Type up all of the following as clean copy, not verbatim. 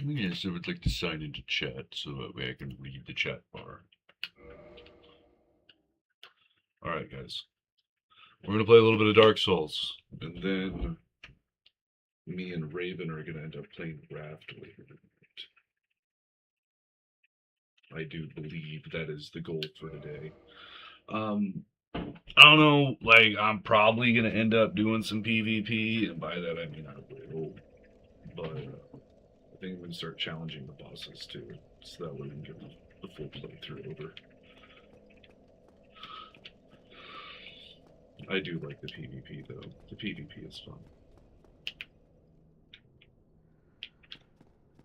Yes, I would like to sign into chat so that way I can read the chat bar. Alright, guys. We're going to play a little bit of Dark Souls. And then me and Raven are going to end up playing Raft later tonight. I do believe that is the goal for today. I don't know, like, I'm probably going to end up doing some PvP, and by that I mean I will. But I think I'm going to start challenging the bosses too, so that way we can get the full playthrough over. I do like the PvP though. The PvP is fun.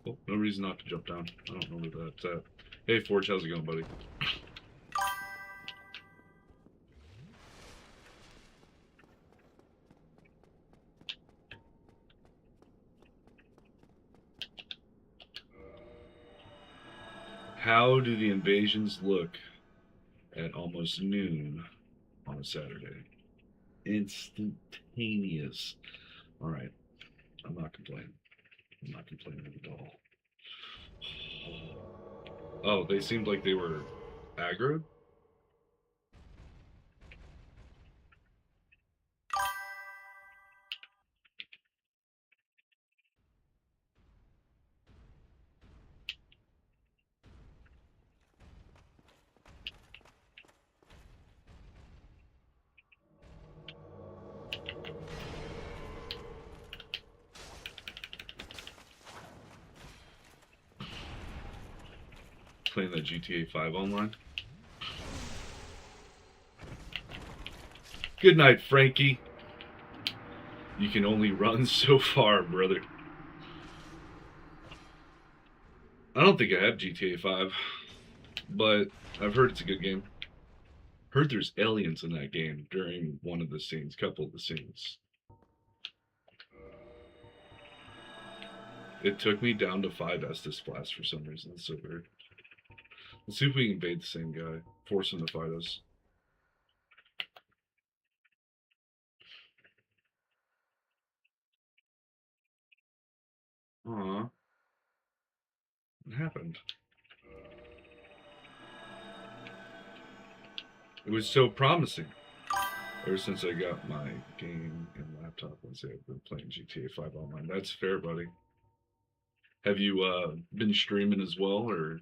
Oh, no reason not to jump down. I don't know where that's at. Hey Forge, how's it going, buddy? How do the invasions look at almost noon on a Saturday? Instantaneous. Alright, I'm not complaining. I'm not complaining at all. Oh, they seemed like they were aggro? Playing that GTA 5 online? Good night, Frankie. You can only run so far, brother. I don't think I have GTA 5, but I've heard it's a good game. Heard there's aliens in that game during one of the scenes, couple of the scenes. It took me down to 5 Estus Blast for some reason. It's so weird. Let's see if we can invade the same guy. Force him to fight us. Aw. What happened? It was so promising. Ever since I got my game and laptop, I've been playing GTA 5 online. That's fair, buddy. Have you been streaming as well, or?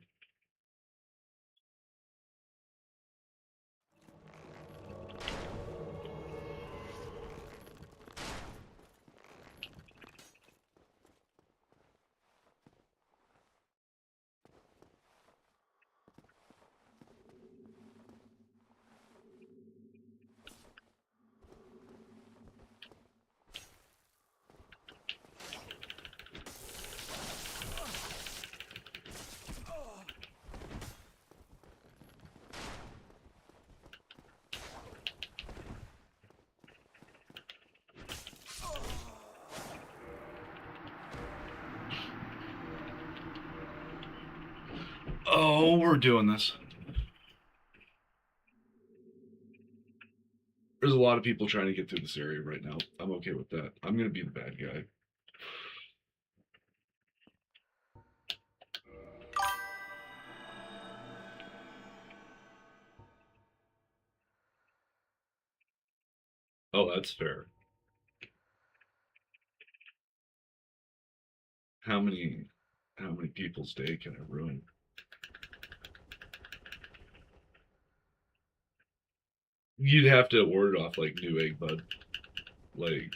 Oh, we're doing this. There's a lot of people trying to get through this area right now. I'm okay with that. I'm gonna be the bad guy. Oh, that's fair. How many people's day can I ruin? You'd have to order it off like Newegg, bud. Like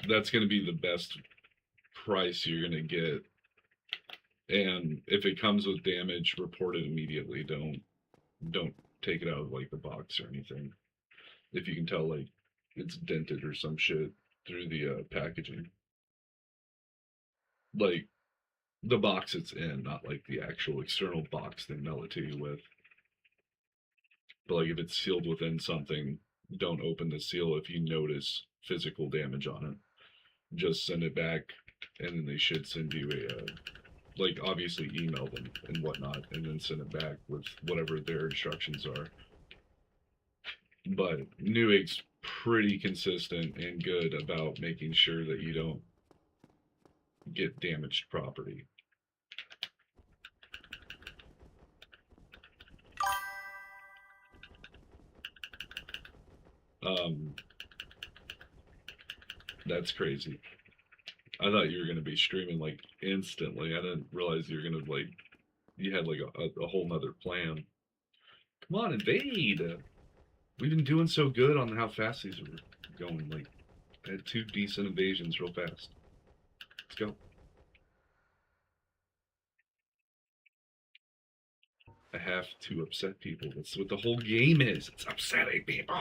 that's gonna be the best price you're gonna get. And if it comes with damage, report it immediately. Don't take it out of like the box or anything. If you can tell like it's dented or some shit through the packaging. Like the box it's in, not like the actual external box they mail it to you with. But like if it's sealed within something, don't open the seal if you notice physical damage on it. Just send it back, and then they should send you a like obviously email them and whatnot, and then send it back with whatever their instructions are. But Newegg's pretty consistent and good about making sure that you don't get damaged property. Um, that's crazy. I thought you were gonna be streaming like instantly. I didn't realize you were gonna like you had like a whole nother plan. Come on, invade. We've been doing so good on how fast these are going. Like, I had 2 decent invasions real fast. Let's go. I have to upset people. That's what the whole game is. It's upsetting people.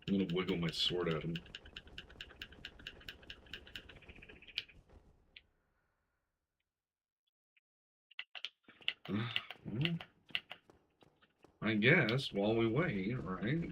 I'm gonna wiggle my sword at him. Well, I guess while we wait, right?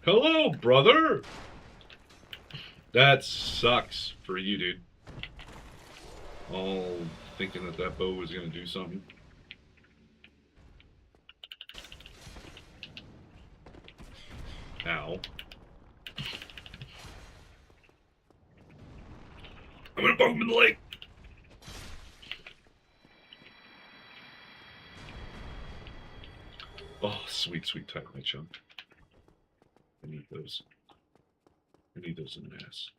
Hello, brother! That sucks for you, dude. All thinking that that bow was gonna do something. Ow. I'm gonna bug him in the leg! Oh, sweet, sweet Titanite chunk. I need those. I need those in mass.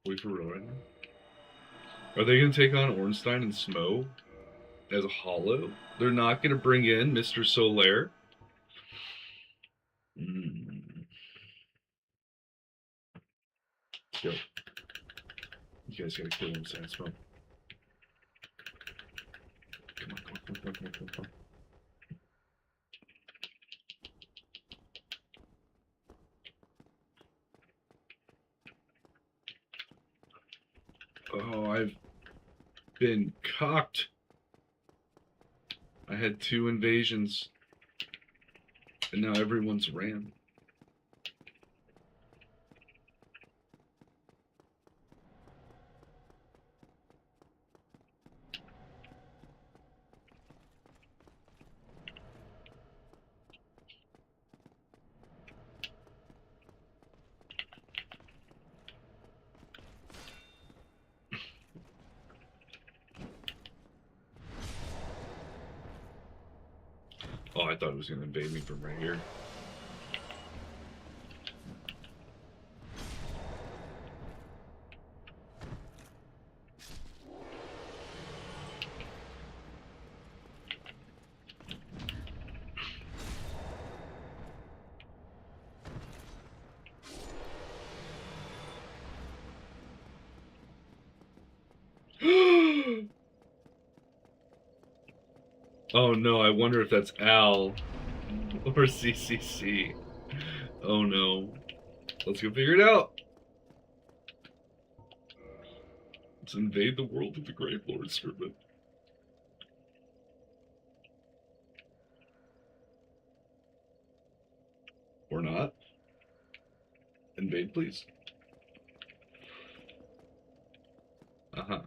Wait for real right now? Are they going to take on Ornstein and Smo as a hollow? They're not going to bring in Mr. Solaire? Let's go. You guys got to kill him, Sand Smo. Come on, come on, come on, come on, come on, come on. Oh, I've been cocked. I had 2 invasions, and now everyone's ran. Oh, I thought it was going to invade me from right here. Oh no, I wonder if that's Al or CCC. Oh no. Let's go figure it out. Let's invade the world of the Grave Lord Serpent. Or not. Invade, please. Uh-huh.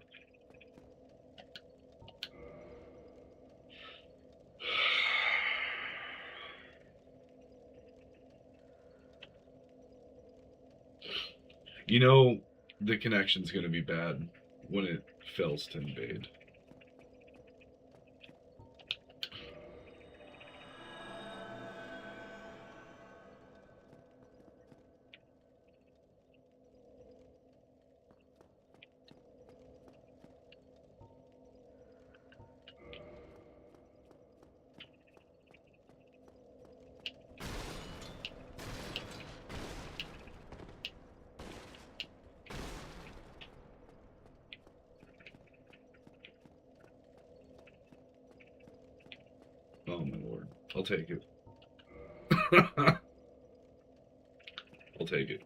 You know, the connection's going to be bad when it fails to invade. Oh my lord. I'll take it. I'll take it.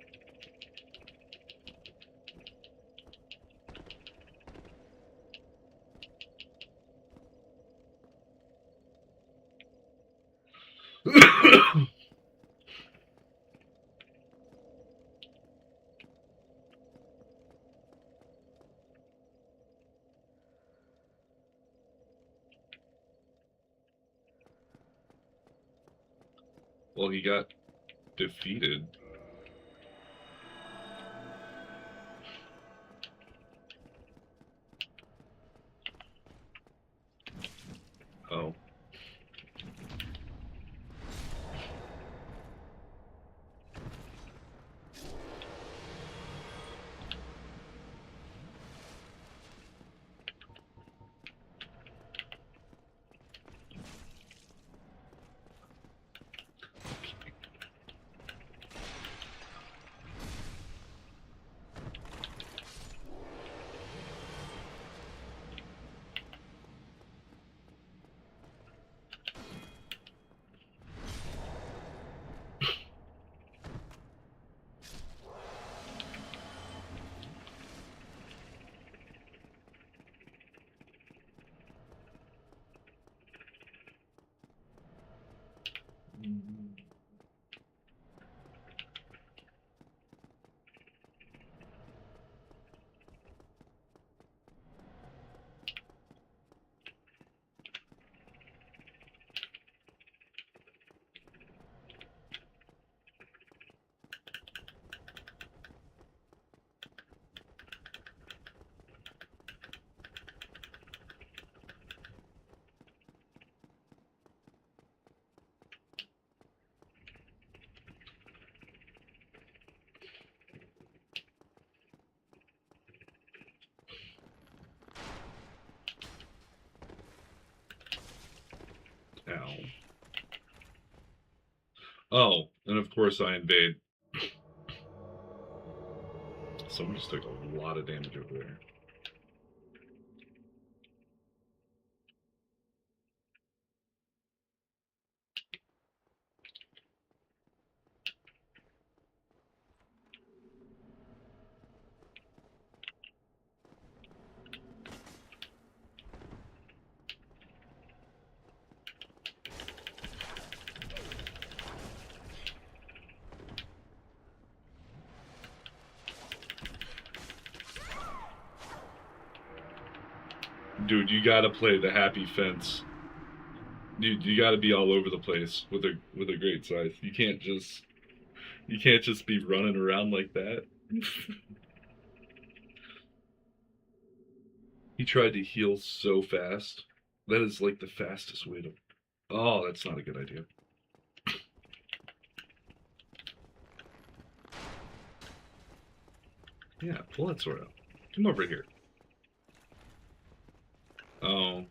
Well, he got defeated. Oh. Ow. Oh, and of course I invade. Someone just took a lot of damage over there. Dude, you gotta play the happy fence. Dude, you gotta be all over the place with a great scythe. You can't just be running around like that. He tried to heal so fast. That is like the fastest way to. Oh, that's not a good idea. Yeah, pull that sword out. Come over here. Oh.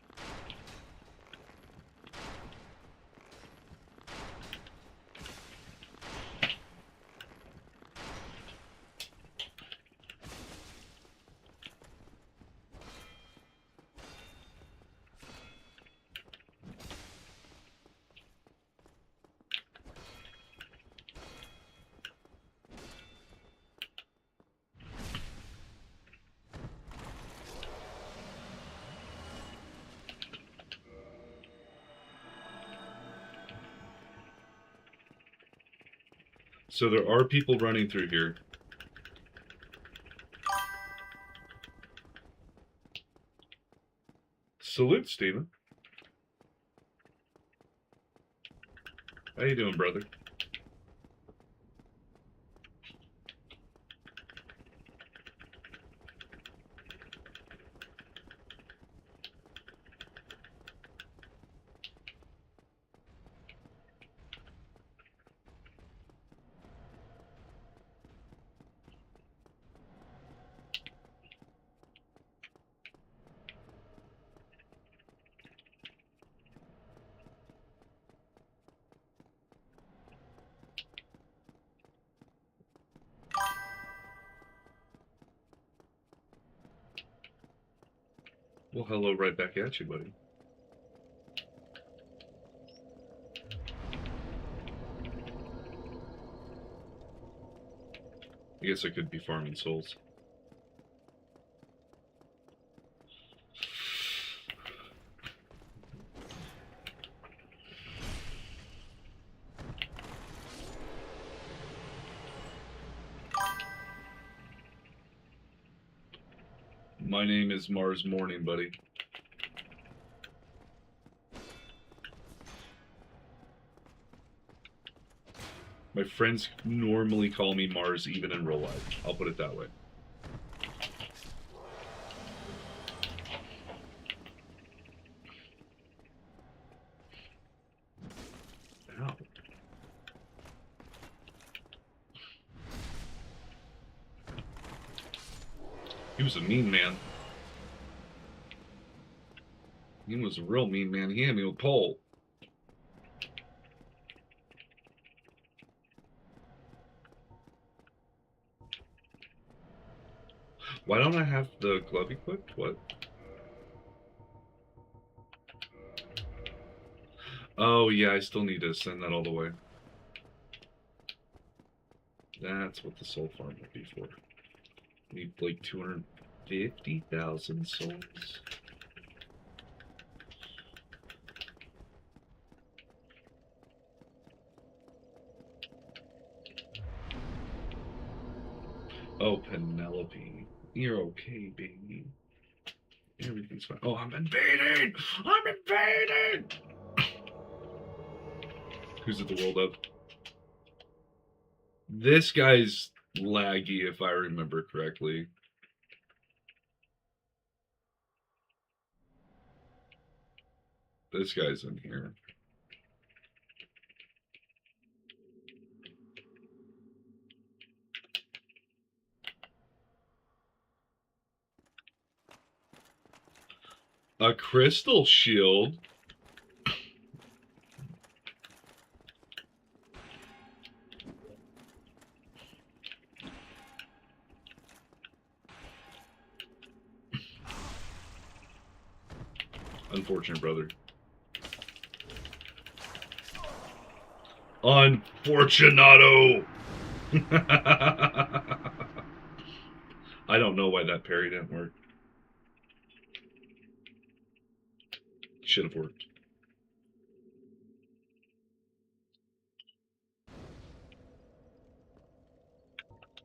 So there are people running through here. Salute, Steven. How you doing, brother? Well, hello right back at you, buddy. I guess I could be farming souls. My name is Mars Morning, buddy. My friends normally call me Mars even in real life. I'll put it that way. Ow. He was a mean man. He was a real mean man. He had me with a pole. Why don't I have the glove equipped? What? Oh, yeah, I still need to send that all the way. That's what the soul farm would be for. Need like 250,000 souls. Oh, Penelope. You're okay, baby. Everything's fine. Oh, I'm invading! I'm invading! Who's at the world of? This guy's laggy, if I remember correctly. This guy's in here. A crystal shield? Unfortunate, brother. Unfortunato! I don't know why that parry didn't work. Should have worked.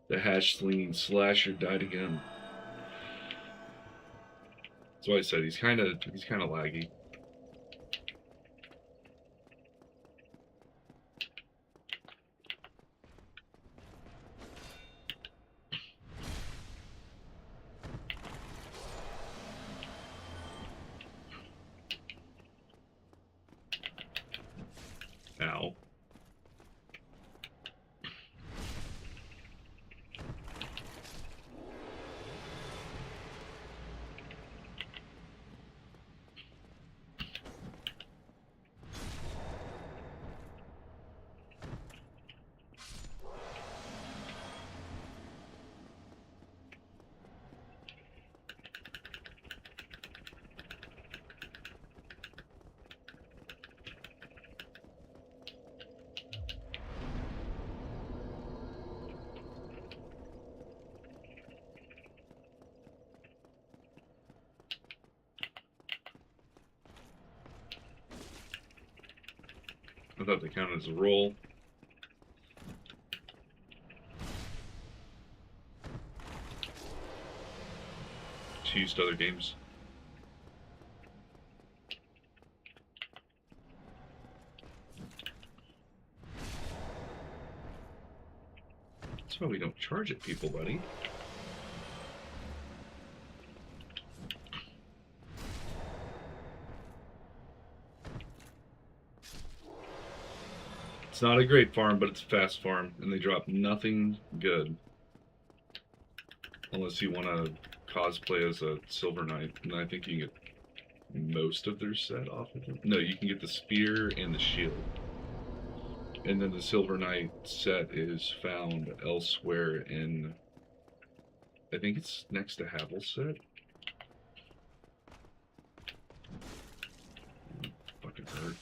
The hash slinging slasher died again. That's why I said he's kind of laggy. Ow. I thought they counted as a roll. She used other games. That's why we don't charge at people, buddy. It's not a great farm, but it's a fast farm, and they drop nothing good. Unless you want to cosplay as a Silver Knight, and I think you can get most of their set off of it. No, you can get the spear and the shield. And then the Silver Knight set is found elsewhere in... I think it's next to Havel's set. Fucking hurt.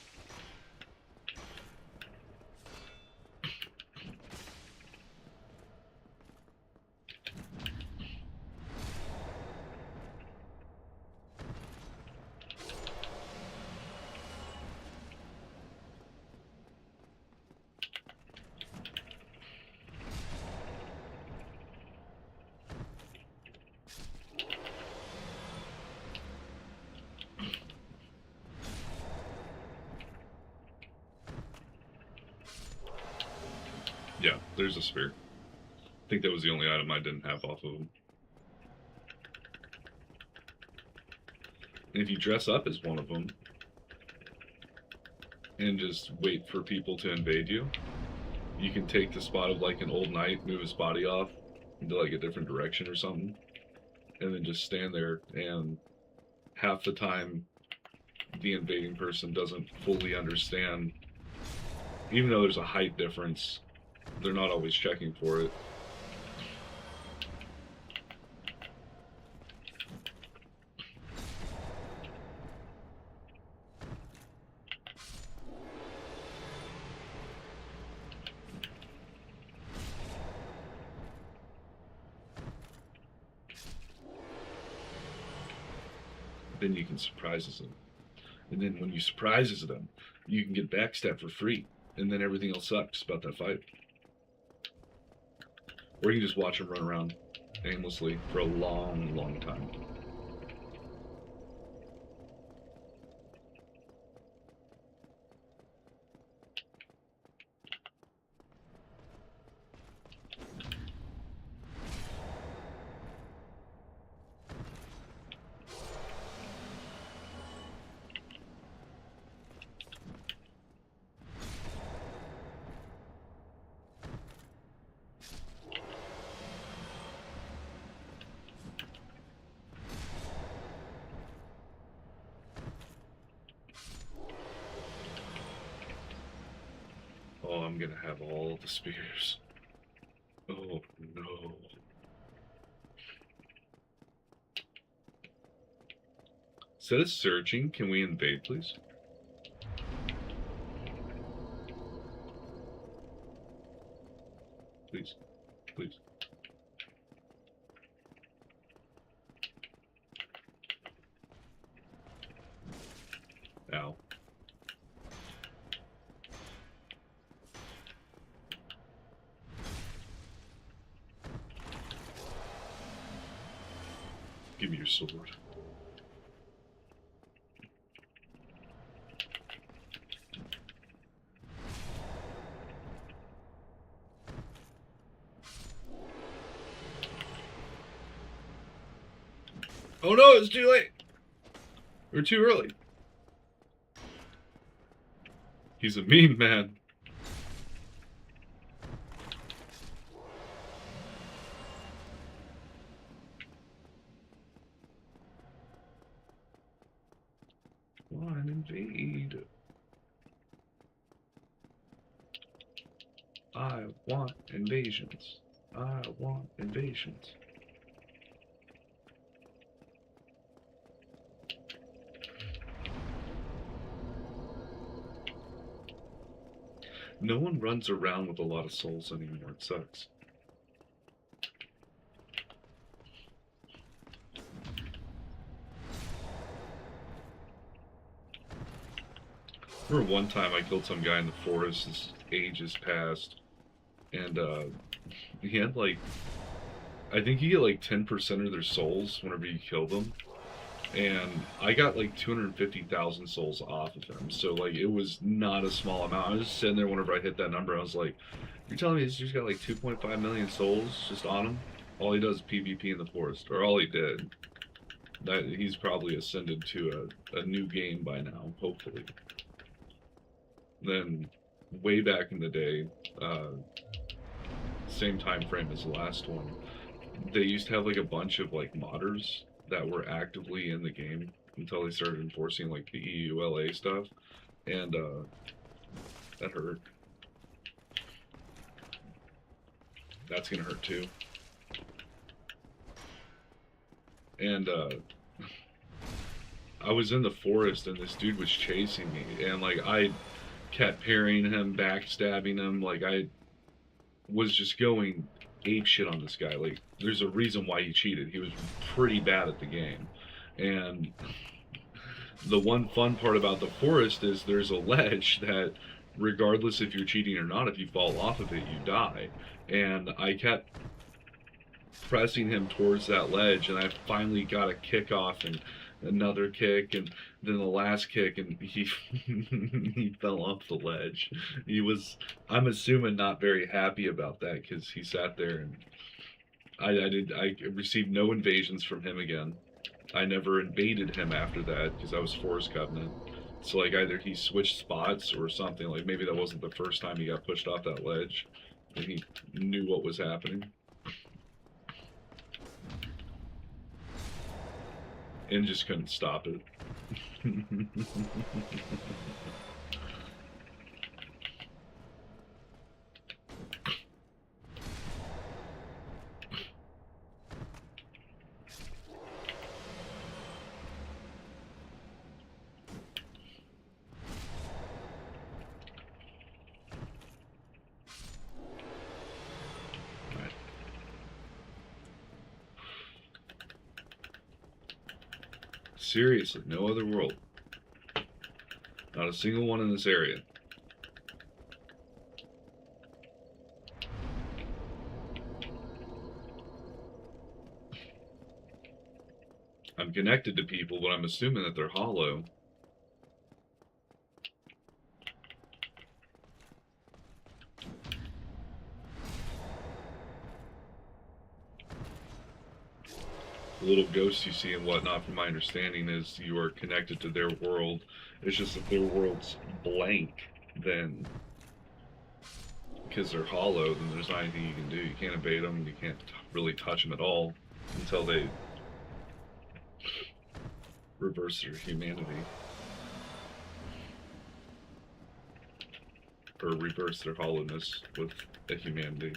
There's a spear. I think that was the only item I didn't have off of him. And if you dress up as one of them and just wait for people to invade you, you can take the spot of like an old knight, move his body off into like a different direction or something, and then just stand there, and half the time the invading person doesn't fully understand. Even though there's a height difference, they're not always checking for it. Then you can surprises them. And then when you surprises them, you can get backstab for free. And then everything else sucks about that fight. Or you can just watch them run around aimlessly for a long, long time. Oh, I'm gonna have all the spears. Oh, no. Instead of searching, can we invade, please? Please. Please. Ow. Give me your sword. Oh no, it's too late! Or too early. He's a mean man. One invade. I want invasions. I want invasions. No one runs around with a lot of souls anymore. It sucks. I remember one time I killed some guy in the forest. His ages passed, and he had like, I think you get like 10% of their souls whenever you kill them. And I got like 250,000 souls off of him, so like it was not a small amount. I was just sitting there whenever I hit that number, I was like, "You're telling me he's just got like 2.5 million souls just on him? All he does is PvP in the forest, or all he did." That he's probably ascended to a new game by now, hopefully. Then, way back in the day, same time frame as the last one, they used to have like a bunch of like modders that were actively in the game until they started enforcing like the EULA stuff, and that hurt. That's gonna hurt too. And I was in the forest and this dude was chasing me, and like I kept parrying him, backstabbing him, like I was just going ape shit on this guy. Like, there's a reason why he cheated. He was pretty bad at the game. And the one fun part about the forest is there's a ledge that, regardless if you're cheating or not, if you fall off of it, you die. And I kept pressing him towards that ledge, and I finally got a kick off and another kick, and then the last kick, and he he fell off the ledge. He was, I'm assuming, not very happy about that because he sat there, and I received no invasions from him again. I never invaded him after that because I was Forest Covenant. So like either he switched spots or something. Like maybe that wasn't the first time he got pushed off that ledge, and he knew what was happening and just couldn't stop it. Right. Seriously, no other world. Not a single one in this area. I'm connected to people, but I'm assuming that they're hollow. The little ghosts you see and whatnot, from my understanding, is you are connected to their world. It's just that their world's blank, then because they're hollow, then there's not anything you can do. You can't invade them. You can't really touch them at all until they reverse their humanity or reverse their hollowness with a humanity.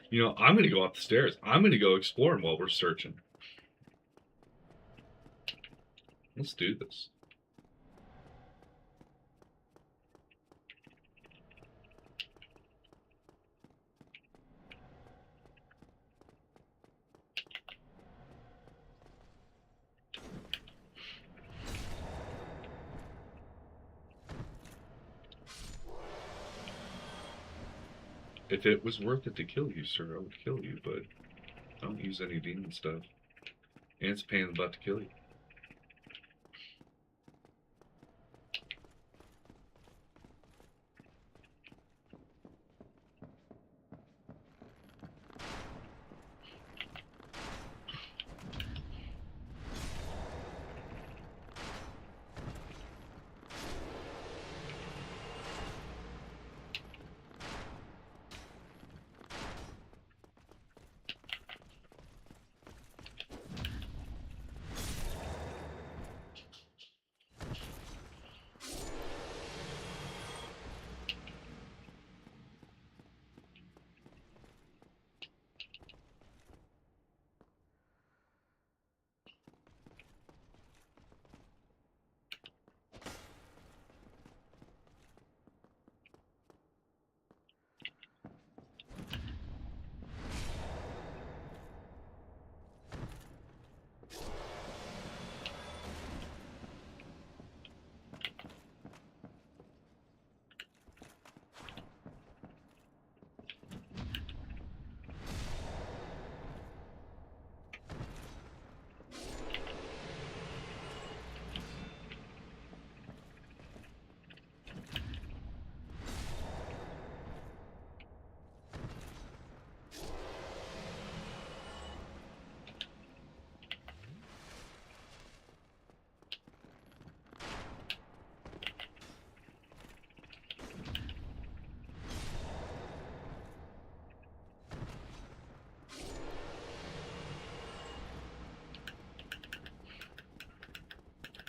You know, I'm going to go up the stairs. I'm going to go exploring while we're searching. Let's do this. If it was worth it to kill you, sir, I would kill you, but I don't use any demon stuff. And it's a pain in the butt to kill you.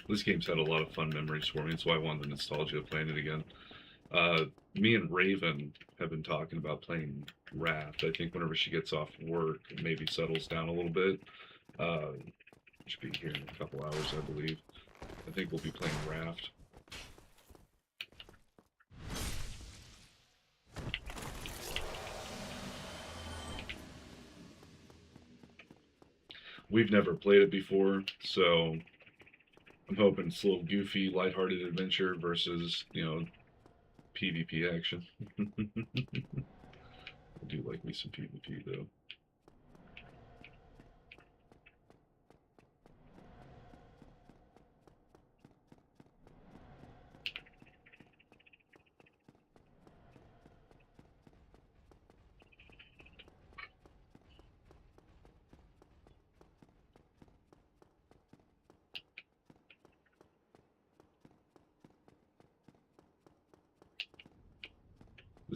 This game's had a lot of fun memories for me. That's why I wanted the nostalgia of playing it again. Me and Raven have been talking about playing Raft. I think whenever she gets off work, maybe settles down a little bit. Should be here in a couple hours, I believe. I think we'll be playing Raft. We've never played it before, so I'm hoping it's a little goofy, lighthearted adventure versus, you know, PvP action. I do like me some PvP though.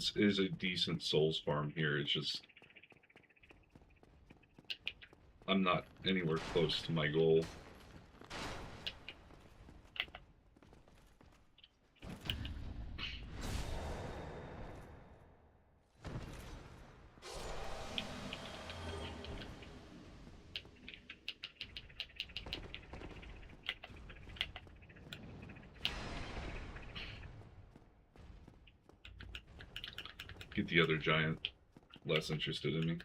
This is a decent souls farm here. It's just I'm not anywhere close to my goal. Get the other giant less interested in me.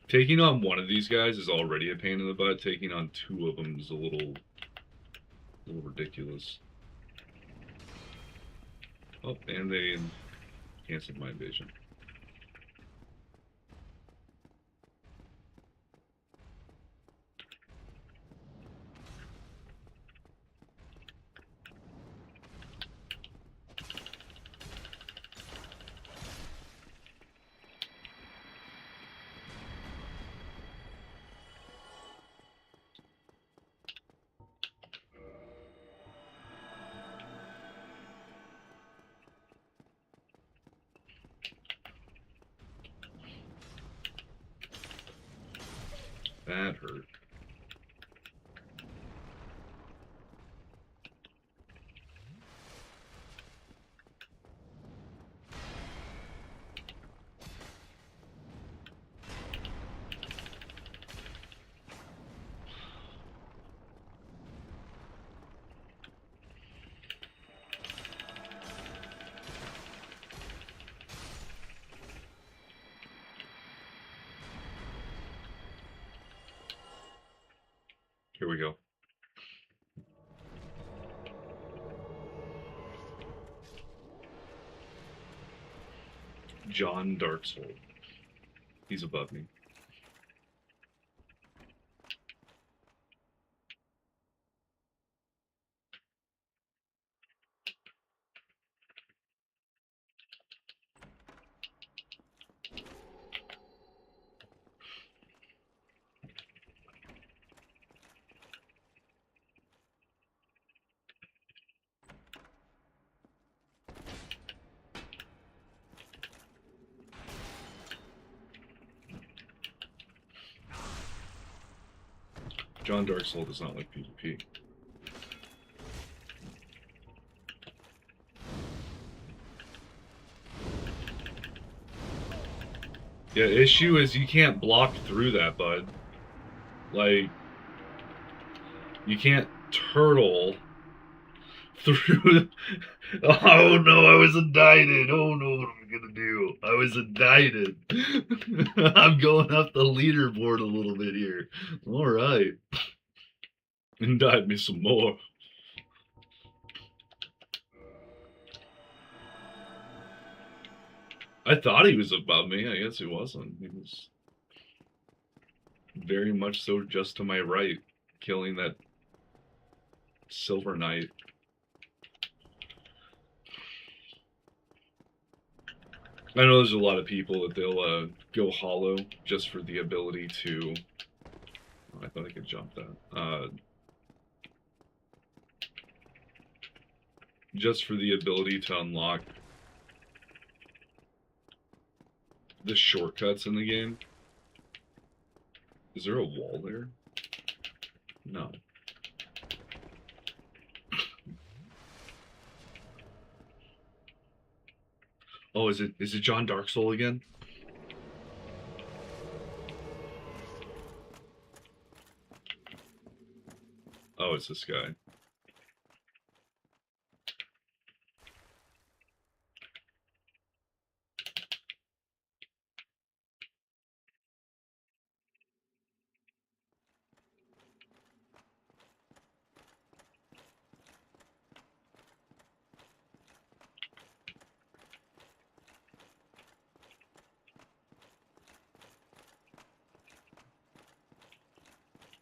Taking on one of these guys is already a pain in the butt. Taking on two of them is a little ridiculous. Oh, and they canceled my invasion. That hurt. Here we go. John Darksoul. He's above me. John Darksoul does not like PvP. Yeah, issue is you can't block through that, bud. Like, you can't turtle through. Oh no, I was indicted. Oh no, what am I gonna do? I was indicted. I'm going up the leaderboard a little bit here. Alright. Indict me some more. I thought he was above me. I guess he wasn't. He was very much so just to my right, killing that Silver Knight. I know there's a lot of people that they'll go hollow just for the ability to. Oh, I thought I could jump that. Just for the ability to unlock the shortcuts in the game. Is there a wall there? No. Oh, is it John Darksoul again? Oh, it's this guy.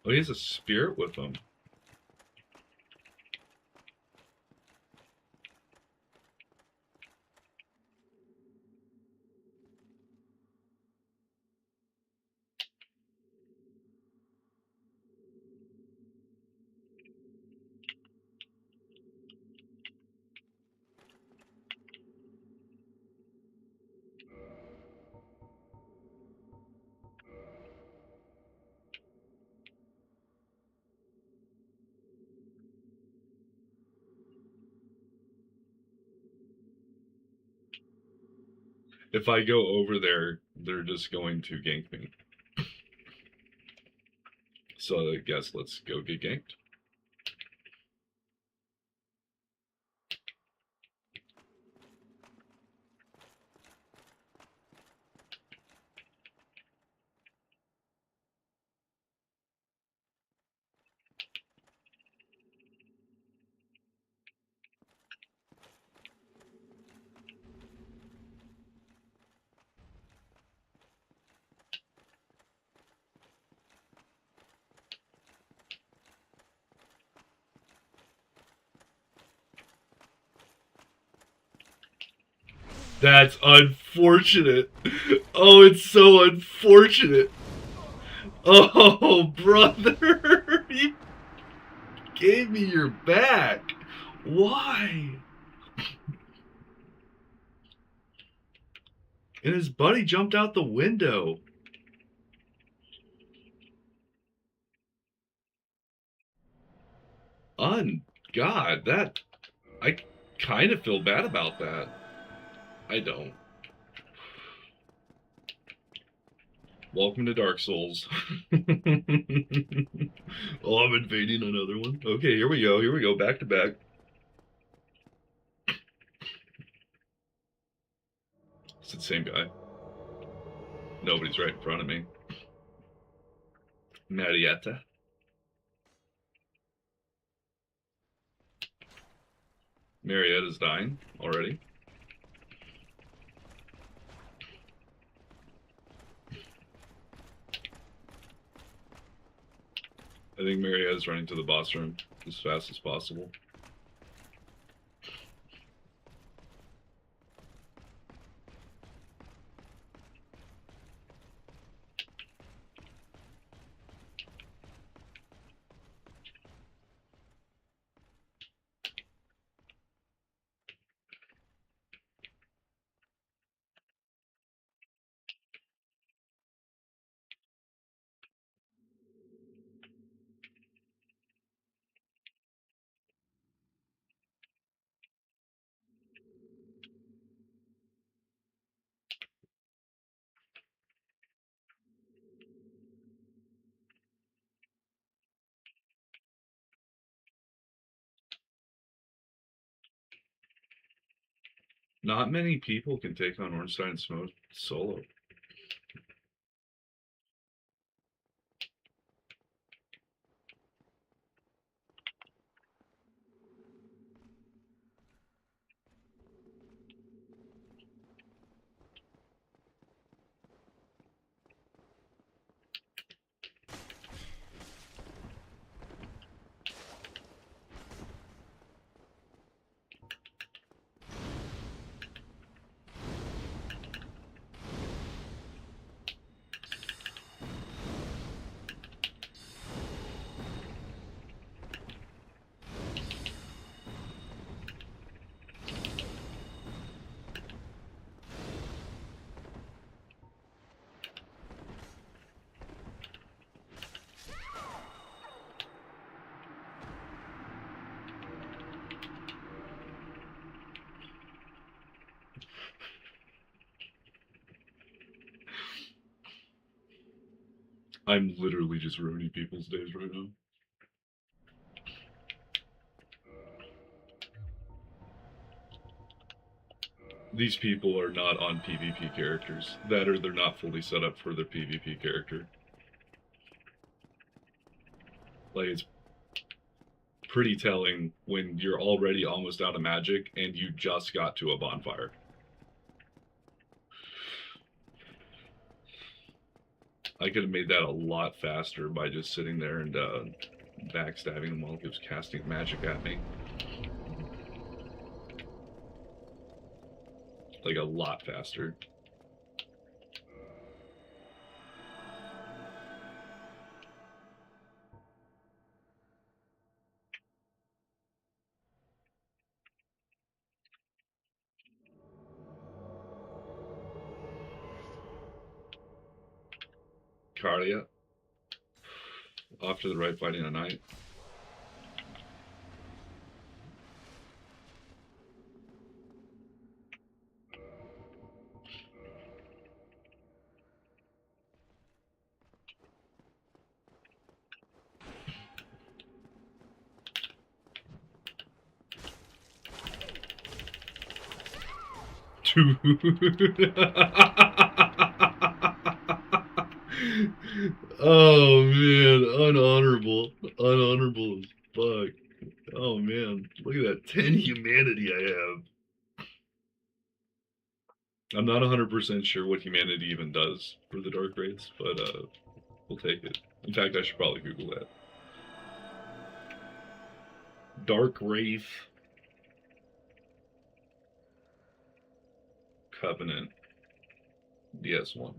Oh, he has a spirit with him. If I go over there, they're just going to gank me. So I guess let's go get ganked. That's unfortunate. Oh, it's so unfortunate. Oh, brother. You gave me your back. Why? And his buddy jumped out the window. God, that. I kind of feel bad about that. I don't. Welcome to Dark Souls. Oh, I'm invading another one. Okay, here we go. Here we go. Back to back. It's the same guy. Nobody's right in front of me. Marietta. Marietta's dying already. I think Marietta's running to the boss room as fast as possible. Not many people can take on Ornstein Smoke solo. I'm literally just ruining people's days right now. These people are not on PvP characters. That or they're not fully set up for their PvP character. Like, it's pretty telling when you're already almost out of magic and you just got to a bonfire. I could have made that a lot faster by just sitting there and backstabbing him while he was casting magic at me. Like, a lot faster. Cardia. Off to the right, fighting a knight. Oh man, unhonorable. Unhonorable as fuck. Oh man, look at that 10 humanity I have. I'm not 100% sure what humanity even does for the Dark Wraiths, but we'll take it. In fact, I should probably Google that. Dark Wraith Covenant DS1.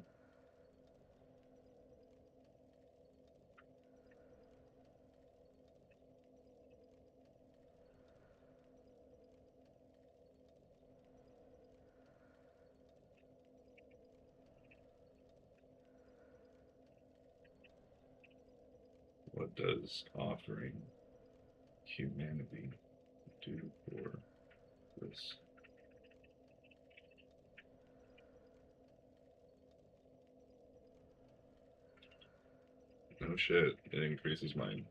What does offering humanity do for this? No shit, it increases mine.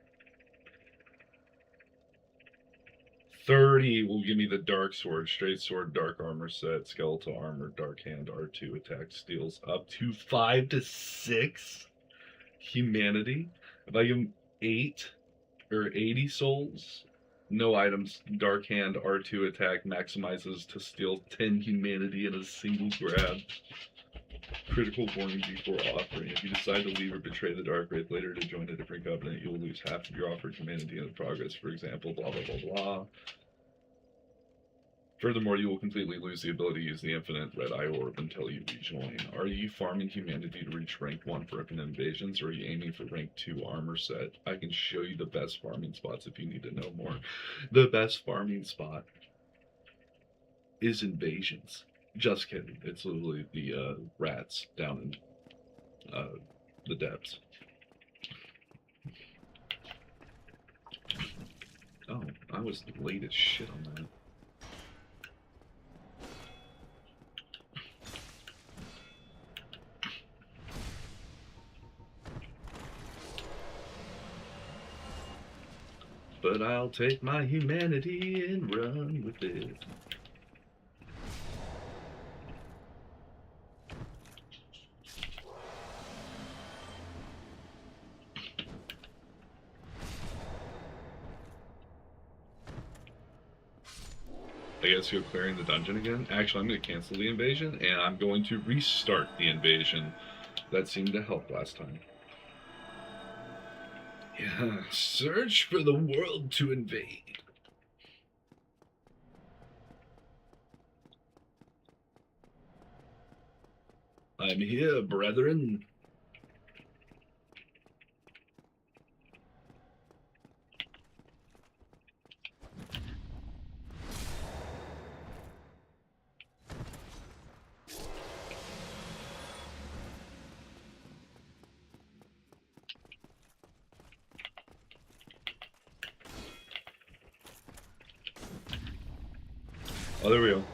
30 will give me the Dark Sword, Straight Sword, Dark Armor set, Skeletal Armor, Dark Hand, R2 attack, steals up to 5 to 6 humanity. If I give him 8 or 80 souls, no items, Dark Hand, R2 attack, maximizes to steal 10 humanity in a single grab. Critical warning before offering. If you decide to leave or betray the Dark Wraith later to join a different covenant, you will lose half of your offered humanity in the progress. For example, blah blah blah blah. Furthermore, you will completely lose the ability to use the infinite red eye orb until you rejoin. Are you farming humanity to reach rank 1 for infinite invasions, or are you aiming for rank 2 armor set? I can show you the best farming spots if you need to know more. The best farming spot is invasions. Just kidding. It's literally the rats down in the depths. Oh, I was late as shit on that. But I'll take my humanity and run with it. I guess you're clearing the dungeon again? Actually, I'm going to cancel the invasion, and I'm going to restart the invasion. That seemed to help last time. Yeah, search for the world to invade. I'm here, brethren. Oh, there we go.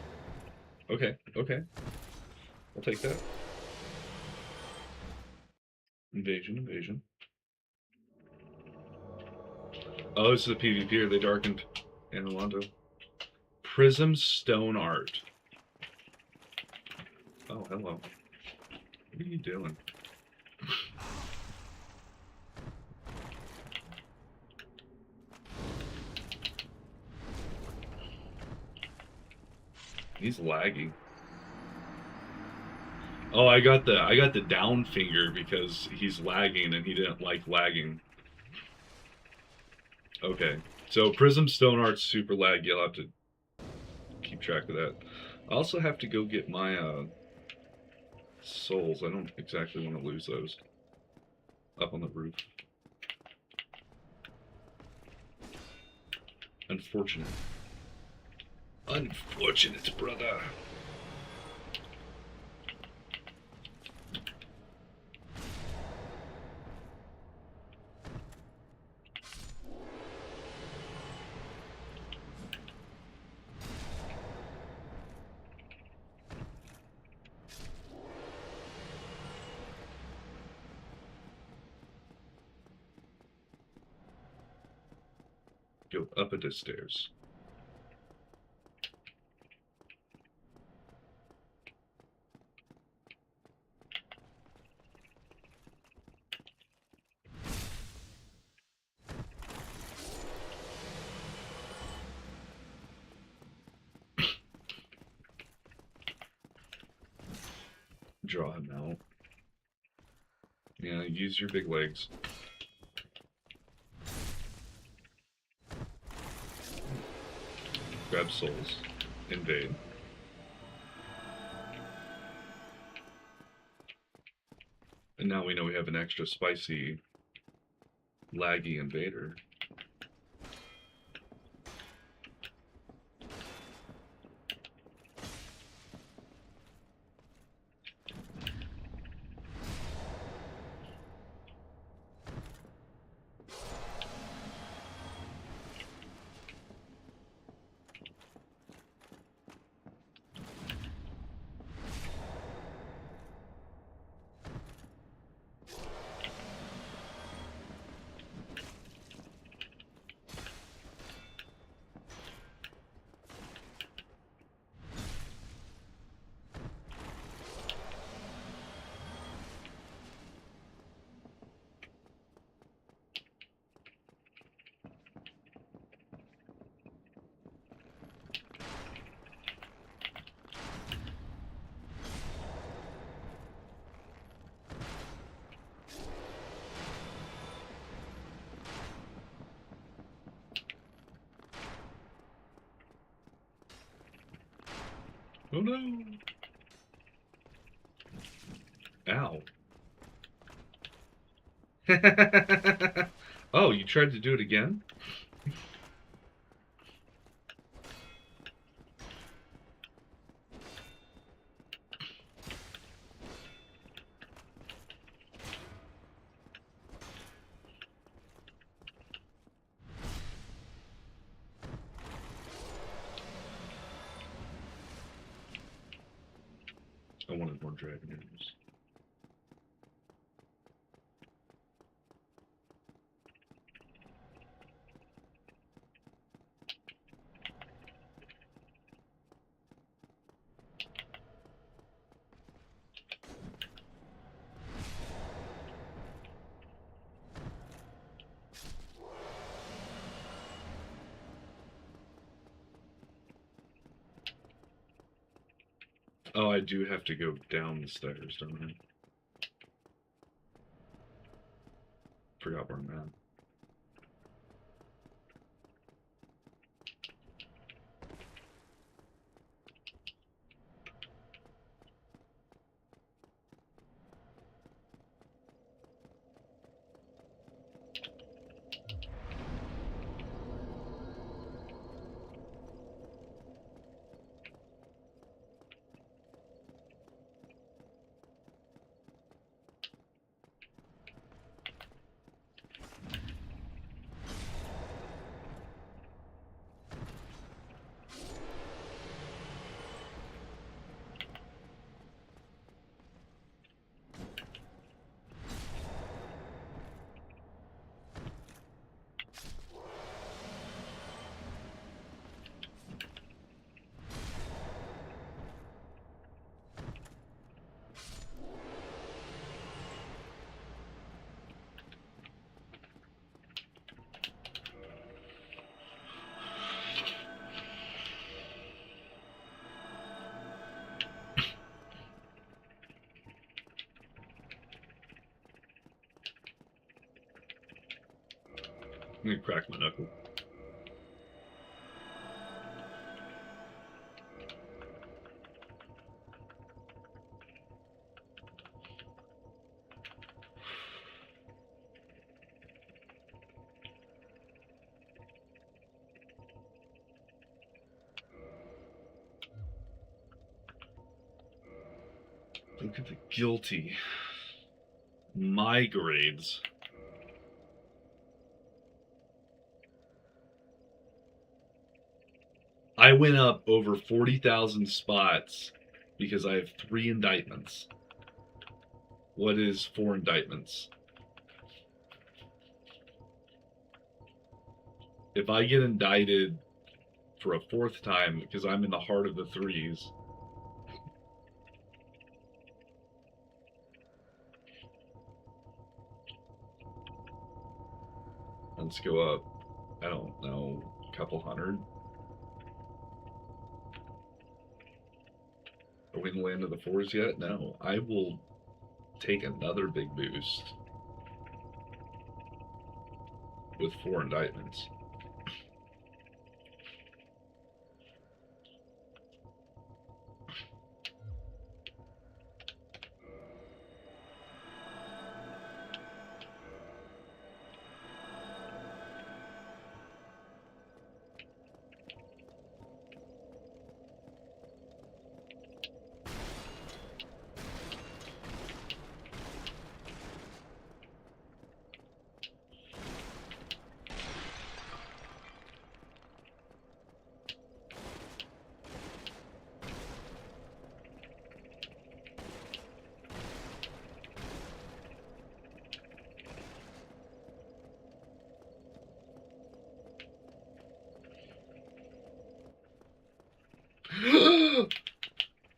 Okay, okay. I'll take that. Invasion, invasion. Oh, this is a PvP. They darkened Analondo. Prism Stone Art. Oh, hello. What are you doing? He's lagging. Oh, I got the down finger because he's lagging and he didn't like lagging. Okay. So Prism Stone Art's super lag. You'll have to keep track of that. I also have to go get my souls. I don't exactly want to lose those. Up on the roof. Unfortunate. Unfortunate, brother. Go up the stairs. draw him out. Yeah, use your big legs. Grab souls. Invade. And now we know we have an extra spicy, laggy invader. Oh no! Ow. Oh, you tried to do it again? I wanted more Dragoners. Oh, I do have to go down the stairs, don't I? Forgot where I'm at. I'm gonna crack my knuckle. Look at the guilty. My grades. I went up over 40,000 spots because I have 3 indictments. What is 4 indictments? If I get indicted for a 4th time because I'm in the heart of the 3s, let's go up, I don't know, a couple hundred. destroying the Land of the Fours yet? No. I will take another big boost with 4 indictments.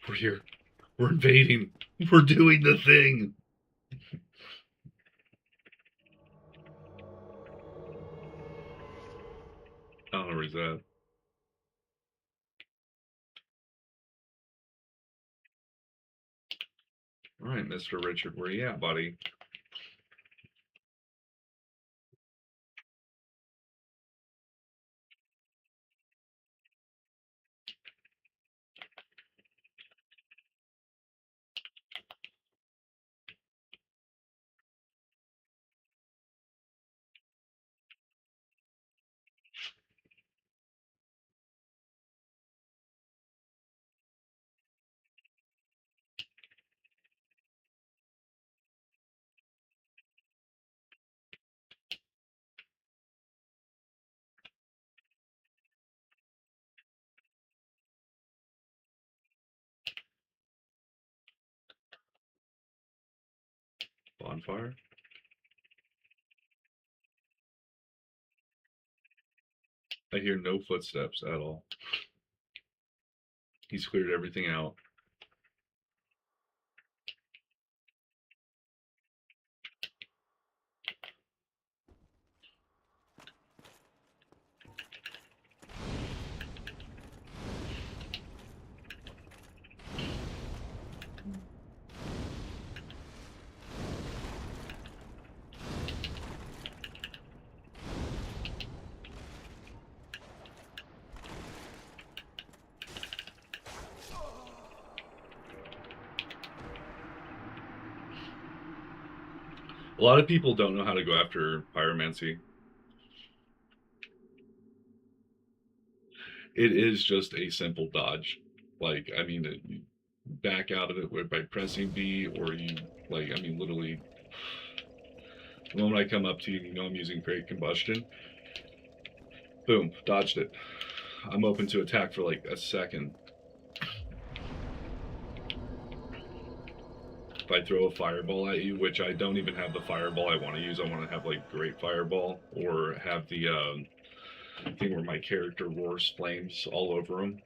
We're here. We're invading. We're doing the thing. I don't know where he's at. All right, Mr. Richard, where you at, buddy? Bonfire? I hear no footsteps at all. He's cleared everything out. A lot of people don't know how to go after pyromancy. It is just a simple dodge. Like, I mean, you back out of it by pressing B, or you, like, I mean, literally, the moment I come up to you, you know I'm using Great Combustion. Boom, dodged it. I'm open to attack for like a second. If I throw a fireball at you, which I don't even have the fireball I want to use, I want to have like Great Fireball, or have the thing where my character roars flames all over them.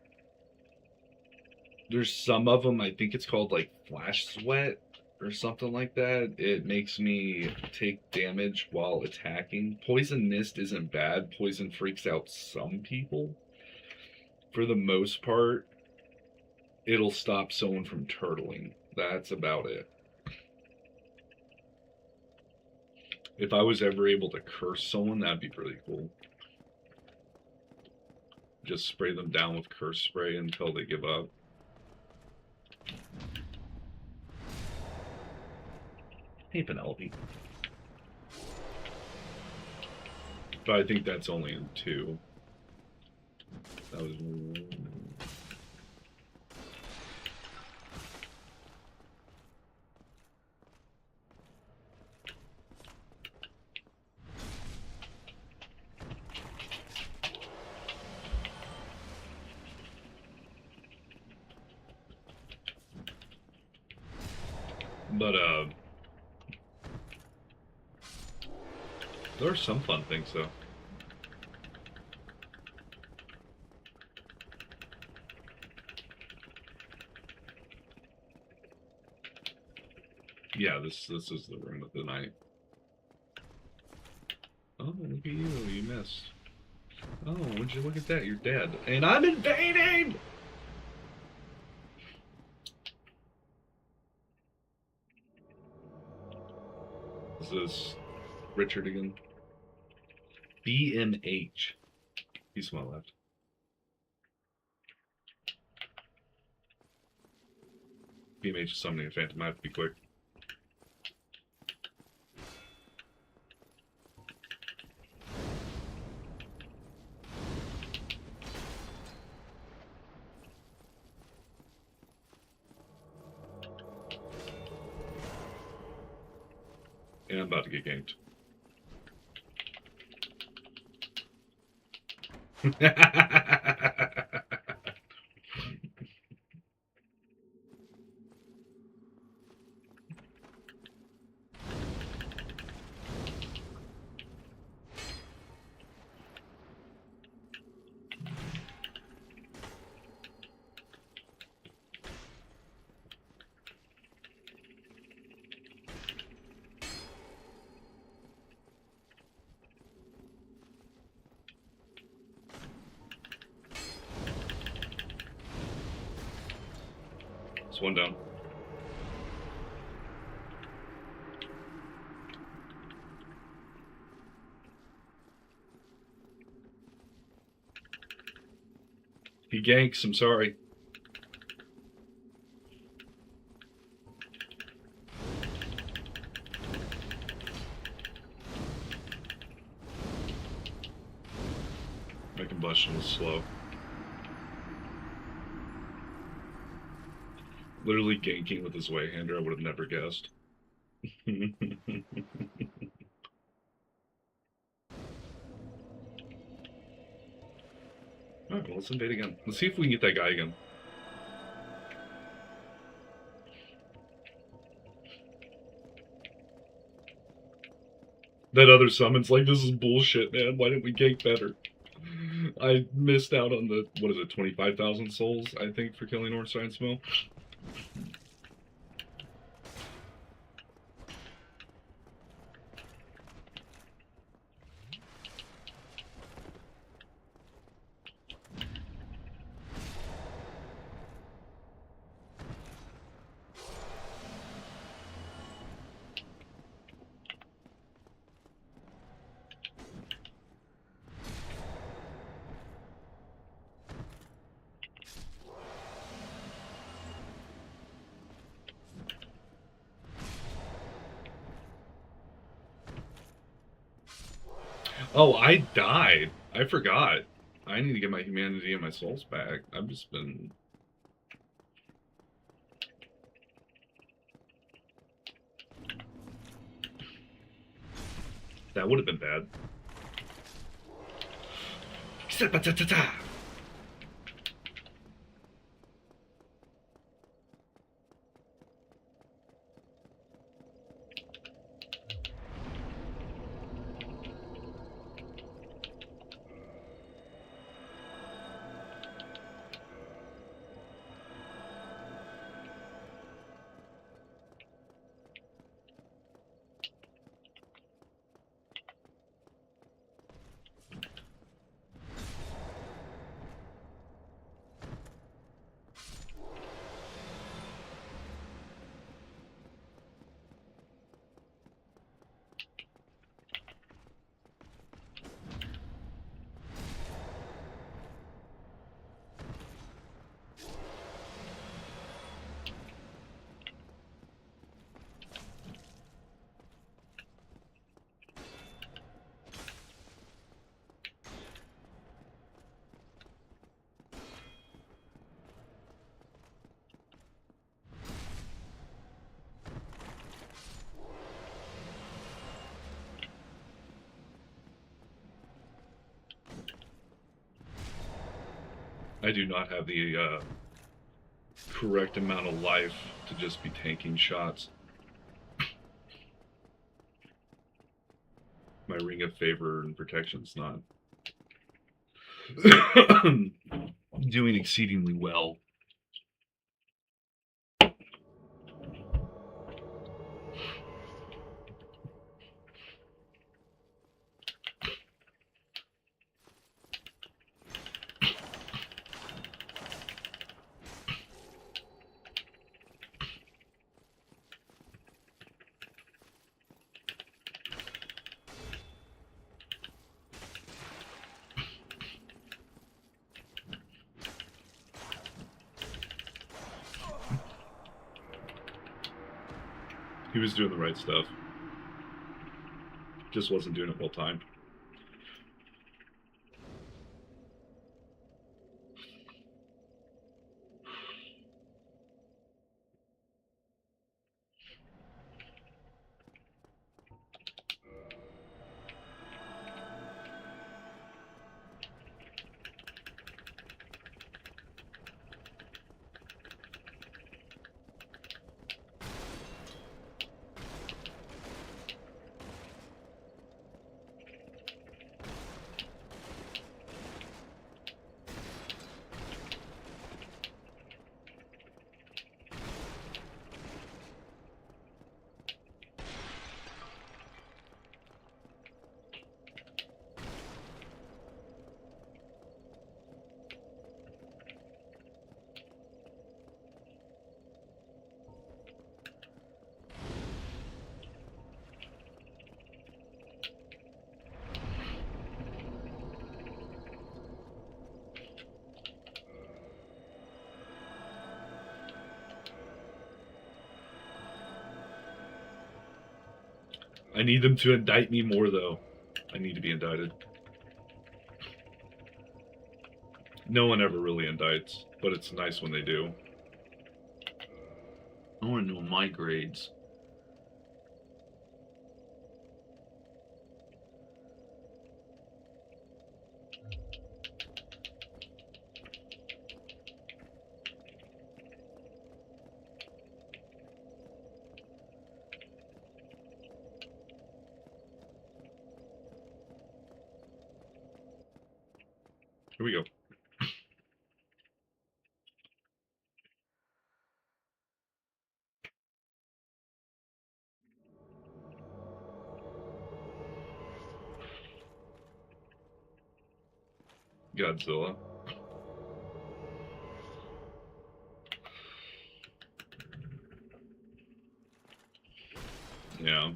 There's some of them, I think it's called like Flash Sweat or something like that. It makes me take damage while attacking. Poison Mist isn't bad. Poison freaks out some people. For the most part, it'll stop someone from turtling. That's about it. If I was ever able to curse someone, that'd be pretty cool. Just spray them down with curse spray until they give up. Hey, Penelope. But I think that's only in 2. That was... But, there are some fun things, though. Yeah, this is the room of the night. Oh, look at you. You missed. Oh, would you look at that? You're dead. And I'm invading! Is this Richard again? BMH. He's to my left. BMH is summoning a phantom. I have to be quick. And I'm about to get ganked. It's one down. He ganks, I'm sorry. My combustion was slow. Literally ganking with his way-hander, I would have never guessed. Alright, well, let's invade again. Let's see if we can get that guy again. That other summon's like, this is bullshit, man. Why didn't we gank better? I missed out on the, what is it, 25,000 souls, I think, for killing Ornstein Smough. Oh, I died. I forgot. I need to get my humanity and my souls back. I've just been... That would have been bad. I do not have the correct amount of life to just be tanking shots. My Ring of Favor and Protection's not doing exceedingly well. He was doing the right stuff. Just wasn't doing it well timed. I need them to indict me more, though. I need to be indicted. No one ever really indicts, but it's nice when they do. I want to know my grades. Here we go. Godzilla. Yeah.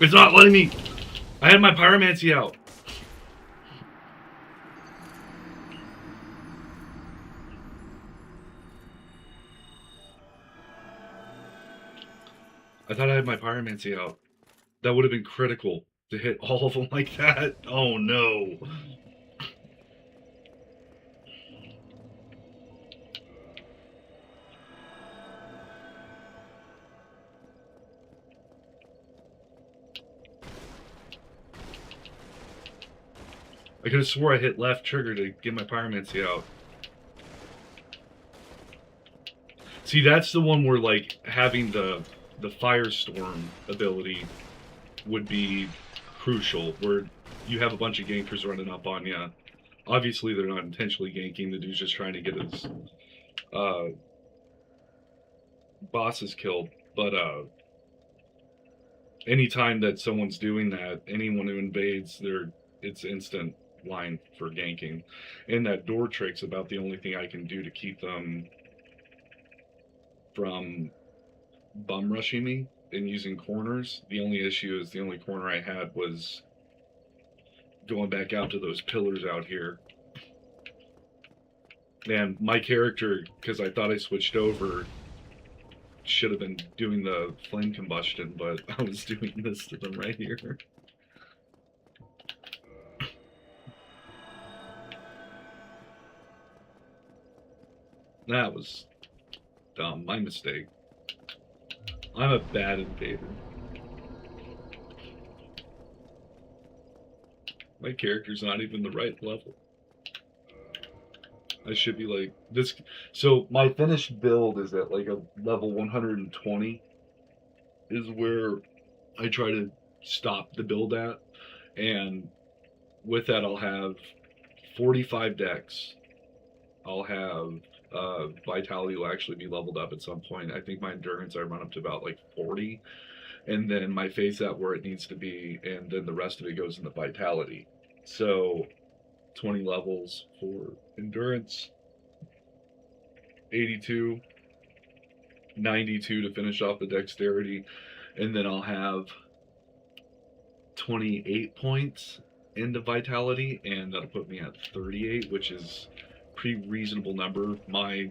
It's not letting me. I had my pyromancy out. I thought I had my pyromancy out. That would have been critical to hit all of them like that. Oh no. I could have swore I hit left trigger to get my pyromancy out. See, that's the one where, like, having the firestorm ability would be crucial, where you have a bunch of gankers running up on you. Obviously, they're not intentionally ganking. The dude's just trying to get his bosses killed. But anytime that someone's doing that, anyone who invades, it's instant line for ganking. And that door trick's about the only thing I can do to keep them from bum rushing me and using corners. The only issue is the only corner I had was going back out to those pillars out here. And my character, because I thought I switched over, should have been doing the flame combustion, but I was doing this to them right here. That was dumb. My mistake. I'm a bad invader. My character's not even the right level. I should be like this. So my finished build is at like a level 120 is where I try to stop the build at. And with that, I'll have 45 decks. I'll have Vitality will actually be leveled up at some point. I think my endurance I run up to about like 40, and then my face at where it needs to be, and then the rest of it goes into Vitality. So 20 levels for endurance, 82, 92 to finish off the dexterity, and then I'll have 28 points into Vitality, and that'll put me at 38, which is pretty reasonable number. My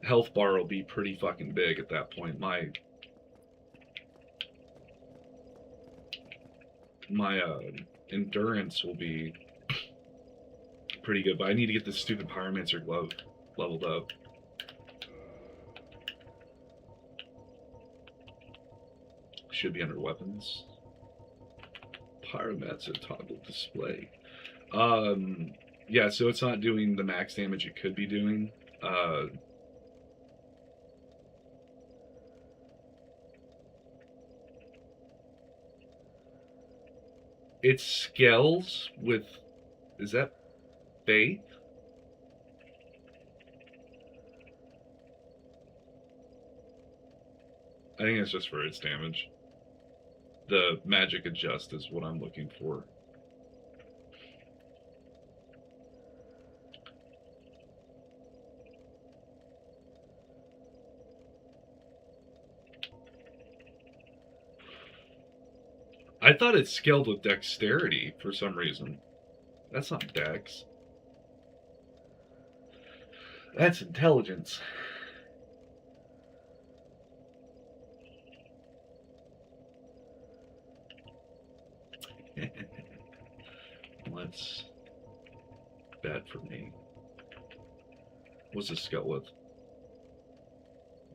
health bar will be pretty fucking big at that point. My endurance will be pretty good, but I need to get this stupid Pyromancer glove leveled up. Should be under weapons. Pyromancer toggle display. Yeah, so it's not doing the max damage it could be doing. It scales with, is that faith? I think it's just for its damage. The magic adjust is what I'm looking for. I thought it scaled with dexterity for some reason. That's not dex. That's intelligence. Let's bad for me. What's this scale with?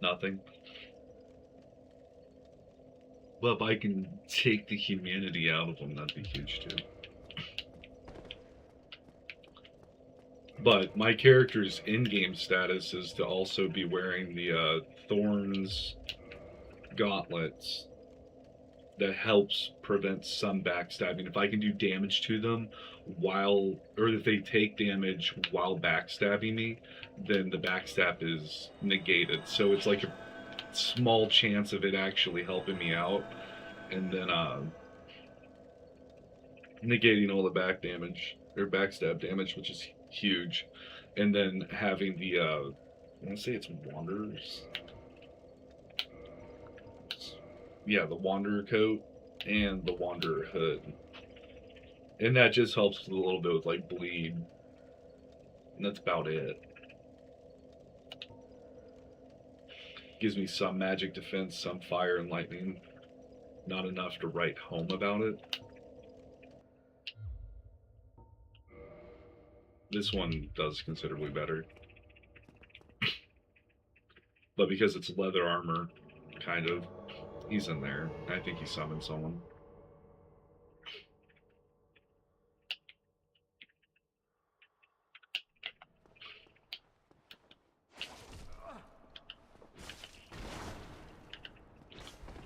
Nothing. Well, if I can take the humanity out of them, that'd be huge too. But my character's in-game status is to also be wearing the Thorns gauntlets that helps prevent some backstabbing. If I can do damage to them while, or if they take damage while backstabbing me, then the backstab is negated. So it's like a small chance of it actually helping me out, and then negating all the back damage or backstab damage, which is huge. And then having the I want to say it's Wanderers. Yeah, the Wanderer coat and the Wanderer hood. And that just helps a little bit with like bleed. And that's about it. Gives me some magic defense, some fire and lightning. Not enough to write home about it. This one does considerably better. But because it's leather armor, kind of, he's in there. I think he summoned someone.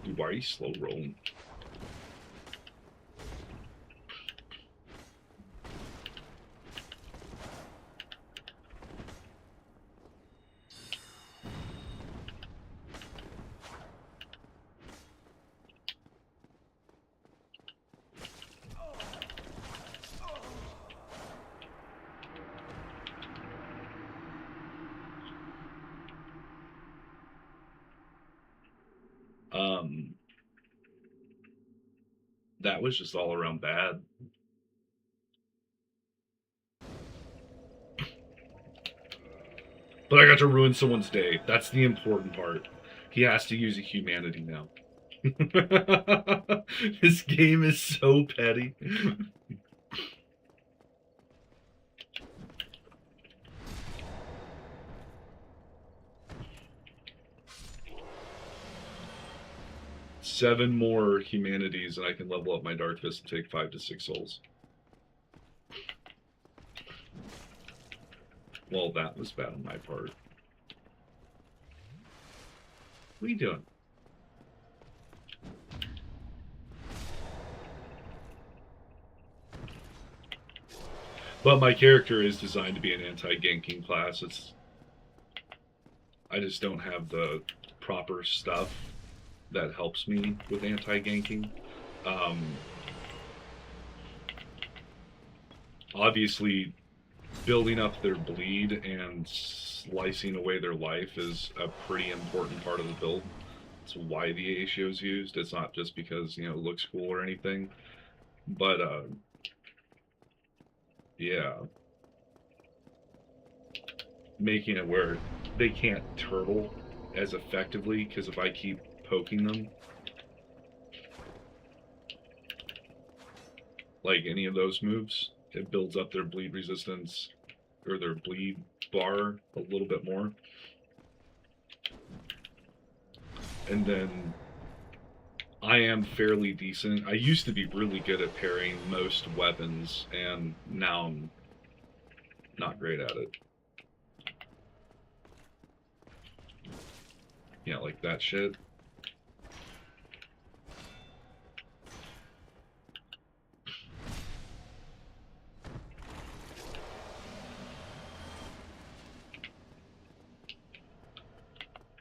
Dude, why are you slow rolling? That was just all around bad. But I got to ruin someone's day. That's the important part. He has to use a humanity now. This game is so petty. Seven more humanities and I can level up my Dark Fist and take 5 to 6 souls. Well, that was bad on my part. What are you doing? But my character is designed to be an anti-ganking class. I just don't have the proper stuff that helps me with anti-ganking. Obviously, building up their bleed and slicing away their life is a pretty important part of the build. It's why the Aetio is used. It's not just because, you know, it looks cool or anything. But, yeah. Making it where they can't turtle as effectively, because if I keep poking them, like any of those moves, it builds up their bleed resistance or their bleed bar a little bit more. And then I am fairly decent. I used to be really good at parrying most weapons, and now I'm not great at it. Yeah, like that shit.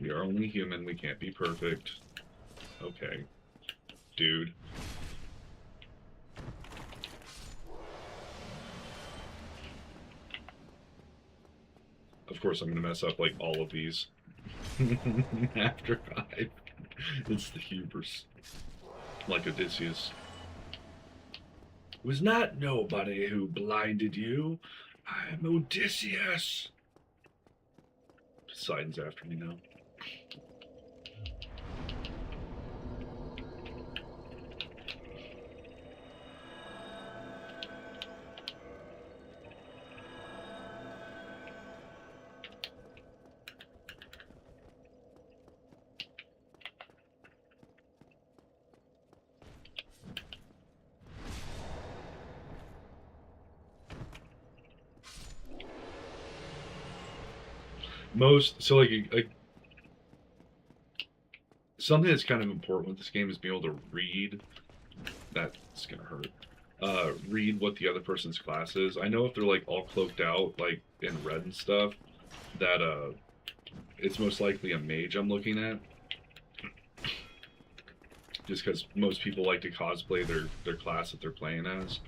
We are only human, we can't be perfect. Okay, dude. Of course I'm gonna mess up like all of these. After it's the hubris. Like Odysseus. It was not nobody who blinded you. I am Odysseus. Poseidon's after me now. Something that's kind of important with this game is being able to read. That's gonna hurt. Read what the other person's class is. I know if they're like all cloaked out, like in red and stuff, that it's most likely a mage I'm looking at. Just because most people like to cosplay their class that they're playing as.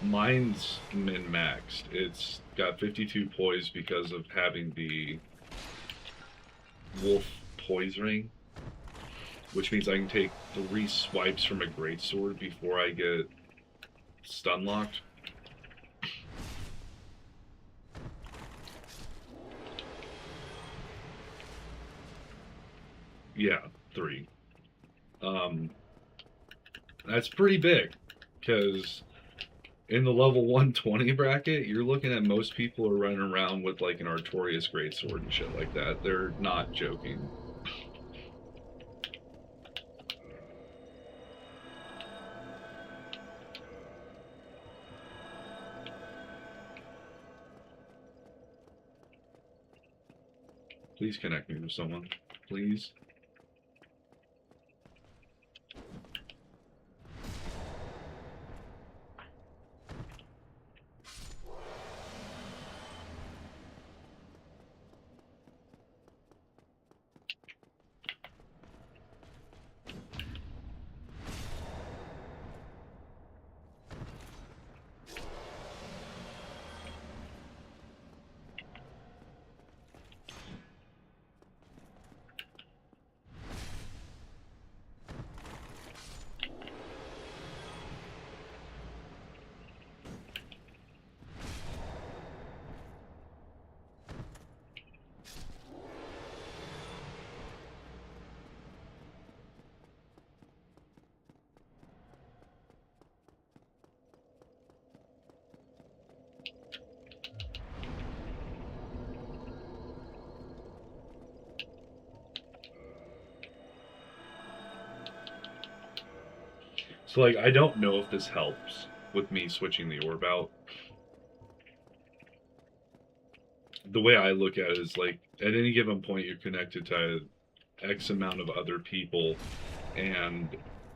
Mine's min-maxed. It's got 52 poise because of having the wolf poise ring, which means I can take 3 swipes from a greatsword before I get stun locked. Yeah, 3. That's pretty big, because in the level 120 bracket, you're looking at most people are running around with like an Artorias greatsword and shit like that. They're not joking. Please connect me with someone. Please. So, like, I don't know if this helps with me switching the orb out. the way I look at it is like at any given point you're connected to X amount of other people, and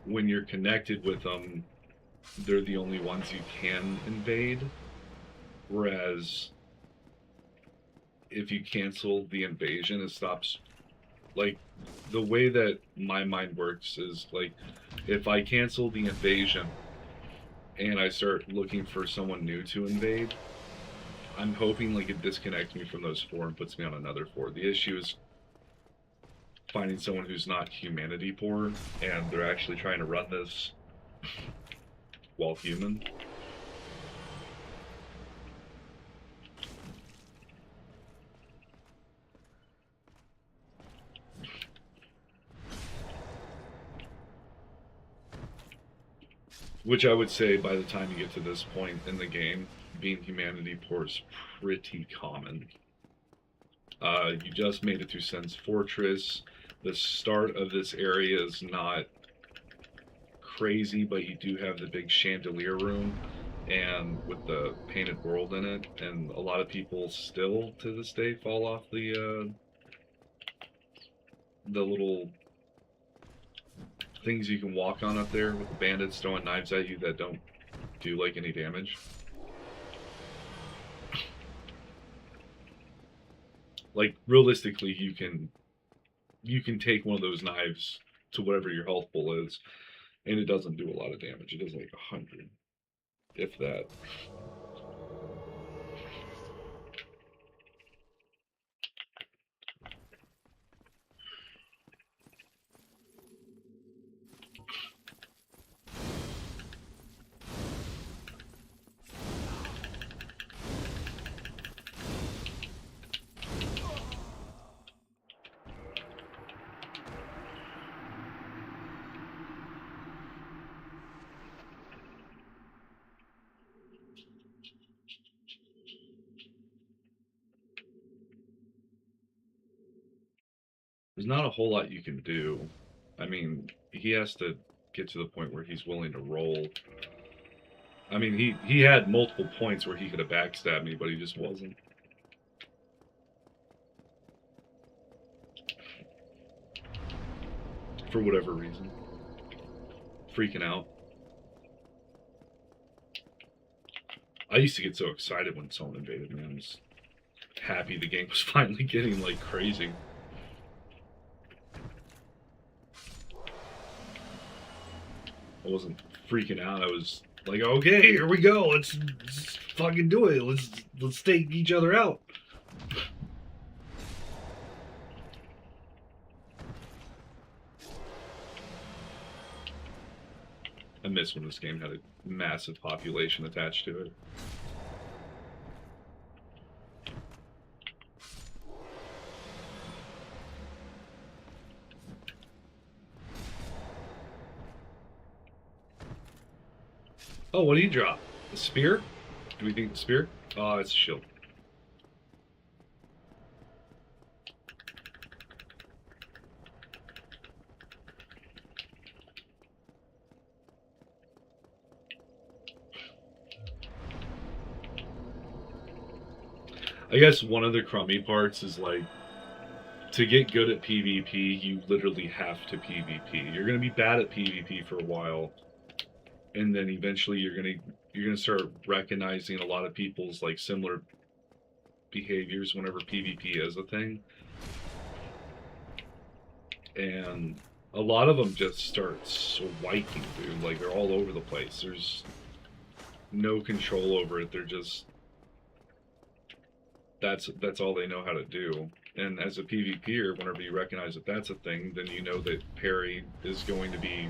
when you're connected with them, they're the only ones you can invade. Whereas if you cancel the invasion, it stops. Like, the way that my mind works is like, if I cancel the invasion and I start looking for someone new to invade, I'm hoping like it disconnects me from those four and puts me on another four. The issue is finding someone who's not humanity poor and they're actually trying to run this while human. Which I would say by the time you get to this point in the game, being humanity poor is pretty common. You just made it through Sen's Fortress. The start of this area is not crazy, but you do have the big chandelier room and with the painted world in it, and a lot of people still to this day fall off the little things you can walk on up there with the bandits throwing knives at you that don't do like any damage. Like realistically, you can take one of those knives to whatever your health pool is, and it doesn't do a lot of damage. It does like 100, if that. There's not a whole lot you can do. I mean, he has to get to the point where he's willing to roll. I mean, he had multiple points where he could have backstabbed me, but he just wasn't. For whatever reason. Freaking out. I used to get so excited when someone invaded me. I was happy the game was finally getting like crazy. I wasn't freaking out. I was like, okay, here we go. Let's fucking do it. Let's take each other out. I miss when this game had a massive population attached to it. Oh, what did he drop? A spear? Do we think the spear? Oh, it's a shield. I guess one of the crummy parts is like, to get good at PvP, you literally have to PvP. You're gonna be bad at PvP for a while, and then eventually you're gonna start recognizing a lot of people's like similar behaviors whenever PvP is a thing, and a lot of them just start swiping, dude. Like they're all over the place. There's no control over it. They're just that's all they know how to do. And as a PvPer, whenever you recognize that that's a thing, then you know that parry is going to be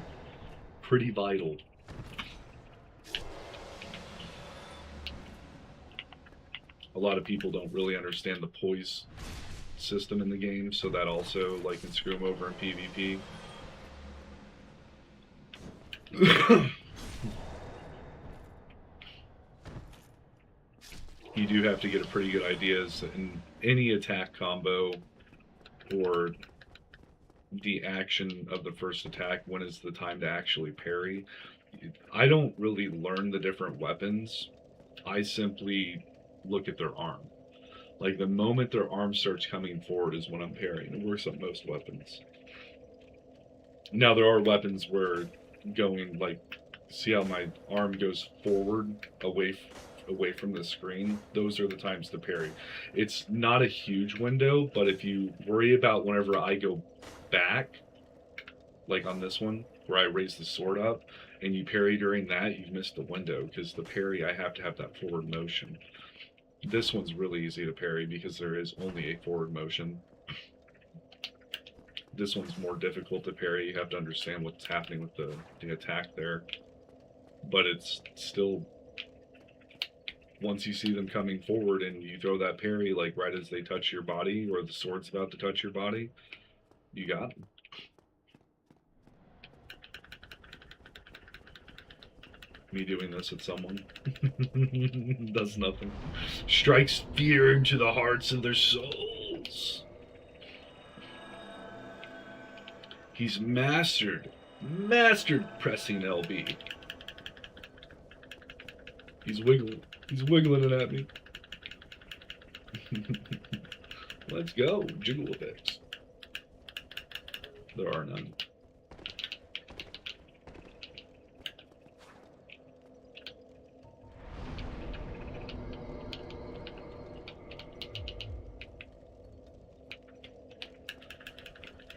pretty vital. A lot of people don't really understand the poise system in the game, so that also like can screw them over in PvP. You do have to get a pretty good idea in any attack combo or the action of the first attack, when is the time to actually parry. I don't really learn the different weapons. I simply look at their arm. Like the moment their arm starts coming forward is when I'm parrying. It works on most weapons. Now there are weapons where going like, see how my arm goes forward away from the screen. Those are the times to parry. It's not a huge window, but if you worry about whenever I go back, like on this one where I raise the sword up, and you parry during that, you've missed the window because the parry I have to have that forward motion. This one's really easy to parry because there is only a forward motion. This one's more difficult to parry. You have to understand what's happening with the attack there. But it's still, once you see them coming forward and you throw that parry, like right as they touch your body or the sword's about to touch your body, you got them. Me doing this with someone does nothing. Strikes fear into the hearts of their souls. He's mastered pressing LB. He's wiggling it at me. Let's go, jiggle effects. There are none.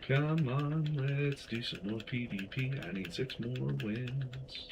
Come on, let's do some more PvP. I need 6 more wins.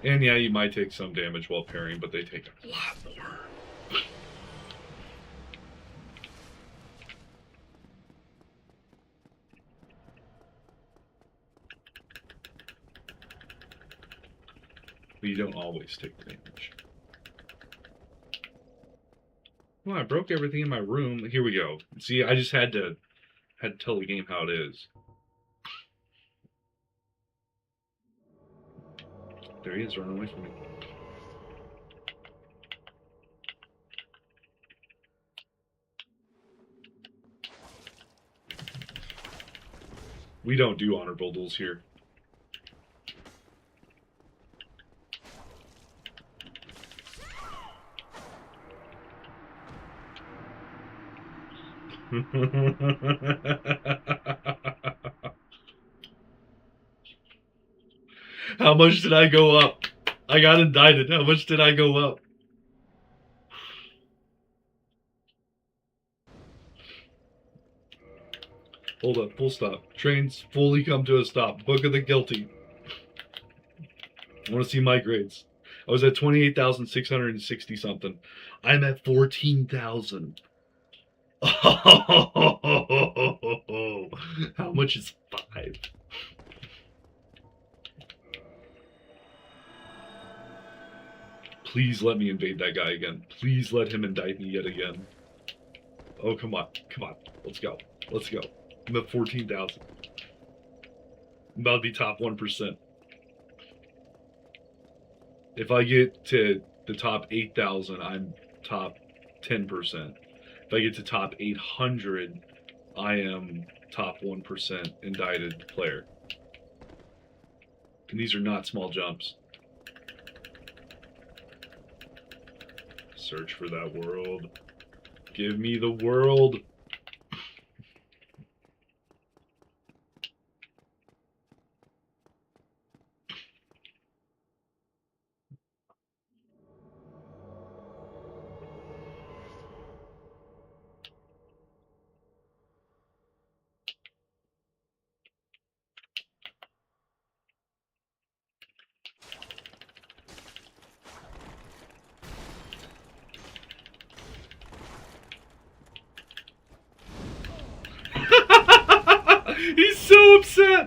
And yeah, you might take some damage while parrying, but they take a lot more. But you don't always take the damage. Well, I broke everything in my room. Here we go. See, I just had to tell the game how it is. There he is, running away from me. We don't do honorable duels here. How much did I go up? I got indicted. How much did I go up? Hold up, full stop. Trains fully come to a stop. Book of the guilty. I want to see my grades. I was at 28,660 something. I'm at 14,000. Oh, how much is 5? Please let me invade that guy again. Please let him indict me yet again. Oh, come on. Come on. Let's go. Let's go. I'm at 14,000. I'm about to be top 1%. If I get to the top 8,000, I'm top 10%. If I get to top 800, I am top 1% indicted player. And these are not small jumps. Search for that world. Give me the world.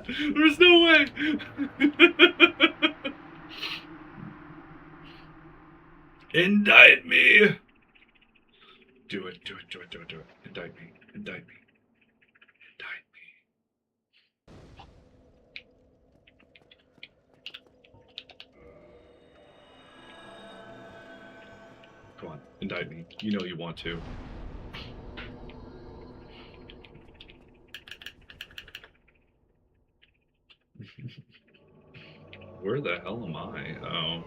not! There's no way! Indict me! Do it, do it, do it, do it, do it. Indict me, indict me, indict me. Come on, indict me. You know you want to. Where the hell am I? Oh.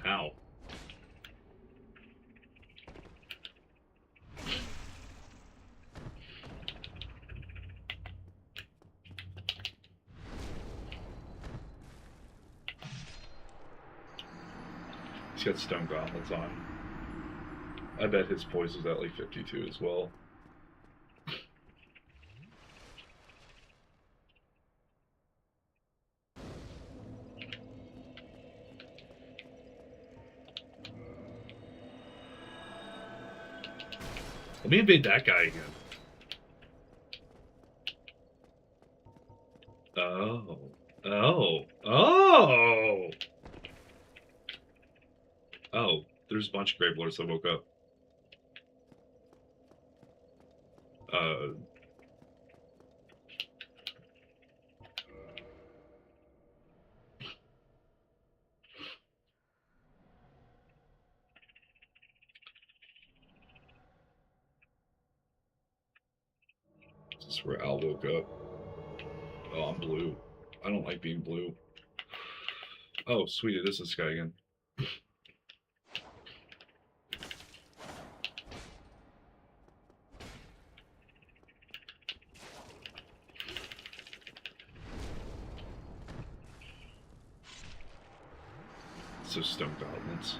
Ow. He's got stone gauntlets on. I bet his poise is at like 52 as well. Let me invade that guy again. Oh. Oh. Oh! Oh, there's a bunch of Grave Lords that woke up. This is where Al woke up. Oh, I'm blue. I don't like being blue. Oh, sweet, it is this guy again. So stone goblins.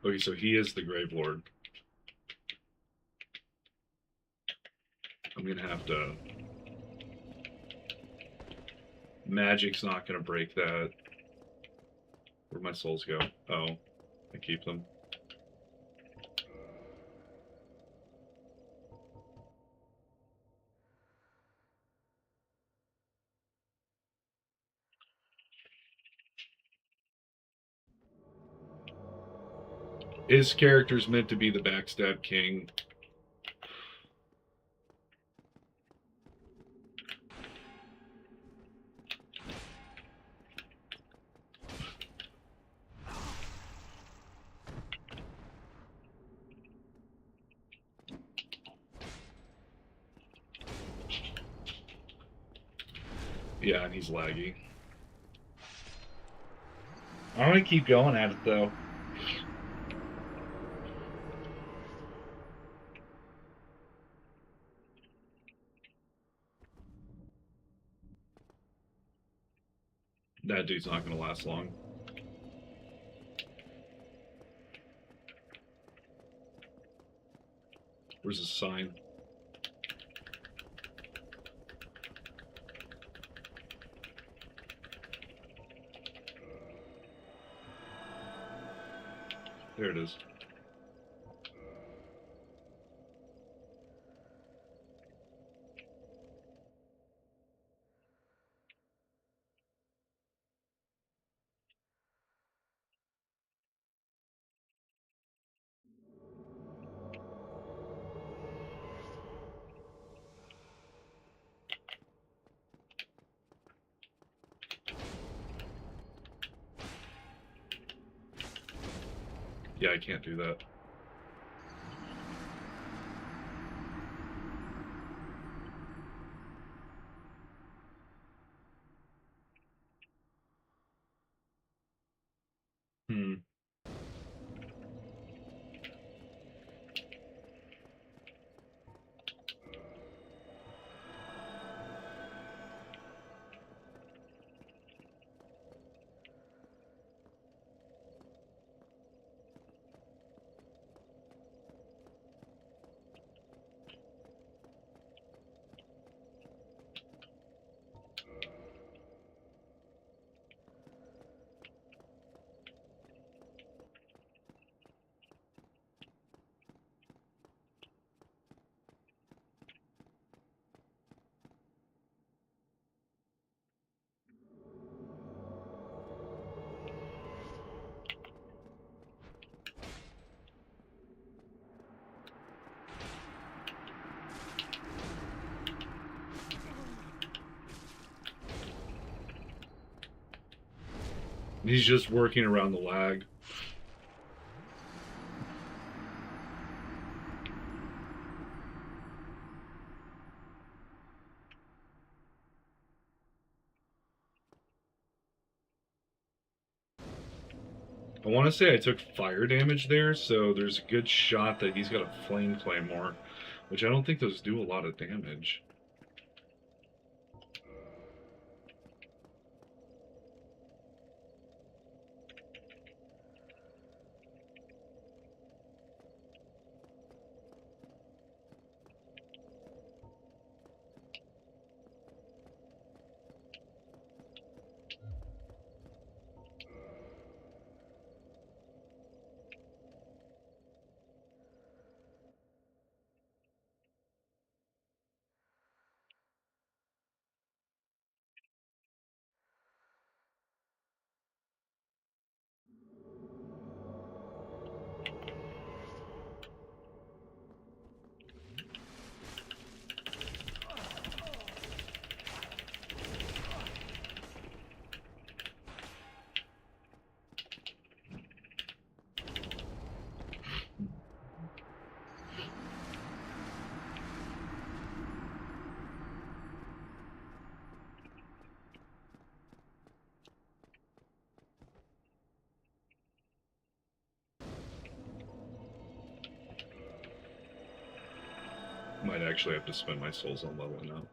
Okay, so he is the Grave Lord. I'm gonna have to... Magic's not gonna break that. Where'd my souls go? Oh, I keep them. His character's meant to be the backstab king. Yeah, and he's laggy. I'm gonna keep going at it though. That dude's not gonna last long. Where's his sign? There it is. Yeah, I can't do that. Hmm. He's just working around the lag. I want to say I took fire damage there, so there's a good shot that he's got a flame claymore, which I don't think those do a lot of damage. Might actually have to spend my souls on leveling up.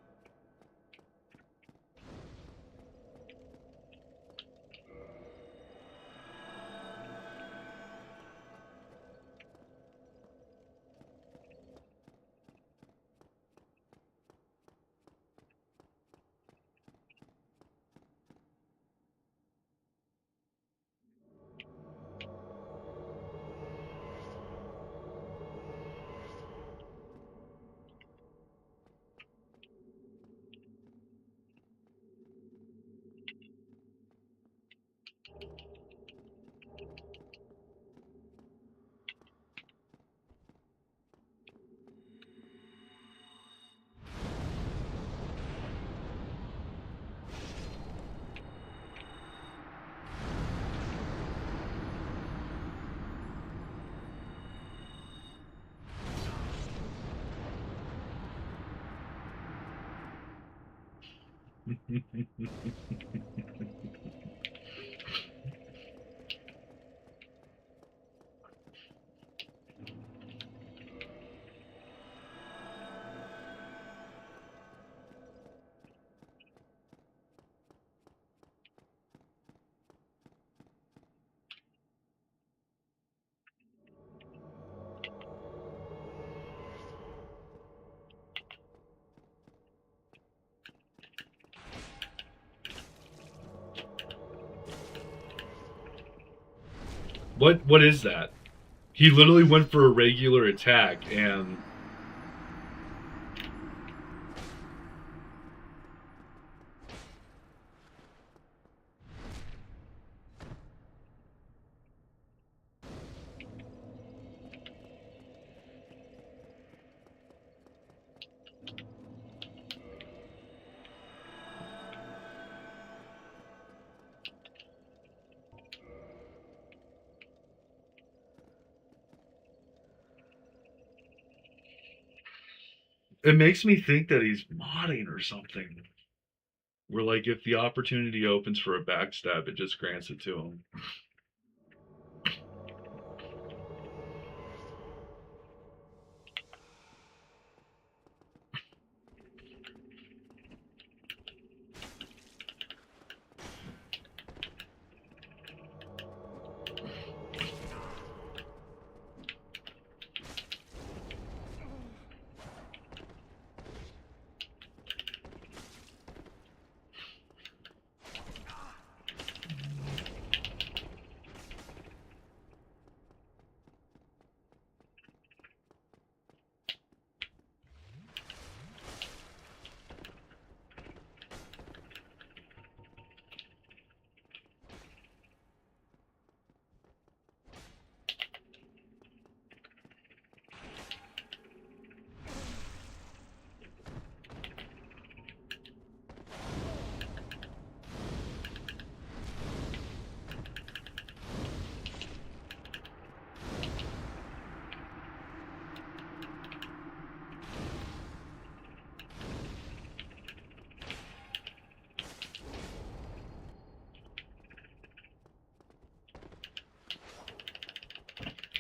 What is that? He literally went for a regular attack and it makes me think that he's modding or something. Where like if the opportunity opens for a backstab, it just grants it to him.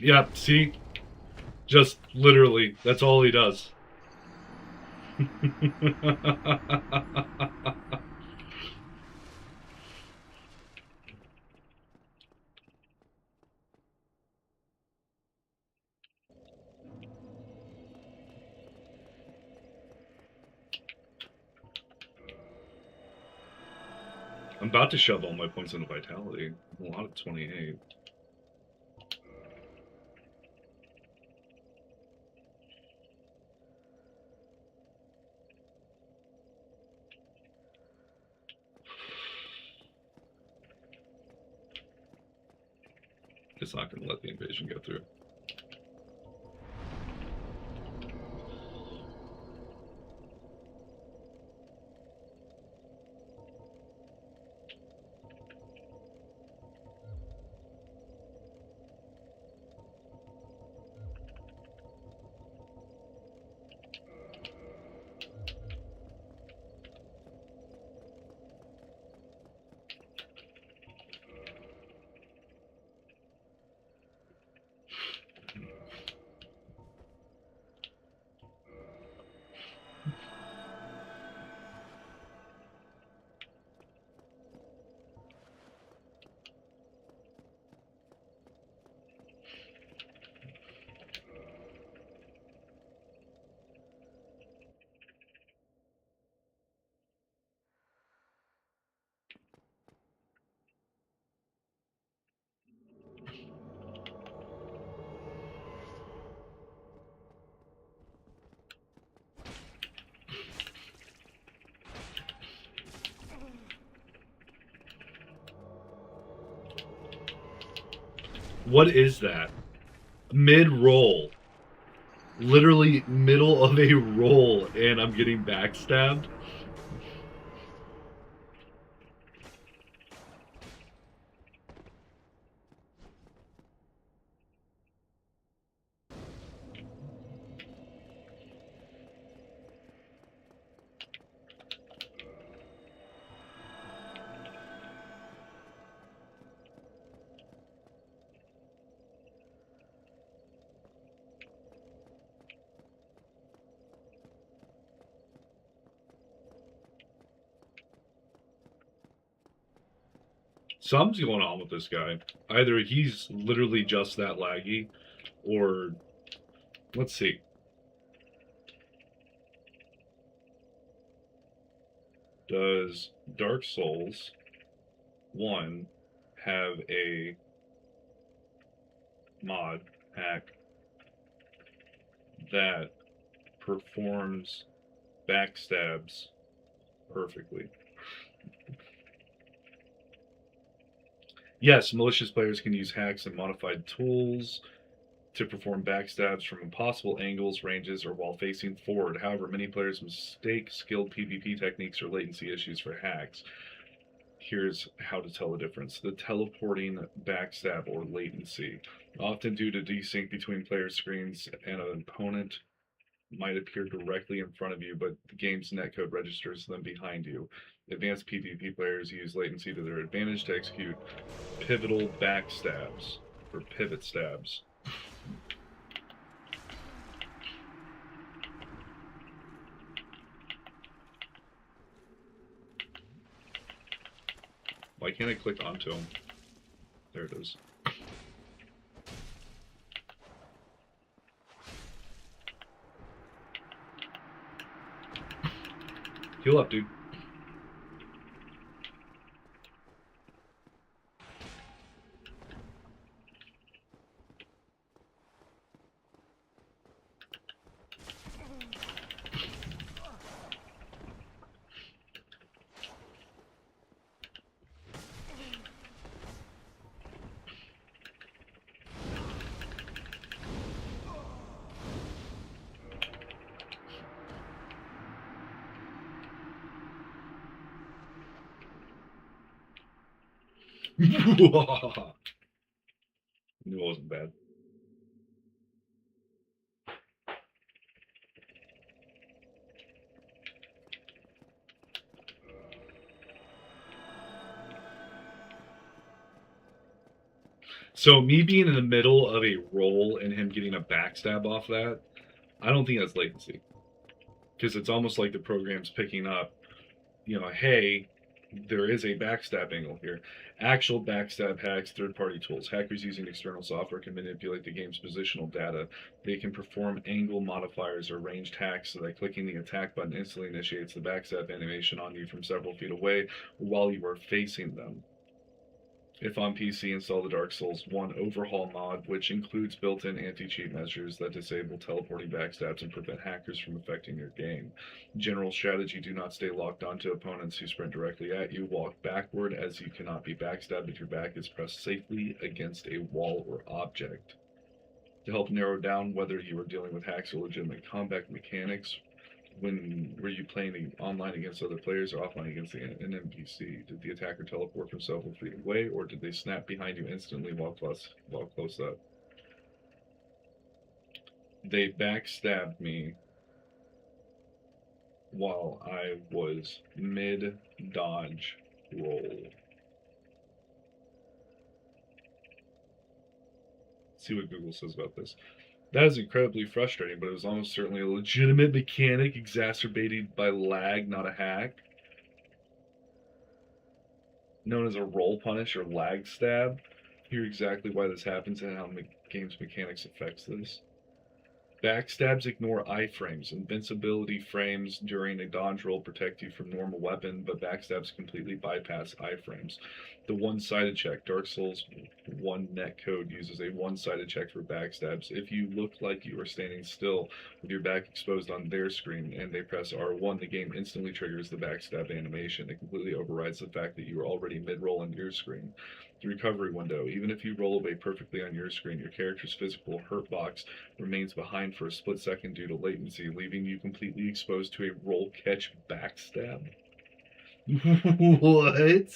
Yeah, see? Just literally, that's all he does. I'm about to shove all my points into vitality. A lot of 28. It's not going to let the invasion go through. What is that? Mid-roll. Literally middle of a roll, and I'm getting backstabbed. Something's going on with this guy. Either he's literally just that laggy, or let's see. Does Dark Souls 1 have a mod hack that performs backstabs perfectly? Yes, malicious players can use hacks and modified tools to perform backstabs from impossible angles, ranges, or while facing forward. However, many players mistake skilled PvP techniques or latency issues for hacks. Here's how to tell the difference. The teleporting backstab or latency. Often due to desync between player screens and an opponent might appear directly in front of you, but the game's netcode registers them behind you. Advanced PvP players use latency to their advantage to execute pivotal backstabs or pivot stabs. Why can't I click onto him? There it is. Heal up, dude. Knew it wasn't bad. So me being in the middle of a roll and him getting a backstab off that, I don't think that's latency. Because it's almost like the program's picking up, hey, there is a backstab angle here. Actual backstab hacks, third party tools. Hackers using external software can manipulate the game's positional data. They can perform angle modifiers or ranged hacks so that clicking the attack button instantly initiates the backstab animation on you from several feet away while you are facing them. If on PC, install the Dark Souls 1 Overhaul mod, which includes built-in anti-cheat measures that disable teleporting backstabs and prevent hackers from affecting your game. General strategy: do not stay locked onto opponents who sprint directly at you. Walk backward, as you cannot be backstabbed if your back is pressed safely against a wall or object. To help narrow down whether you are dealing with hacks or legitimate combat mechanics, were you playing online against other players or offline against an NPC? Did the attacker teleport from several feet away, or did they snap behind you instantly while close up? They backstabbed me while I was mid dodge roll. Let's see what Google says about this. That is incredibly frustrating, but it was almost certainly a legitimate mechanic exacerbated by lag, not a hack. Known as a roll punish or lag stab. Hear exactly why this happens and how the game's mechanics affects this. Backstabs ignore iframes. Invincibility frames during a dodge roll protect you from normal weapon, but backstabs completely bypass iframes. The one-sided check. Dark Souls 1 netcode uses a one-sided check for backstabs. If you look like you are standing still with your back exposed on their screen and they press R1, the game instantly triggers the backstab animation. It completely overrides the fact that you are already mid-roll on your screen. The recovery window. Even if you roll away perfectly on your screen, your character's physical hurt box remains behind for a split second due to latency, leaving you completely exposed to a roll catch backstab. What?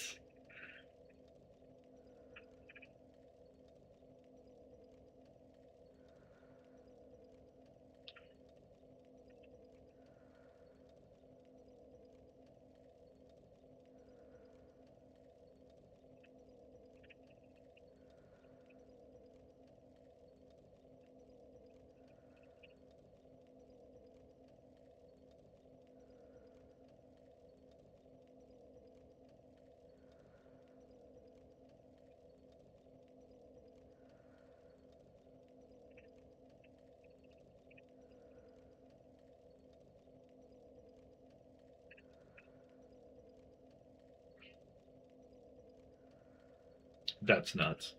That's nuts.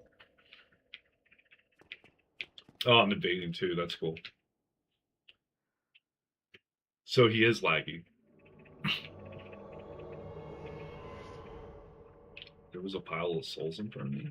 Oh, I'm invading too. That's cool. So he is laggy. There was a pile of souls in front of me.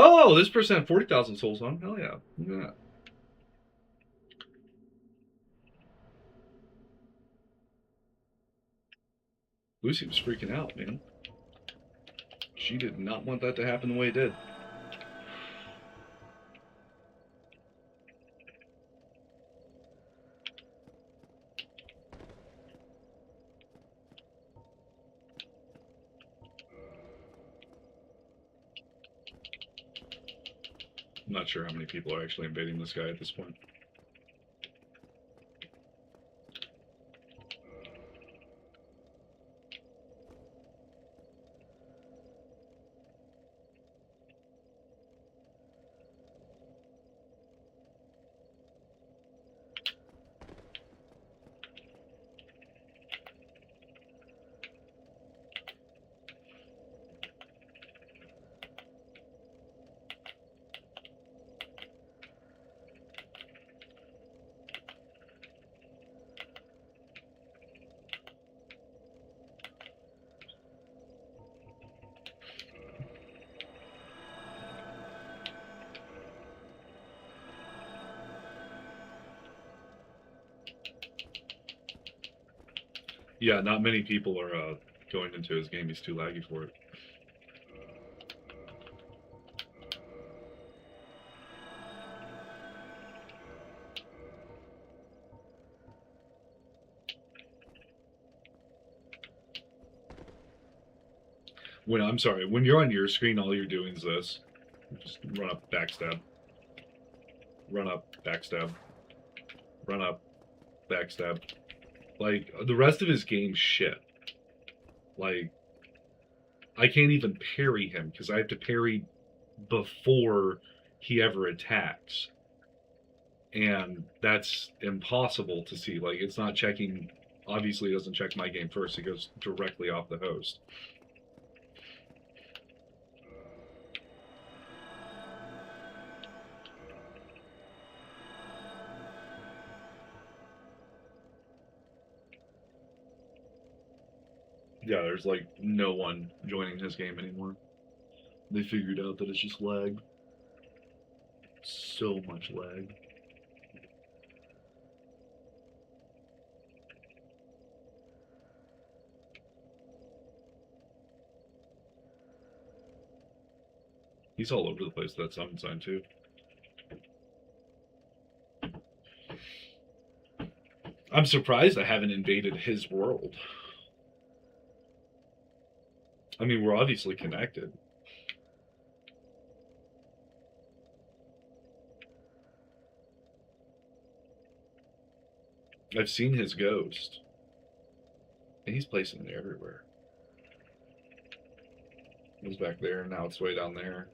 Oh, this person had 40,000 souls on. Hell yeah. Look at that. Lucy was freaking out, man. She did not want that to happen the way it did. I'm not sure how many people are actually invading this guy at this point. Yeah, not many people are going into his game. He's too laggy for it. When you're on your screen, all you're doing is this. Just run up, backstab. Run up, backstab. Run up, backstab. Like, the rest of his game's shit. Like, I can't even parry him because I have to parry before he ever attacks. And that's impossible to see. Like, it's not checking. Obviously, it doesn't check my game first. It goes directly off the host. Yeah, there's like no one joining his game anymore. They figured out that it's just lag. So much lag. He's all over the place, that summon sign, too. I'm surprised I haven't invaded his world. I mean, we're obviously connected. I've seen his ghost. And he's placing it everywhere. It was back there, and now it's way down there.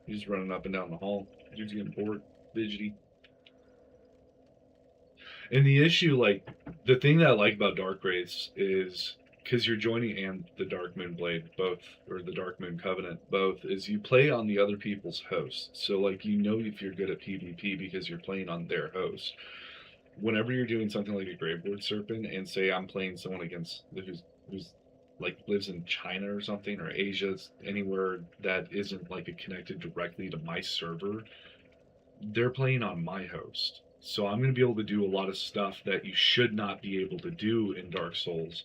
He's running up and down the hall. Dude's getting bored, fidgety. And the issue, like, the thing that I like about Dark Wraiths is because you're joining and the Dark Moon Blade, both, or the Dark Moon Covenant, both, is you play on the other people's hosts. So, like, you know if you're good at PvP because you're playing on their host. Whenever you're doing something like a Graveward Serpent, and say I'm playing someone against who's like lives in China or something, or Asia, anywhere that isn't like connected directly to my server, they're playing on my host. So I'm going to be able to do a lot of stuff that you should not be able to do in Dark Souls.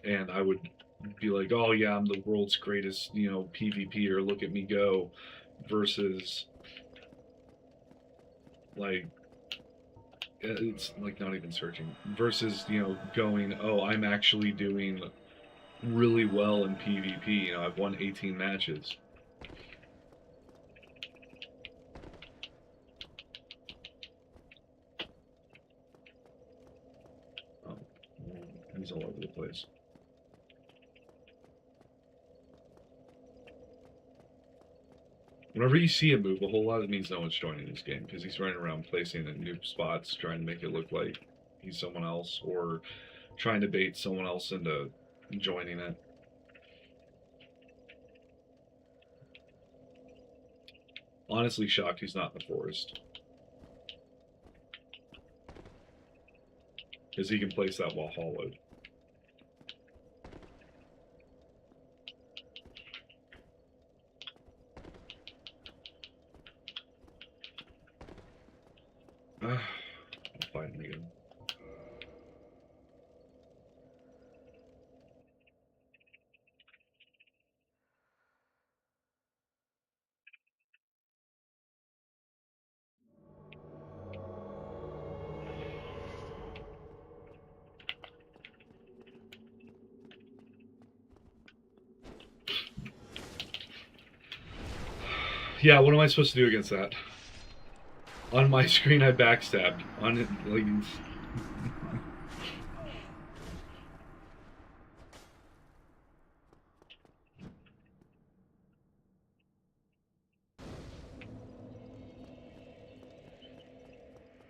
And I would be like, oh yeah, I'm the world's greatest, PvP, or look at me go, versus like, it's like not even searching, versus, going, oh, I'm actually doing really well in PvP. I've won 18 matches. Oh, he's all over the place. Whenever you see him move a whole lot, it means no one's joining this game, because he's running around placing in new spots, trying to make it look like he's someone else, or trying to bait someone else into joining it. Honestly shocked he's not in the forest, because he can place that while hollowed. I'll find him again. Yeah, what am I supposed to do against that? On my screen, I backstabbed. On it, like,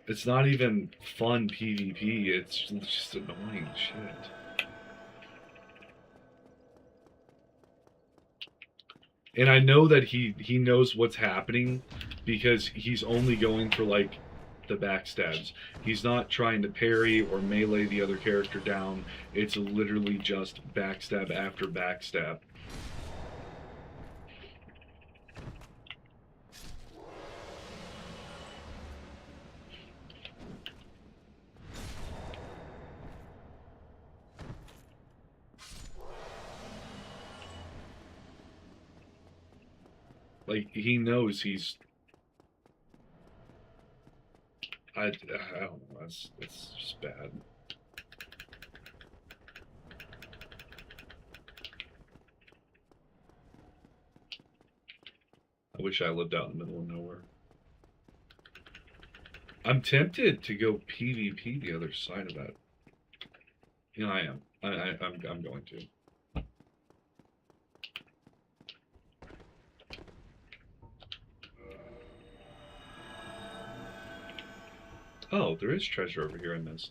it's not even fun PvP. It's just annoying shit. And I know that he knows what's happening, because he's only going for like the backstabs. He's not trying to parry or melee the other character down. It's literally just backstab after backstab. Like, he knows he's. I don't know. It's just bad. I wish I lived out in the middle of nowhere. I'm tempted to go PvP the other side of that. Yeah, I am. I'm going to. Oh, there is treasure over here I missed.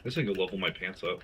This thing could level my pants up.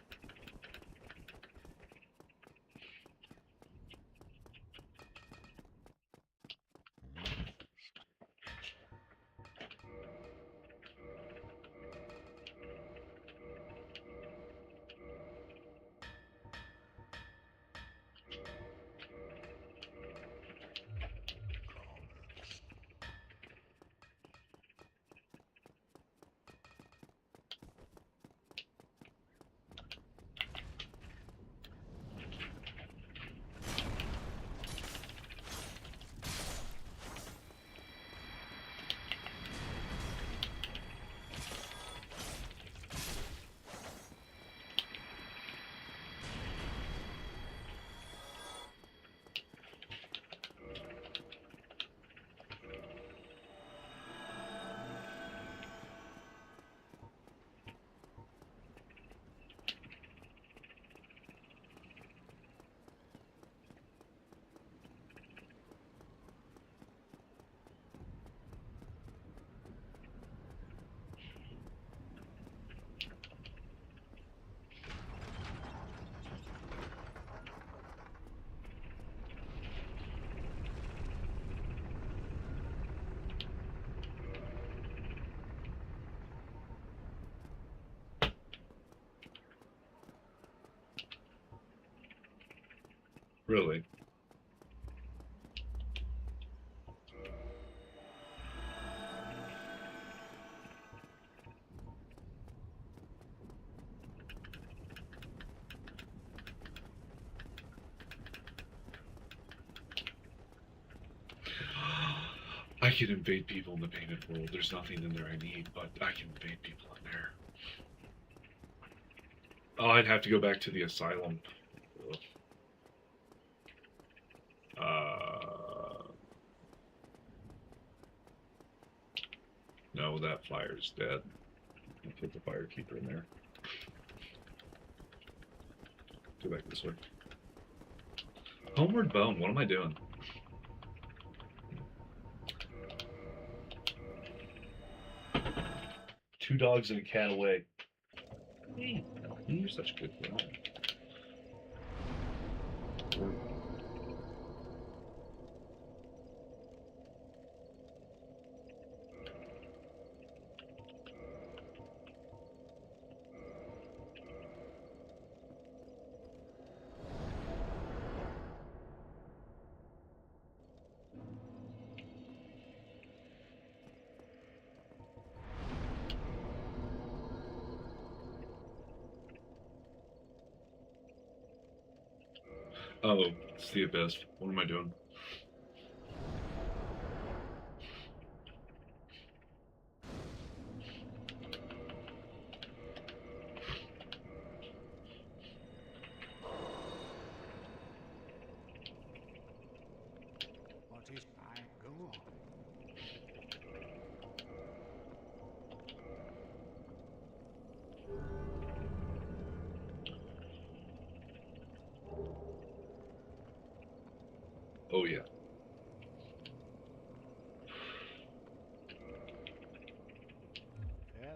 Really? I can invade people in the painted world. There's nothing in there I need, but I can invade people in there. Oh, I'd have to go back to the asylum. Ugh. No, that fire's dead. I'll put the firekeeper in there. Go back this way. Homeward Bone, what am I doing? Two dogs and a cat away. Hey, you're such a good girl. Oh, it's the abyss. What am I doing? What is I go Oh yeah. Farewell.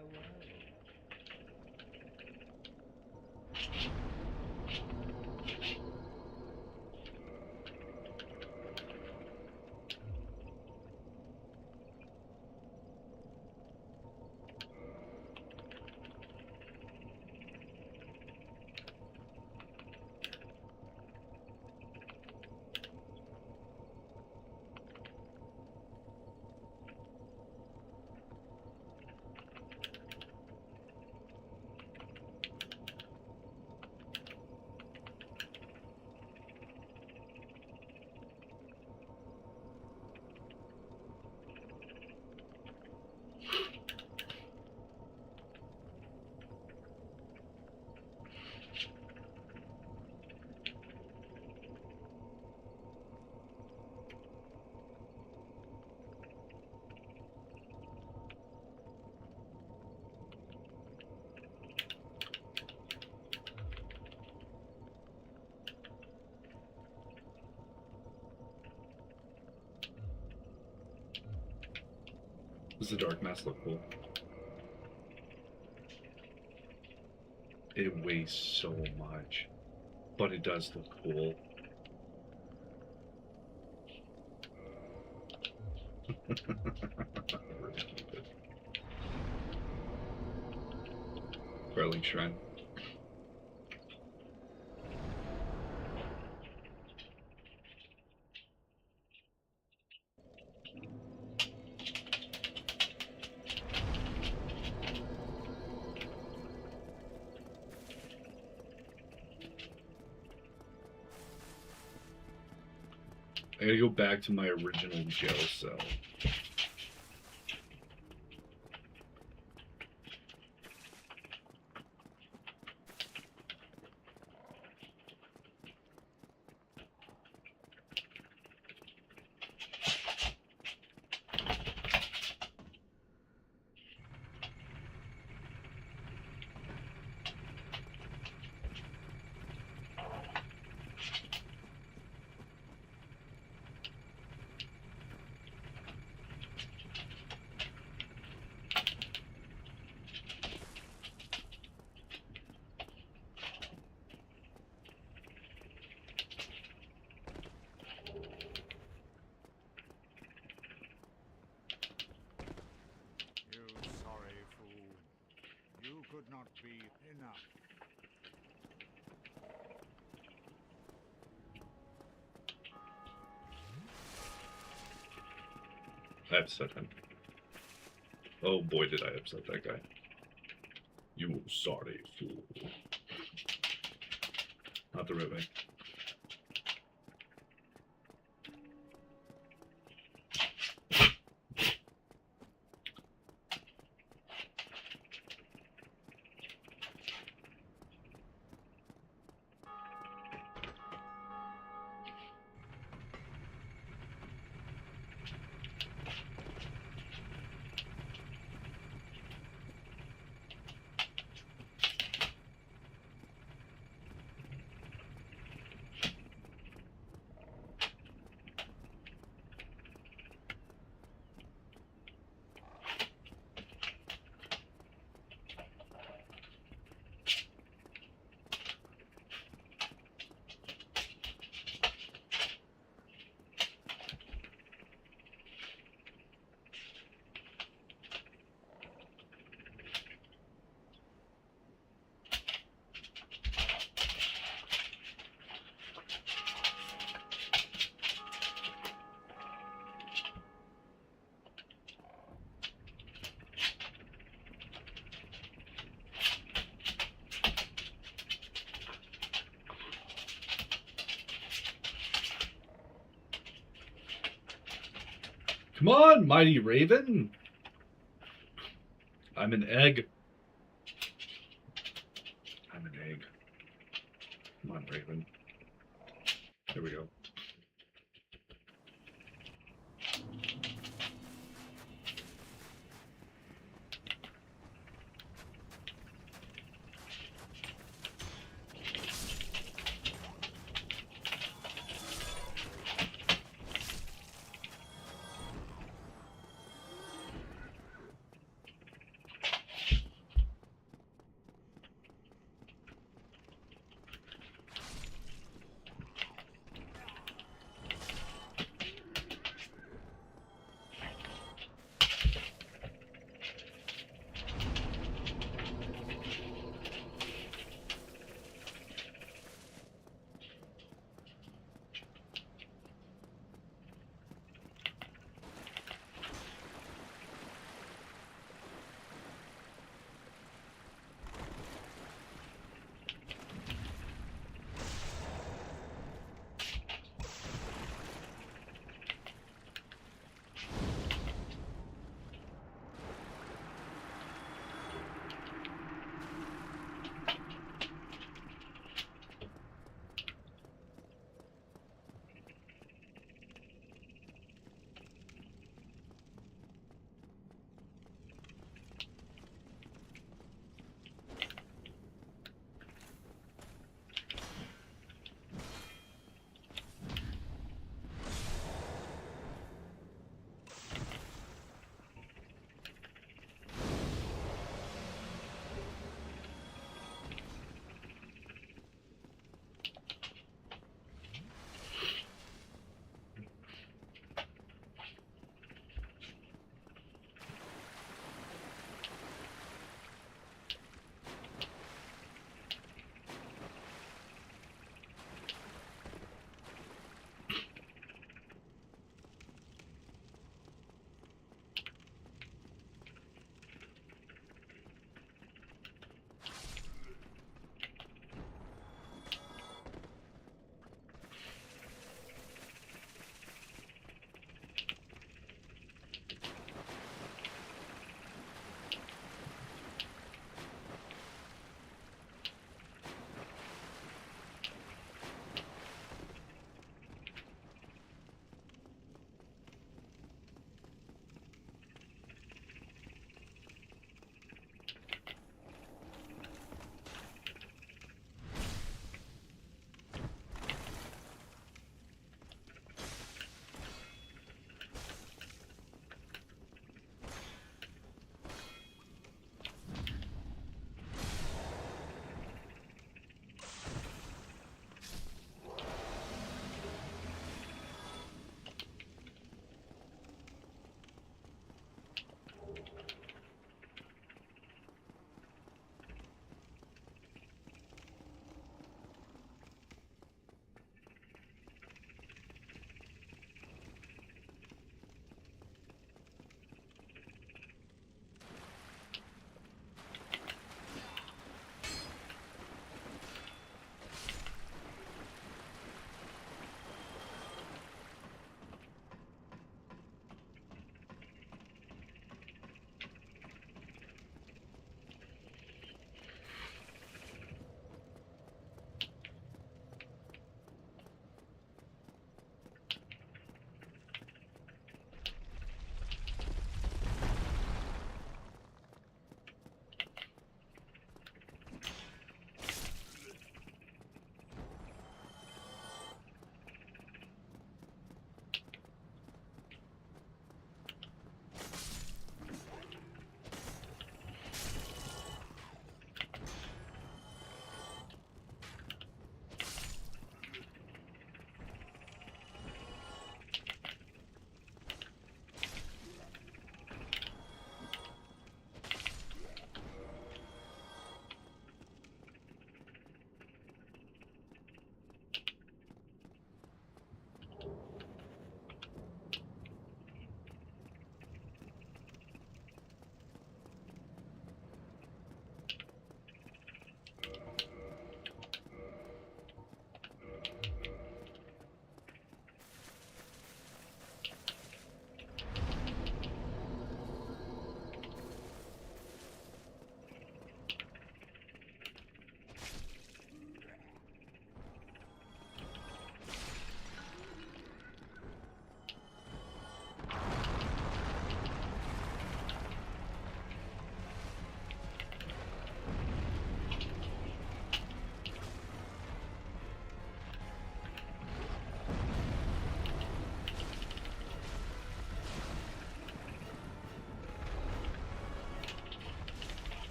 Does the dark mass look cool? It weighs so much, but it does look cool. Really stupid. Firelink Shrine. I gotta go back to my original jail cell. You sorry fool. You could not be enough. I upset him. Oh boy, did I upset that guy. You sorry fool. Not the right way. Come on, mighty raven. I'm an egg. I'm an egg. Come on, raven. There we go.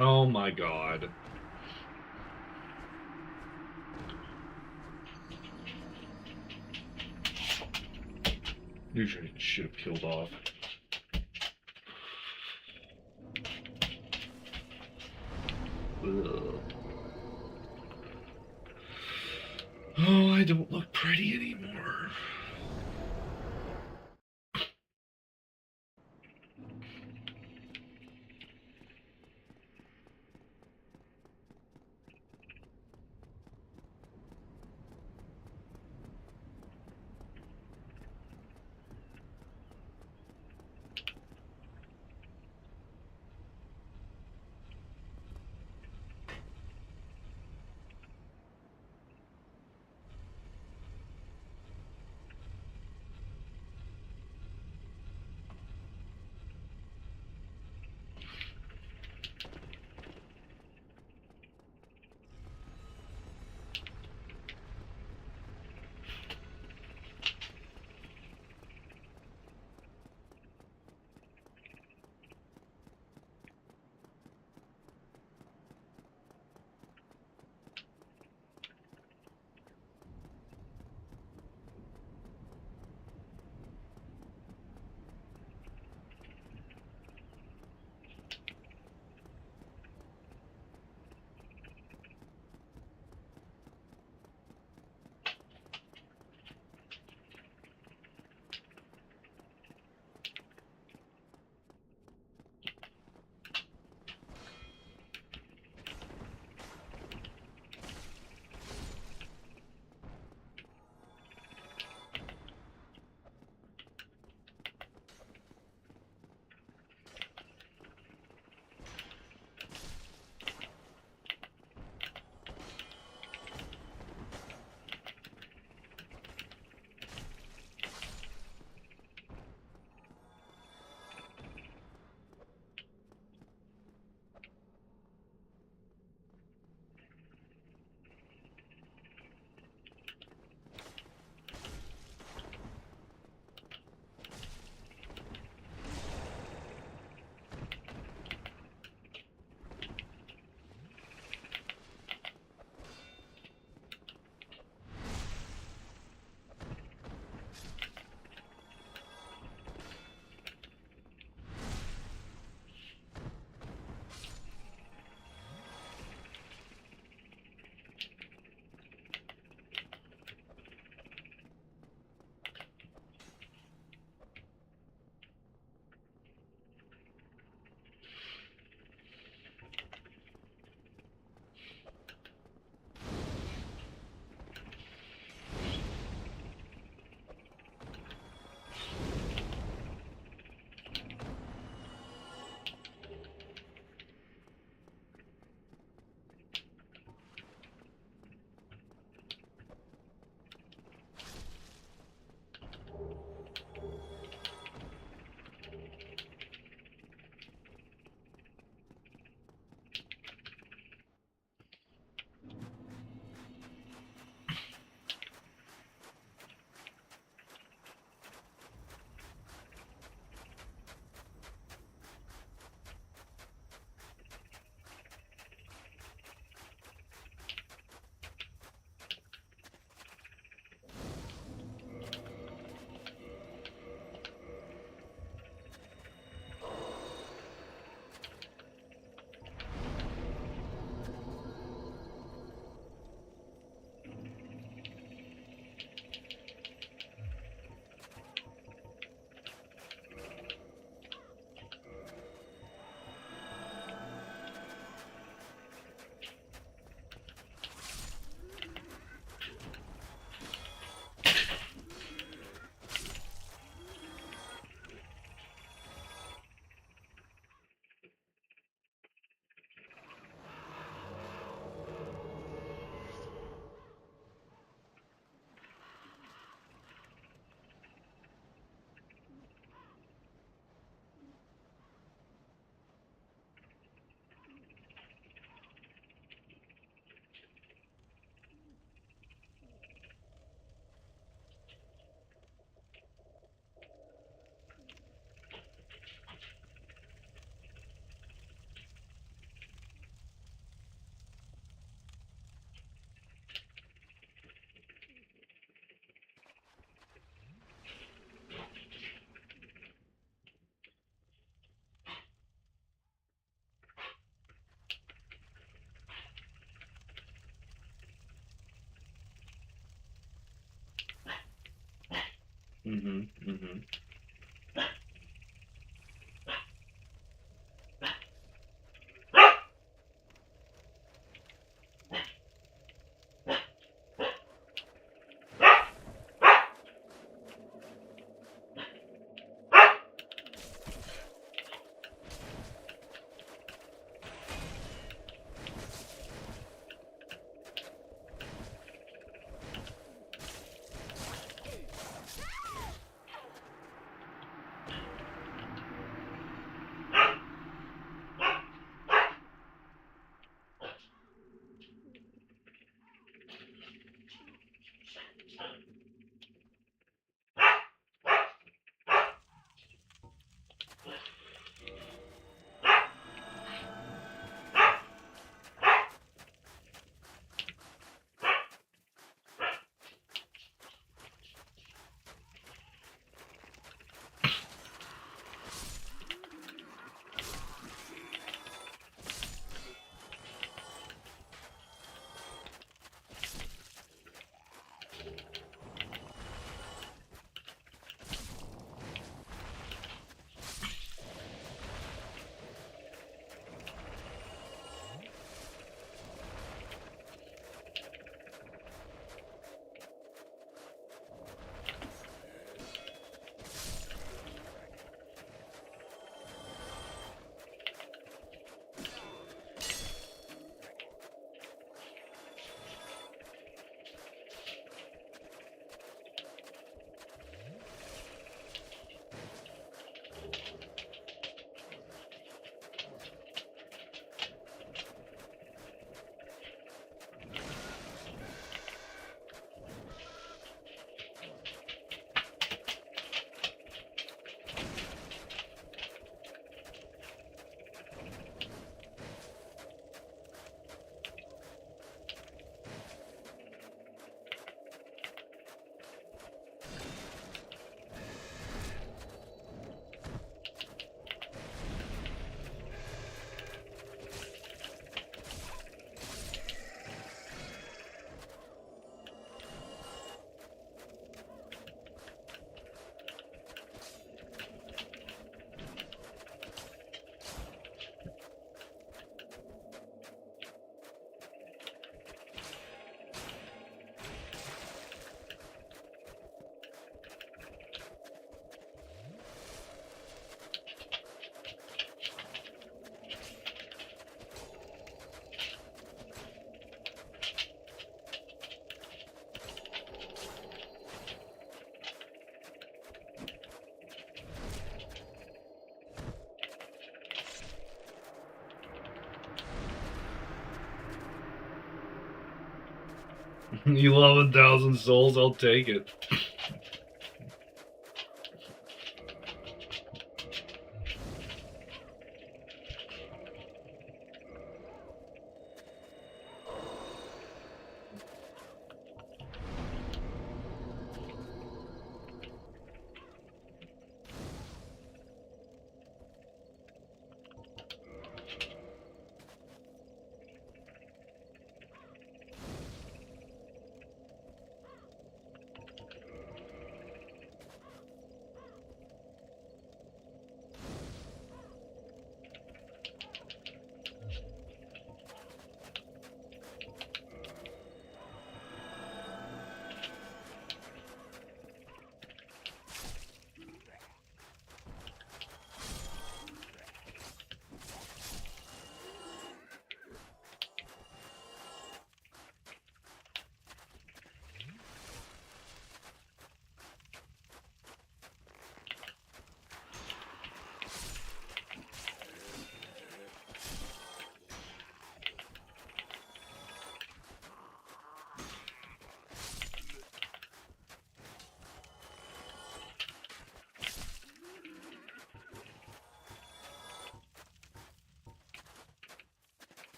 Oh my god. Usually should have peeled off. Ugh. Oh, I don't look pretty anymore. Mm-hmm. Mm-hmm. You 11,000 souls, I'll take it.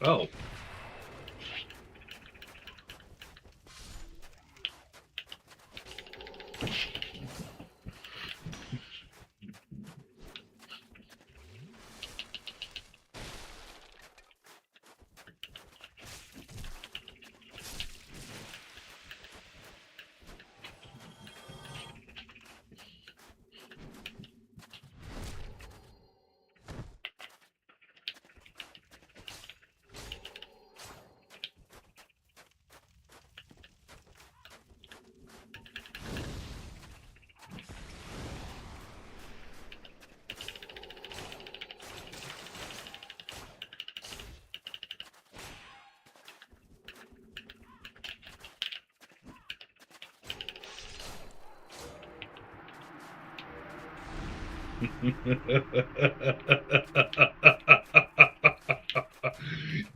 Oh.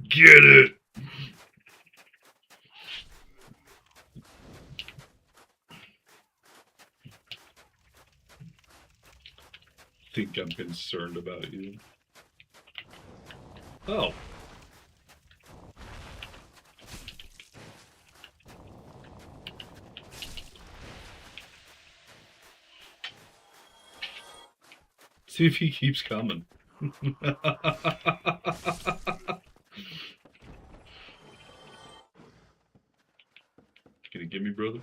Get it. Think I'm concerned about you. Oh. See if he keeps coming. Can you give me, brother?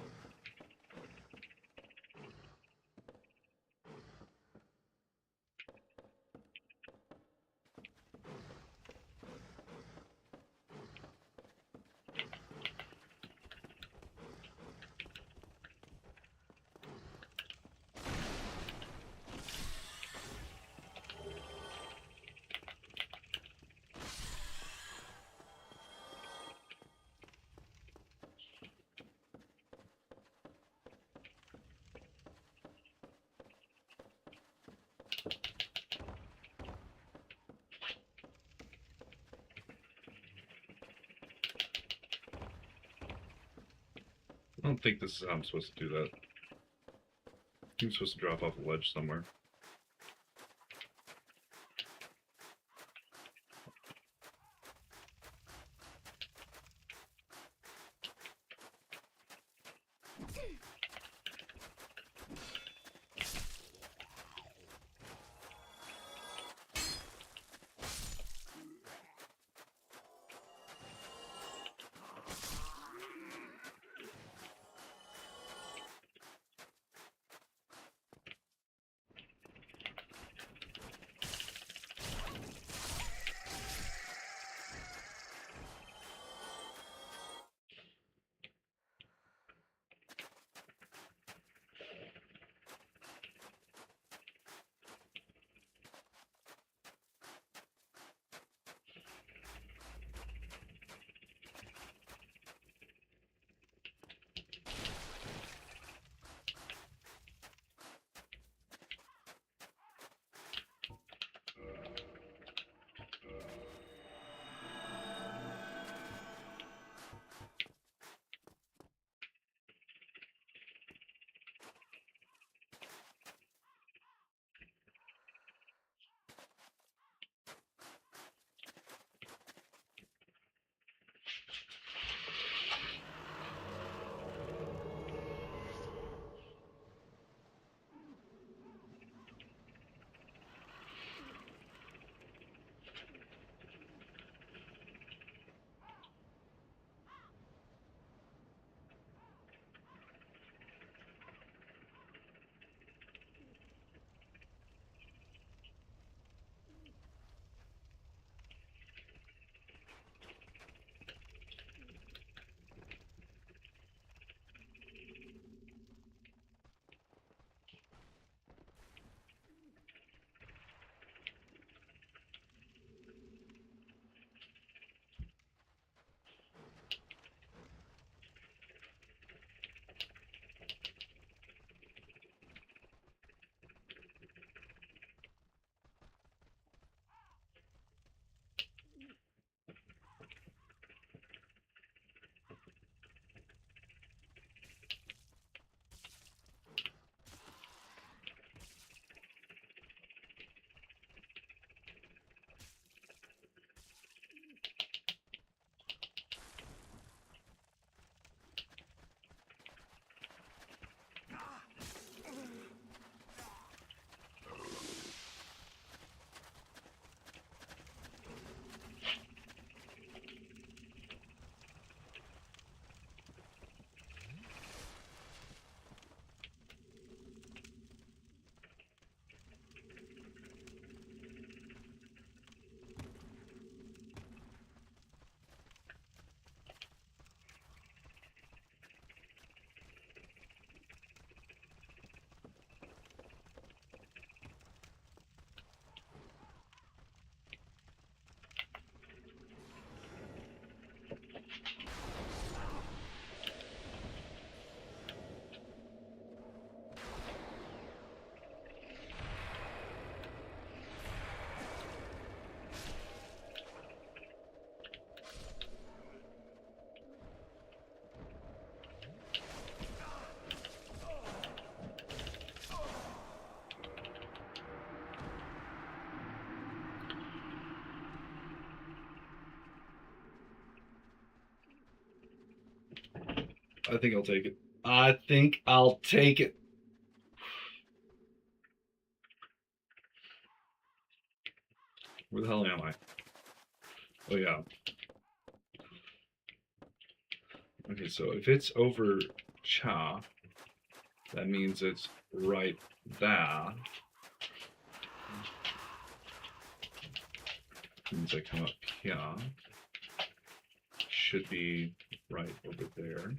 I don't think this is how I'm supposed to do that. I'm supposed to drop off a ledge somewhere. I think I'll take it. I think I'll take it. Where the hell am I? Oh, yeah. Okay, so if it's over Cha, that means it's right there. Means I come up here. Should be right over there.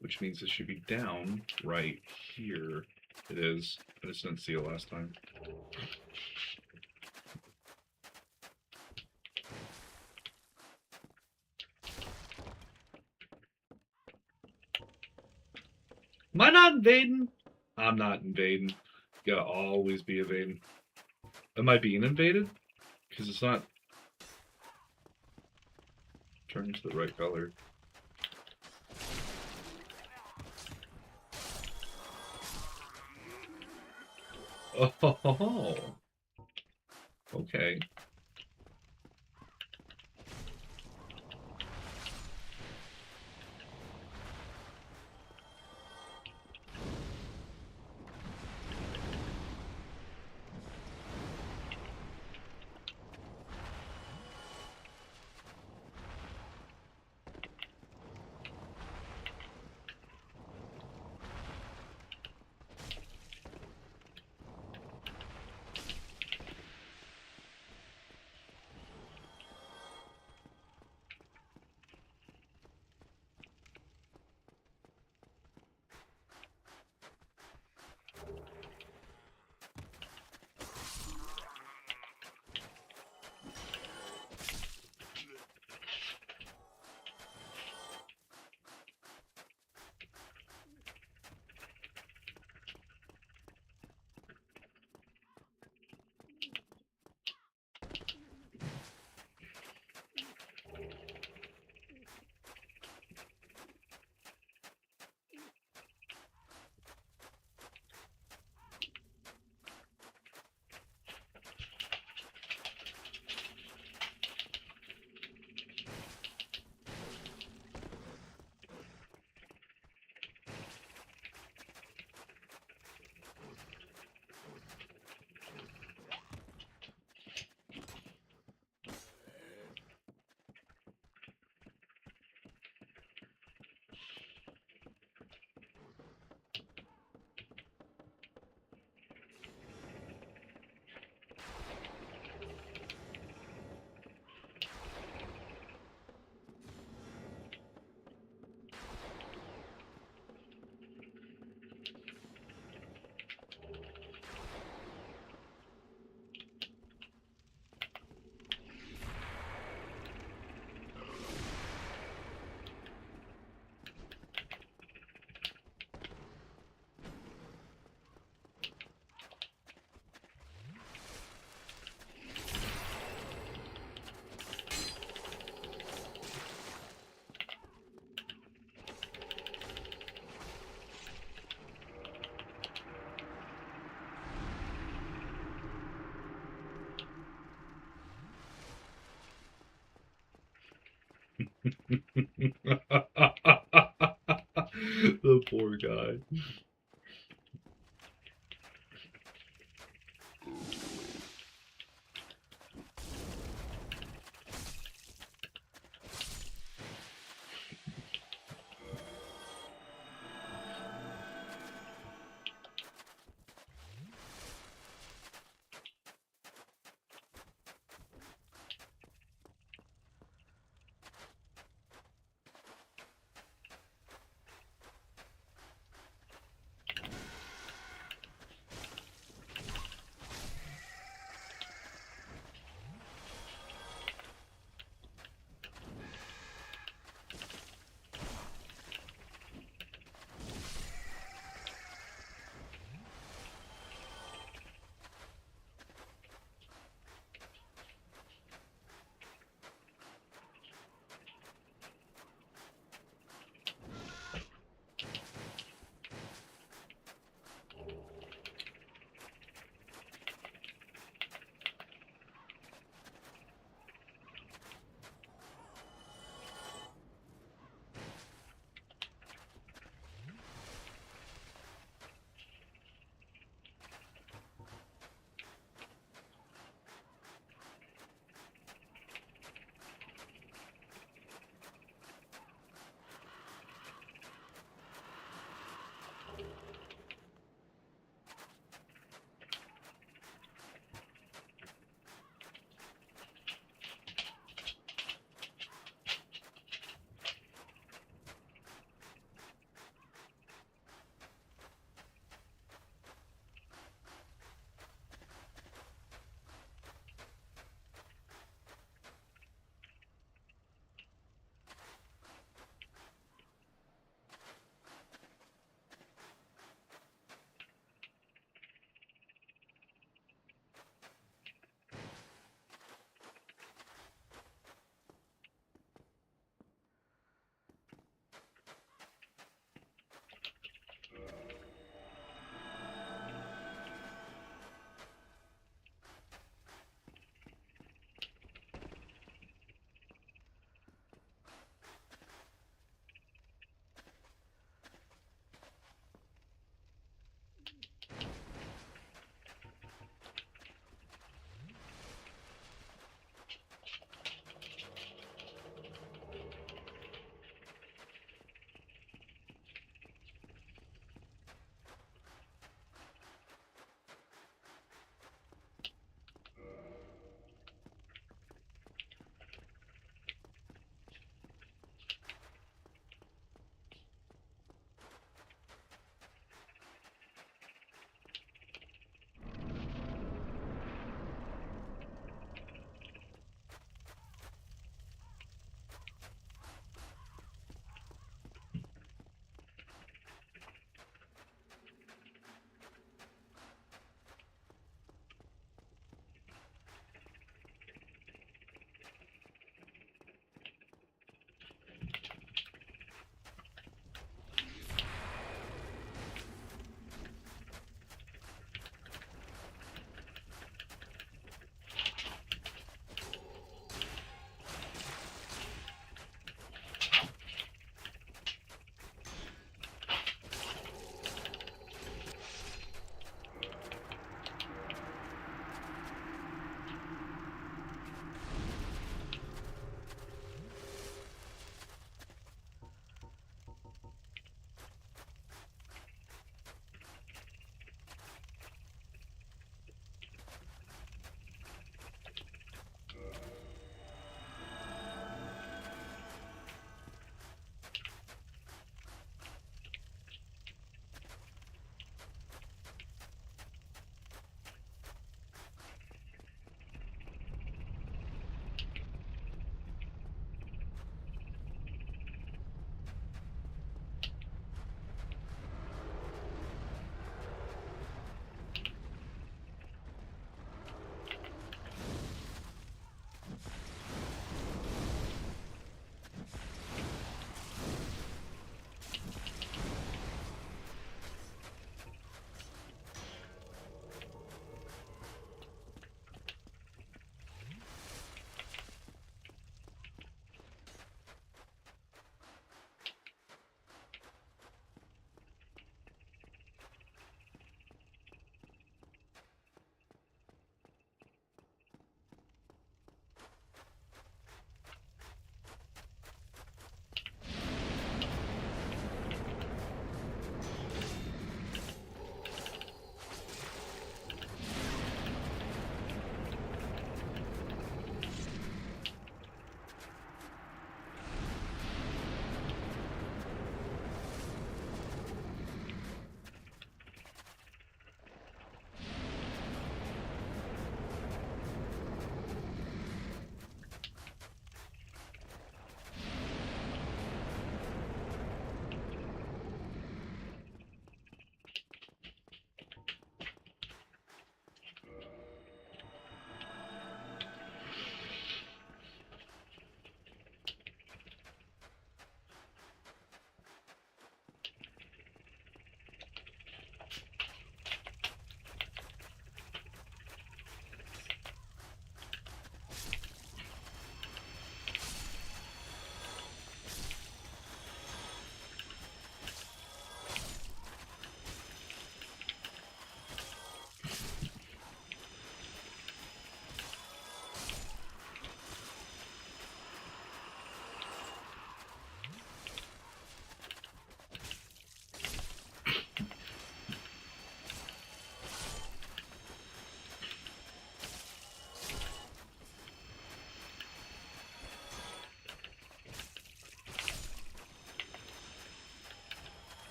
Which means it should be down right here. It is. I just didn't see it last time. Am I not invading? I'm not invading. Gotta always be invading. Am I being invaded? Because it's not turning to the right color. Oh, okay. The poor guy.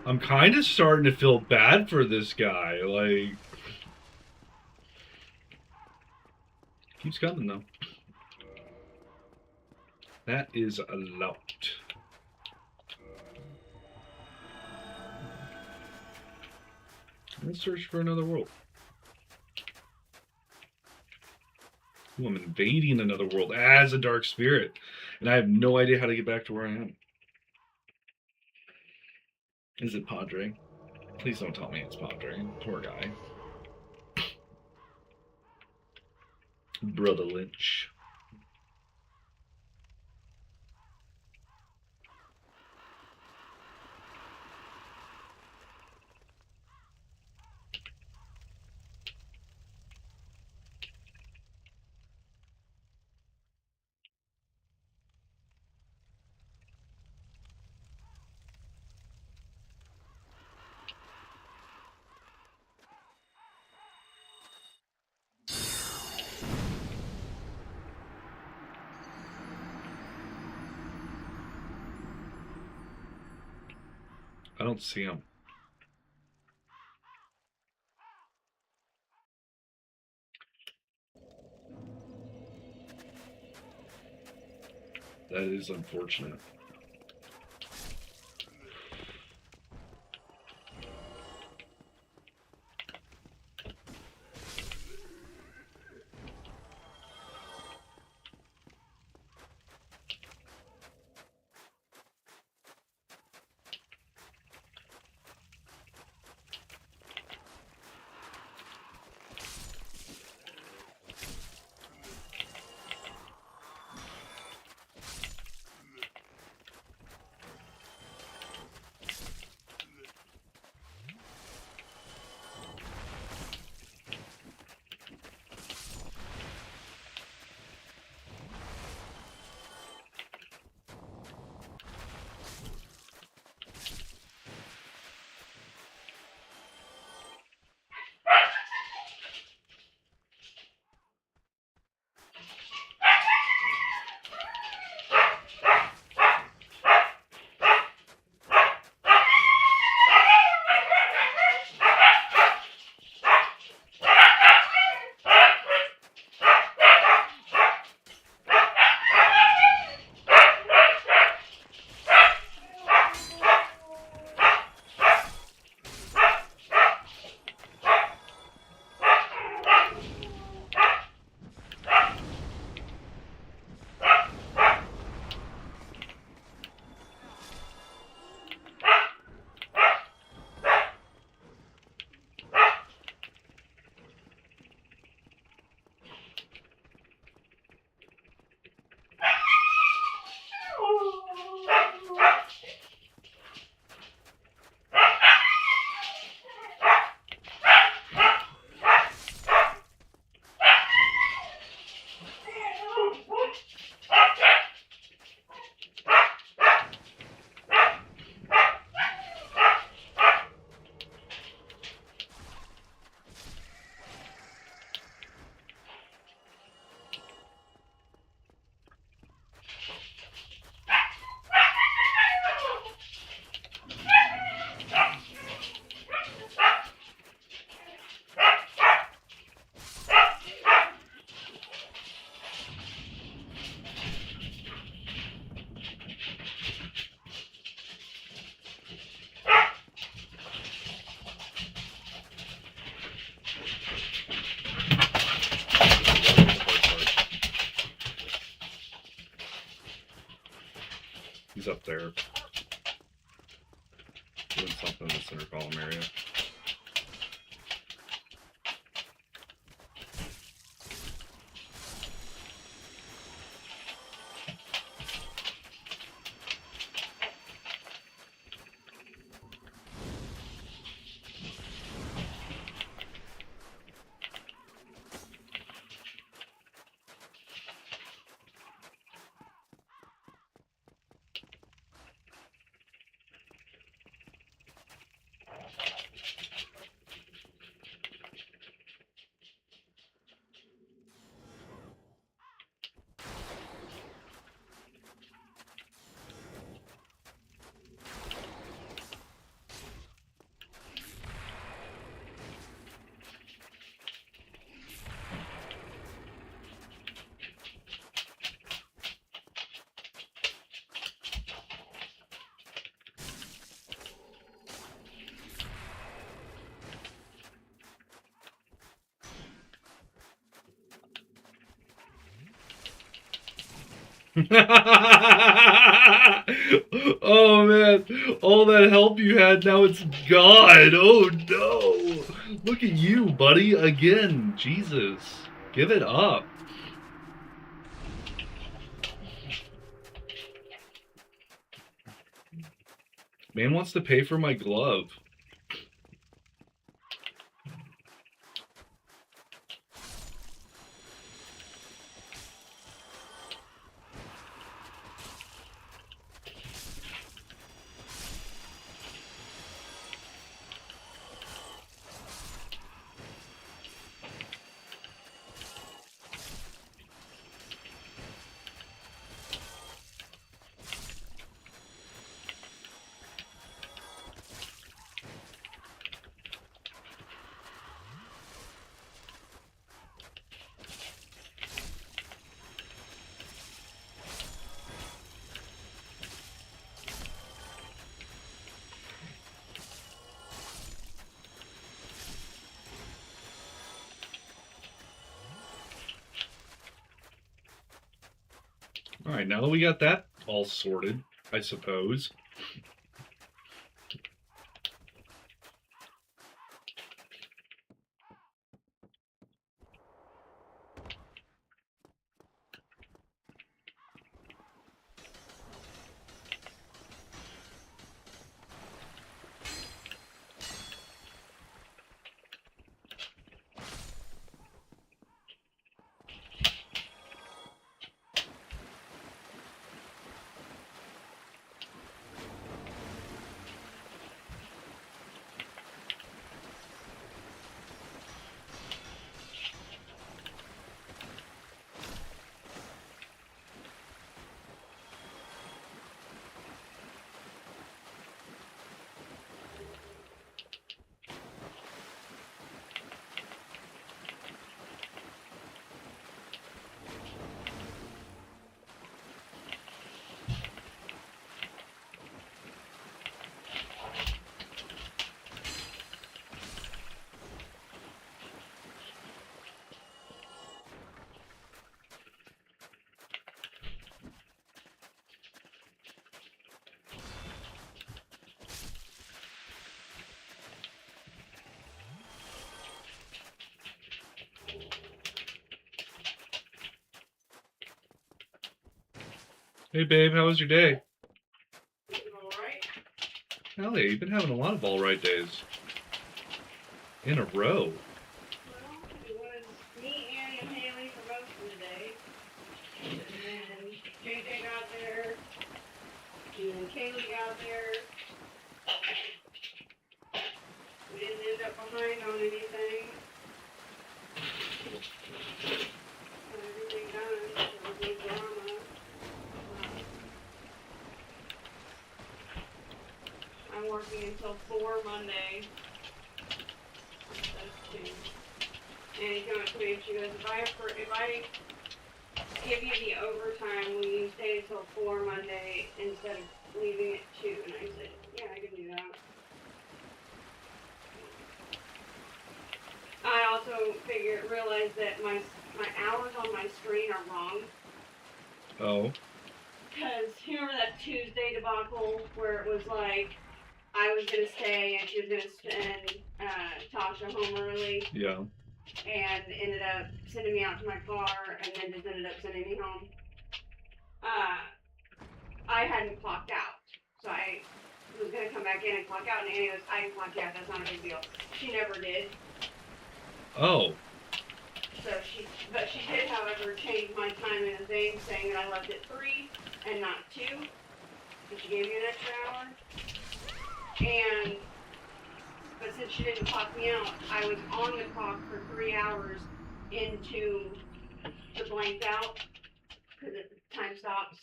I'm kind of starting to feel bad for this guy. Like, keeps coming though. That is a lot. Let's search for another world. Ooh, I'm invading another world as a dark spirit, and I have no idea how to get back to where I am. Is it Padre? Please don't tell me it's Padre. Poor guy. Brother Lynch. I don't see him. That is unfortunate. He's up there. Doing something in the center column area. Oh man, all that help you had, now it's gone. Oh no. Look at you, buddy, again. Jesus. Give it up. Man wants to pay for my glove. Alright, now that we got that all sorted, I suppose. Hey babe, how was your day? Alright. Hell yeah, you've been having a lot of alright days. In a row. Well, it was me, Annie, and Haley for most of the day. And then JJ got there. And Kaylee got there. We didn't end up behind on anything. Got everything done. There was no drama. I'm working until 4 Monday. That's 2. And he came up to me and she goes, if I give you the overtime, will you stay until 4 Monday instead of leaving at 2? And I said, yeah, I can do that. I also realized that my hours on my screen are wrong. Oh. Because you remember that Tuesday debacle where it was like, I was going to stay and she was going to send Tasha home early. Yeah. And ended up sending me out to my car and then just ended up sending me home. I hadn't clocked out. So I was going to come back in and clock out, and Annie goes, I can clock you out, that's not a big deal. She never did. Oh. But she did, however, change my time in the thing, saying that I left at 3 and not 2. So she gave me an extra hour. But since she didn't clock me out, I was on the clock for 3 hours into the blanked out, because time stops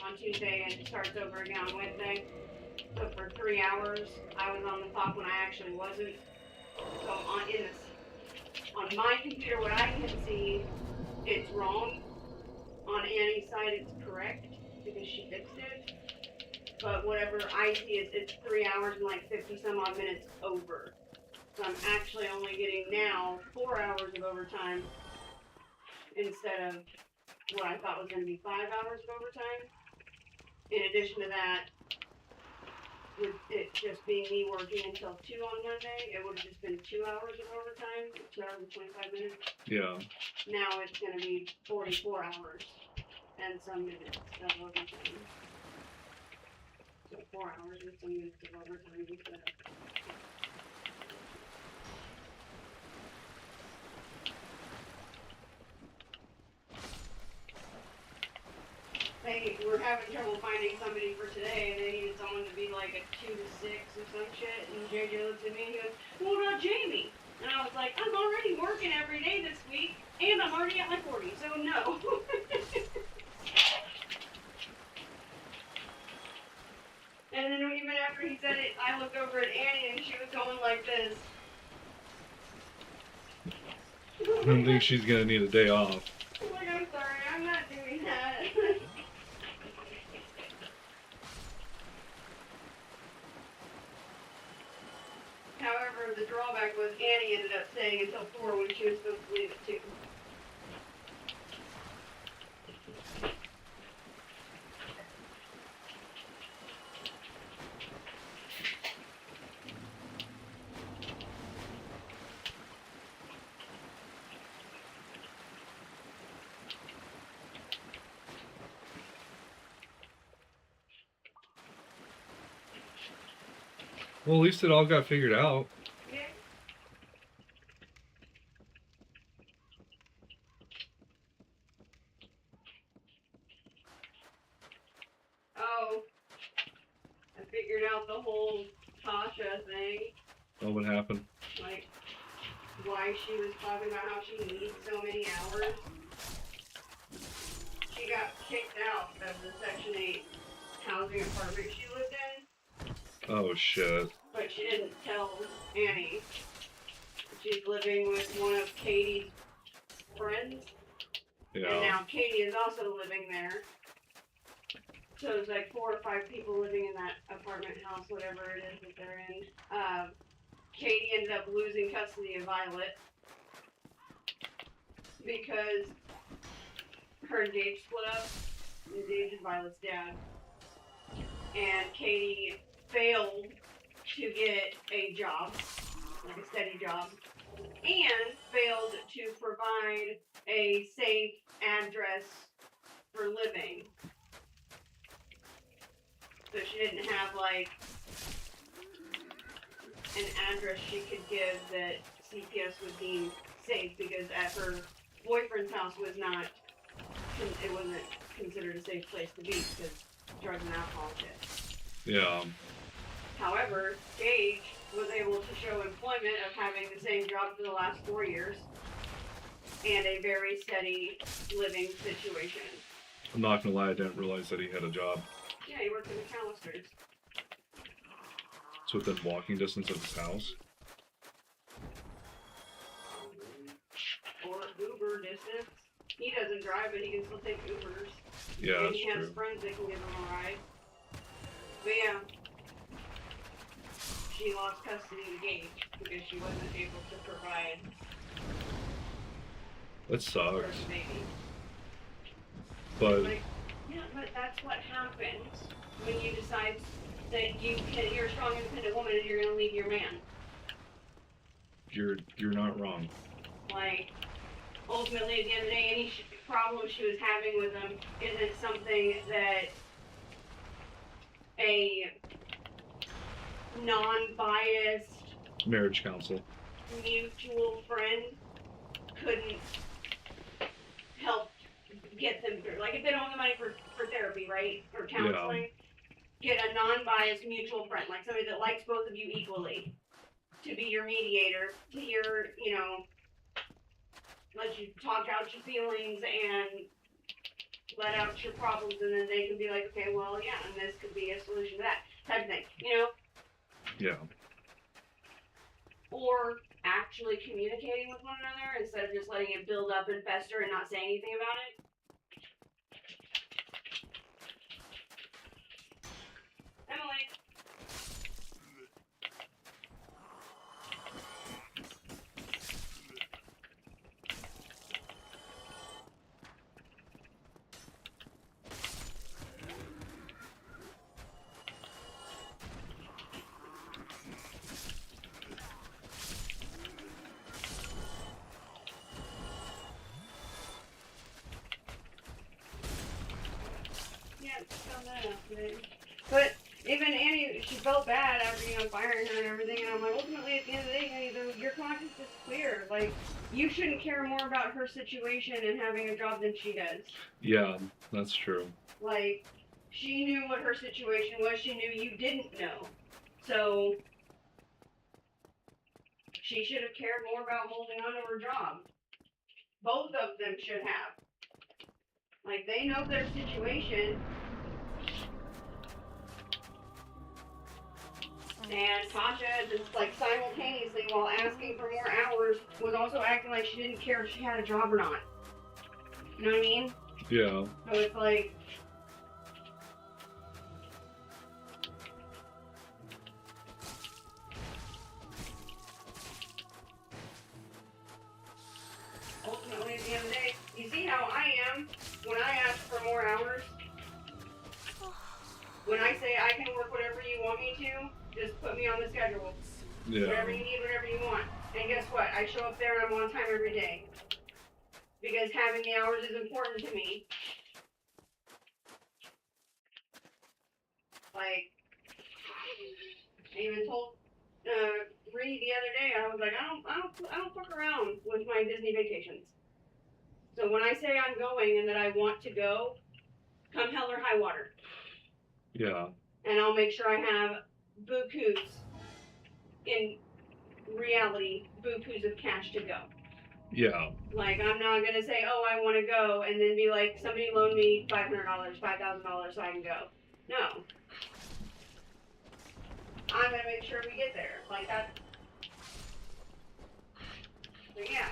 on Tuesday and starts over again on Wednesday. So for 3 hours, I was on the clock when I actually wasn't. So on my computer, what I can see, it's wrong. On Annie's side, it's correct, because she fixed it. But whatever I see is it's 3 hours and like 50 some odd minutes over. So I'm actually only getting now 4 hours of overtime instead of what I thought was gonna be 5 hours of overtime. In addition to that, with it just being me working until 2 on Monday, it would have just been 2 hours of overtime, 2 hours and 25 minutes. Yeah. Now it's gonna be 44 hours and some minutes of overtime. So 4 hours and some minutes of overtime instead of. They were having trouble finding somebody for today, and they needed someone to be like a 2 to 6 or some shit. And JJ looks at me and he goes, "Well, what about Jamie?" And I was like, "I'm already working every day this week, and I'm already at my 40, so no." And then even after he said it, I looked over at Annie, and she was going like this. I don't think she's gonna need a day off. I'm like, "I'm sorry, I'm not doing that." However, the drawback was Annie ended up staying until 4 when she was supposed to leave at 2. Well, at least it all got figured out. Yeah. Oh, I figured out the whole Tasha thing, Oh, what happened? like why she was talking about how she needs so many hours. She got kicked out of the Section 8 housing apartment she lived in, Oh shit. but she didn't tell Annie. She's living with one of Katie's friends, and Yeah. now Katie is also living there. So there's like 4 or 5 people living in that apartment house, whatever it is that they're in. Katie ended up losing custody of Violet because her and Dave split up. And Dave is Violet's dad. And Katie failed to get a job, like a steady job, and failed to provide a safe address for living. So she didn't have like an address she could give that CPS would deem safe, because at her boyfriend's house was not, it wasn't considered a safe place to be because drugs and alcohol shit. Yeah. However, Gage was able to show employment of having the same job for the last 4 years and a very steady living situation. I'm not gonna lie, I didn't realize that he had a job. Yeah, he worked in the McAllister's. It's within walking distance of his house. Or Uber distance. He doesn't drive, but he can still take Ubers. Yeah, And that's he has true. friends that can give him a ride. But yeah, she lost custody of Gage because she wasn't able to provide That for sucks. the baby. But Like, yeah, but that's what happens when you decide that you're a strong, independent woman and you're gonna leave your man. you're not wrong. Like, ultimately, at the end of the day, any problem she was having with him isn't something that a non-biased, Marriage counsel. mutual friend couldn't help get them through. Like, if they don't have the money for therapy, right, or counseling, get a non-biased mutual friend, like somebody that likes both of you equally, to be your mediator, to your, let you talk out your feelings and let out your problems, and then they can be like, okay, well, yeah, and this could be a solution to that type of thing, Yeah. or actually communicating with one another instead of just letting it build up and fester and not saying anything about it. Emily. brought that up today. But even Annie, she felt bad after, you know, firing her and everything, and I'm like, ultimately, at the end of the day, Annie, your conscience is clear. Like, you shouldn't care more about her situation and having a job than she does. Yeah, that's true. Like, she knew what her situation was, she knew you didn't know. So, she should have cared more about holding on to her job. Both of them should have. Like, they know their situation. And Tasha, just like simultaneously, while asking for more hours, was also acting like she didn't care if she had a job or not. You know what I mean? Yeah. So it's like, ultimately, at the end of the day, you see how I am when I ask for more hours? When I say I can work whatever you want me to, just put me on the schedule. Yeah. Whatever you need, whatever you want. And guess what? I show up there and I'm on time every day. Because having the hours is important to me. Like, I even told Reed the other day, I was like, I don't fuck around with my Disney vacations. So when I say I'm going and that I want to go, come hell or high water. Yeah. And I'll make sure I have bukus, in reality, bukus of cash to go. Yeah. Like, I'm not gonna say, oh, I want to go, and then be like, somebody loan me $500, $5,000 so I can go. No. I'm gonna make sure we get there. Like, that's... So, yeah.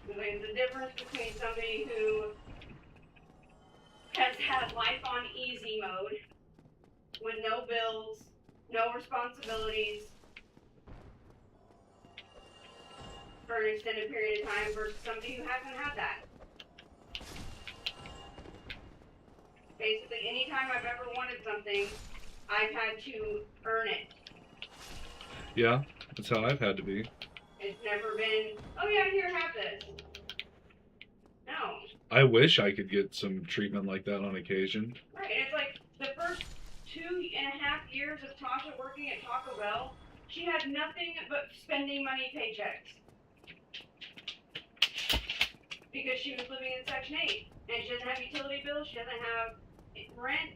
There's a difference between somebody who has had life on easy mode, with no bills, no responsibilities, for an extended period of time versus somebody who hasn't had that. Basically, anytime I've ever wanted something, I've had to earn it. Yeah. That's how I've had to be. It's never been, oh yeah, here, have this. No. I wish I could get some treatment like that on occasion. Right, and it's like the first 2.5 years of Tasha working at Taco Bell, she had nothing but spending money paychecks. Because she was living in Section 8. And she doesn't have utility bills, she doesn't have rent.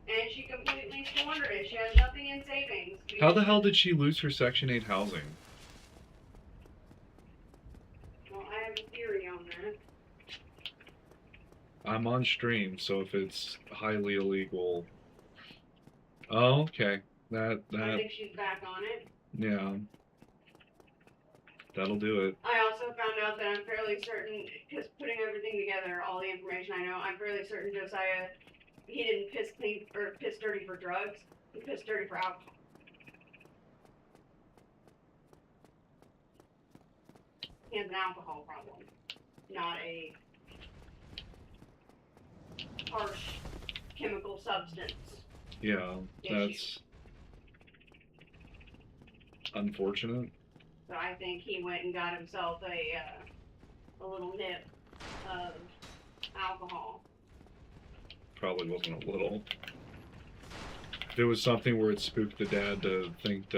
And she completely squandered it. She has nothing in savings. How the hell did she lose her Section 8 housing? Well, I have a theory on that. I'm on stream, so if it's highly illegal. Oh, okay. I That, think she's back on it. yeah. That'll do it. I also found out that I'm fairly certain, because putting everything together, all the information I know, I'm fairly certain Josiah, he didn't piss clean or piss dirty for drugs. He pissed dirty for alcohol. He has an alcohol problem, not a harsh chemical substance. Yeah, issue. that's unfortunate. So I think he went and got himself a little nip of alcohol. Probably wasn't a little. If it was something where it spooked the dad to think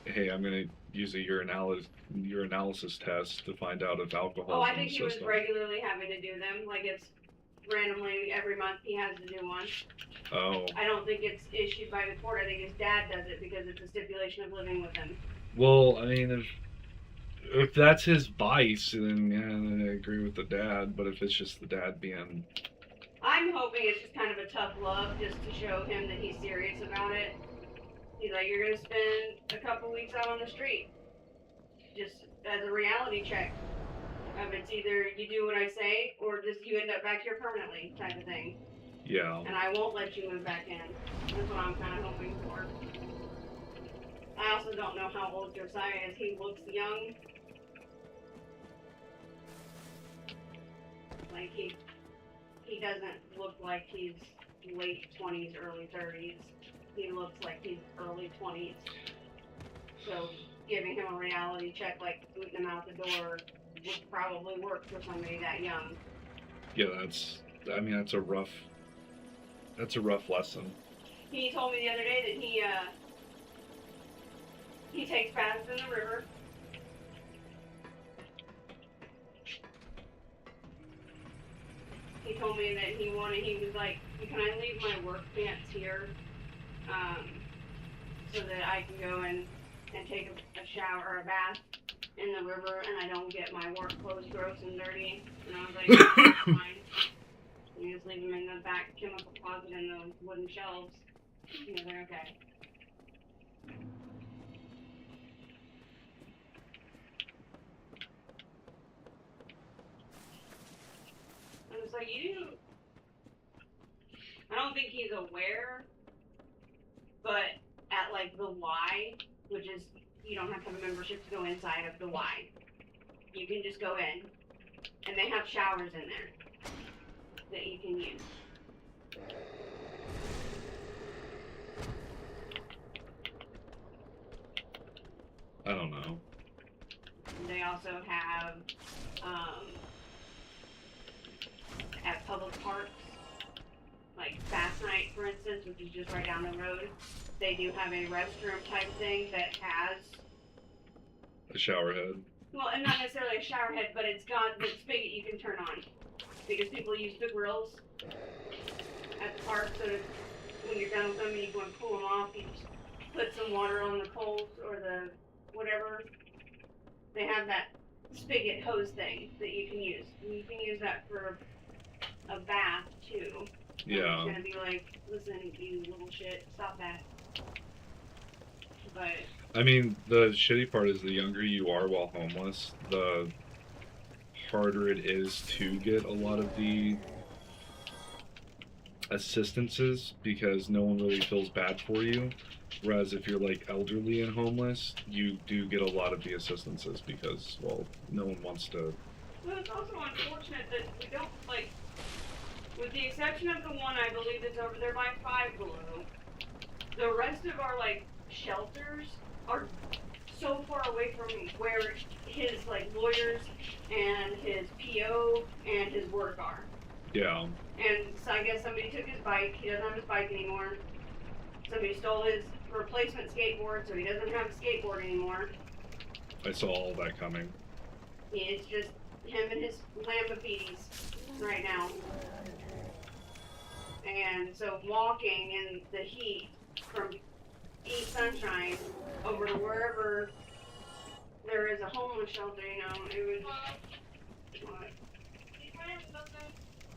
hey, I'm gonna use a urinalysis test to find out if alcohol Oh, I in think the he was system. regularly having to do them. Like, it's randomly every month he has to do one. Oh. I don't think it's issued by the court. I think his dad does it because it's a stipulation of living with him. Well, I mean, if that's his vice, then yeah, I agree with the dad. But if it's just the dad being, I'm hoping it's just kind of a tough love just to show him that he's serious about it. He's like, you're gonna spend a couple weeks out on the street. Just as a reality check. It's either you do what I say or just you end up back here permanently type of thing. yeah, And I won't let you move back in. That's what I'm kind of hoping for. I also don't know how old Josiah is. He looks young. Like, he doesn't look like he's late 20s, early 30s. He looks like he's early 20s. So giving him a reality check, like booting him out the door, would probably work for somebody that young. yeah, that's I mean, that's a rough lesson. He told me the other day that he takes baths in the river. He told me that he was like, can I leave my work pants here, so that I can go and take a shower or a bath in the river and I don't get my work clothes gross and dirty. And I was like, that's fine. You just leave them in the back chemical closet in the wooden shelves. And they're okay. I was like, I don't think he's aware, but at like the Y, which is, you don't have to have a membership to go inside of the Y. You can just go in, and they have showers in there that you can use. I don't know. They also have, at public parks, like Fast Night, for instance, which is just right down the road, they do have a restroom type thing that has, A shower head. well, and not necessarily a shower head, but it's got the spigot you can turn on. Because people use the grills at the park, so that when you're done with them and you go and cool them off, you just put some water on the coals or the whatever. They have that spigot hose thing that you can use. And you can use that for a bath too. Yeah. It's gonna be like, listen, you little shit, stop that. But I mean, the shitty part is the younger you are while homeless, the harder it is to get a lot of the assistances because no one really feels bad for you. Whereas if you're like elderly and homeless, you do get a lot of the assistances because, well, no one wants to. well, it's also unfortunate that we don't, like, with the exception of the one I believe that's over there by Five Below, the rest of our, like, shelters are so far away from where his, like, lawyers and his PO and his work are. Yeah. And so I guess somebody took his bike, he doesn't have his bike anymore. Somebody stole his replacement skateboard, so he doesn't have a skateboard anymore. I saw all that coming. It's just him and his Lamborghinis right now. And so walking in the heat from East Sunshine over to wherever there is a homeless shelter, you know, it would. What?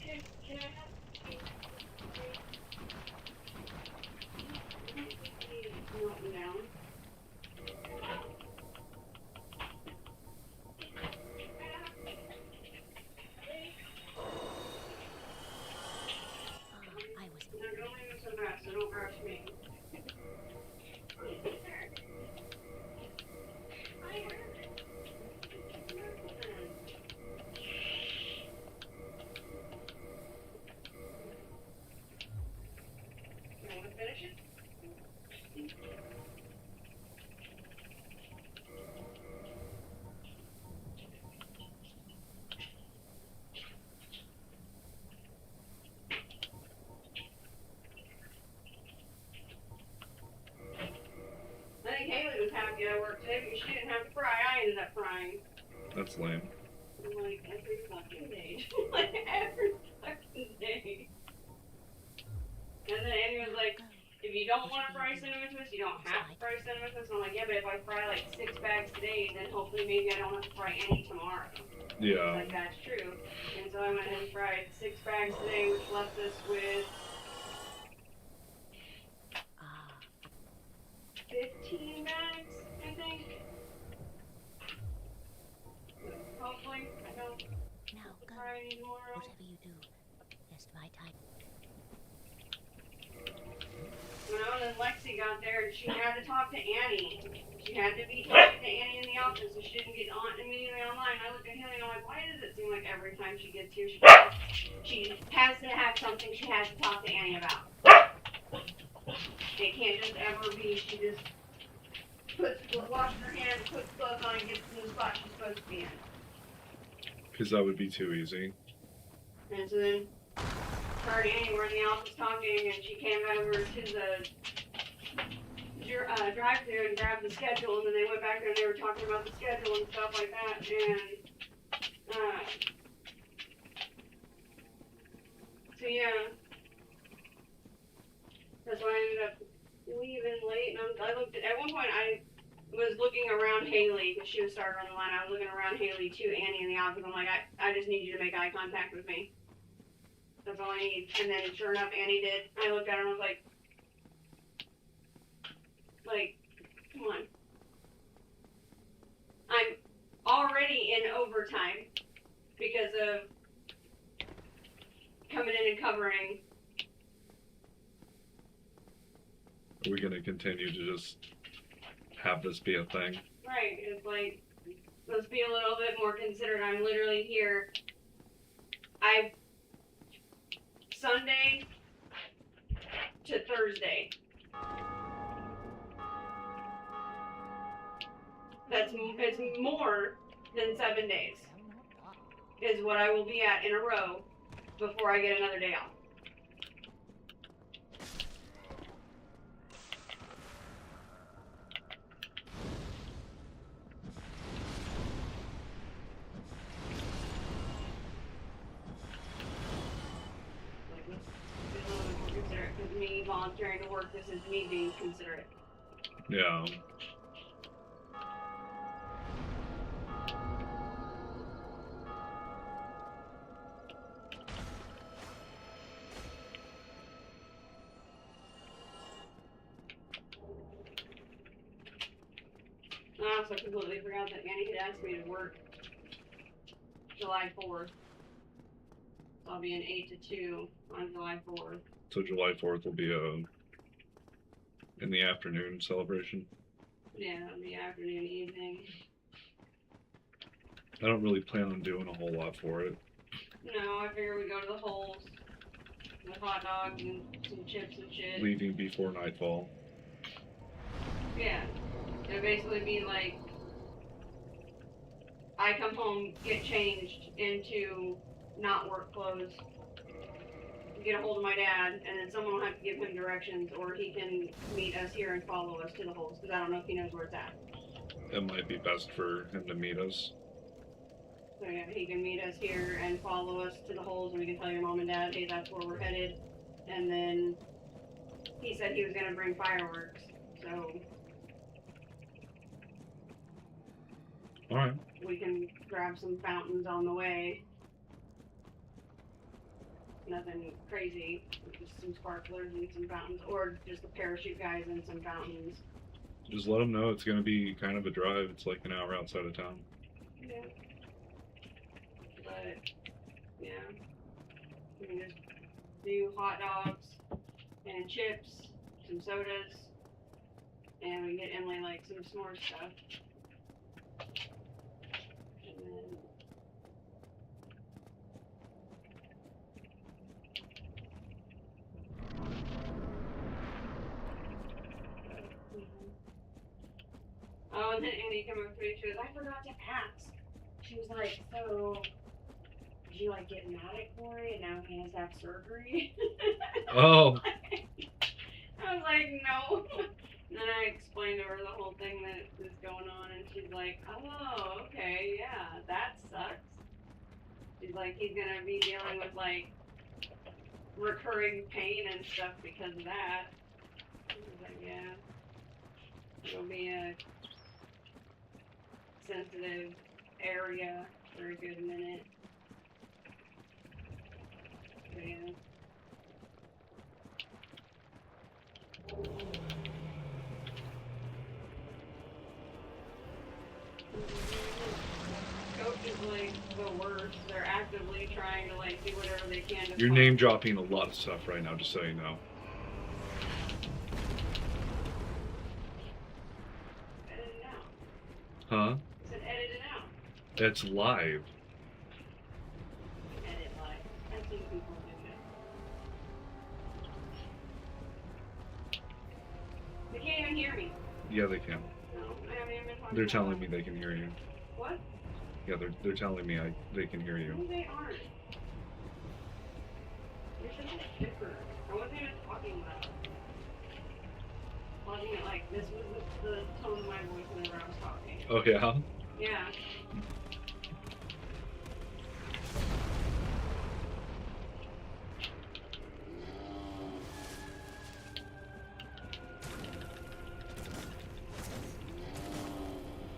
Can I have? Melt me down. They're going in so fast, so don't rush me. You want to finish it? I think Haley was happy I worked today because she didn't have to fry. I ended up frying. That's lame. I'm like, every fucking day. Like, every fucking day. And then Andy was like, if you don't want to fry cinnamon twist, you don't have to fry cinnamon twist. And I'm like, yeah, but if I fry like 6 bags today, then hopefully maybe I don't have to fry any tomorrow. Yeah. Like, that's true. And so I went ahead and fried 6 bags today, which left us with 15 bags, I think. Hopefully, I don't Now go. fry any more. Whatever you do, just my time. Well, then Lexi got there and she had to talk to Annie. She had to be talking to Annie in the office so she didn't get on immediately online. I looked at Haley and I'm like, why does it seem like every time she gets here she has to have something she has to talk to Annie about? It can't just ever be she just washes her hands, puts gloves on and gets in the spot she's supposed to be in. Because that would be too easy. And so then her and Annie were in the office talking, and she came over to the drive-thru and grabbed the schedule, and then they went back there and they were talking about the schedule and stuff like that, and so yeah, that's why I ended up leaving late, and I looked at one point I was looking around Haley, because she was starting on the line. I was looking around Haley to Annie in the office. I'm like, I just need you to make eye contact with me. That's all I need. And then sure enough, Annie did. I looked at her and I was like, come on. I'm already in overtime because of coming in and covering. Are we gonna continue to just have this be a thing? Right, it's like, let's be a little bit more considerate. I'm literally here. Sunday to Thursday. It's more than 7 days is what I will be at in a row before I get another day off. Because me volunteering to work, this is me being considerate. Yeah. I also completely forgot that Annie had asked me to work July 4th. So I'll be in 8 to 2 on July 4th. So July 4th will be in the afternoon celebration. Yeah, it'll be afternoon, evening. I don't really plan on doing a whole lot for it. No, I figure we go to the holes with hot dogs and some chips and shit. Leaving before nightfall. Yeah. It'll basically be like, I come home, get changed into not work clothes, get a hold of my dad, and then someone will have to give him directions, or he can meet us here and follow us to the holes, because I don't know if he knows where it's at. It might be best for him to meet us. So yeah, he can meet us here and follow us to the holes, and we can tell your mom and dad, hey, that's where we're headed. And then he said he was gonna bring fireworks, so Alright. we can grab some fountains on the way. Nothing crazy, just some sparklers and some fountains, or just the parachute guys and some fountains. Just let them know it's going to be kind of a drive. It's like an hour outside of town. Yeah. But, yeah. We can just do hot dogs and chips, some sodas, and we can get Emily like some s'more stuff. And then oh, and then Annie came up to me, she was, I forgot to ask. She was like, so, did you like get mad at Corey and now he has to have surgery? Oh. I was like, no. And then I explained to her the whole thing that is going on, and she's like, oh, okay, yeah, that sucks. She's like, he's gonna be dealing with like recurring pain and stuff because of that. I was like, yeah. It'll be a sensitive area for a good minute. But yeah. Coach is like the worst. They're actively trying to like do whatever they can to You're find- name dropping a lot of stuff right now, just so you know. Edit it out. Huh? I said edit it out. That's live. Edit like. I've seen people do that. They can't even hear me. Yeah, they can. No, I haven't even been talking. They're telling me they can hear you. What? Yeah, they're telling me they can hear you. No, they aren't. You're such an wasn't it like this was the tone of my voice whenever I was talking? Oh yeah. Yeah.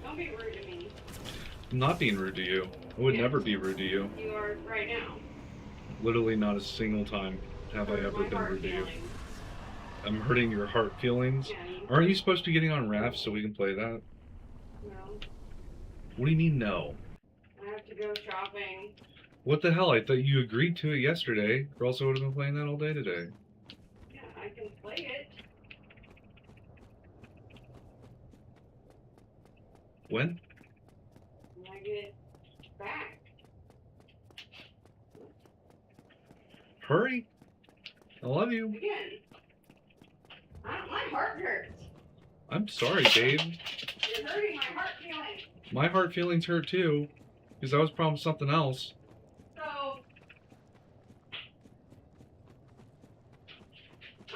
Don't be rude to me. I'm not being rude to you. I would Yes. never be rude to you. You are right now. Literally not a single time have I Hurt ever my been heart rude to you. feelings. I'm hurting your heart feelings. Yeah, you Aren't you supposed to be getting on rafts so we can play that? know. What do you mean no? I have to go shopping. What the hell? I thought you agreed to it yesterday, or else I would have been playing that all day today. Yeah, I can play it. When? When I get back. Hurry! I love you. Again. My heart hurts. I'm sorry, babe. You're hurting my heart feelings. My heart feelings hurt too, because I was promised something else. So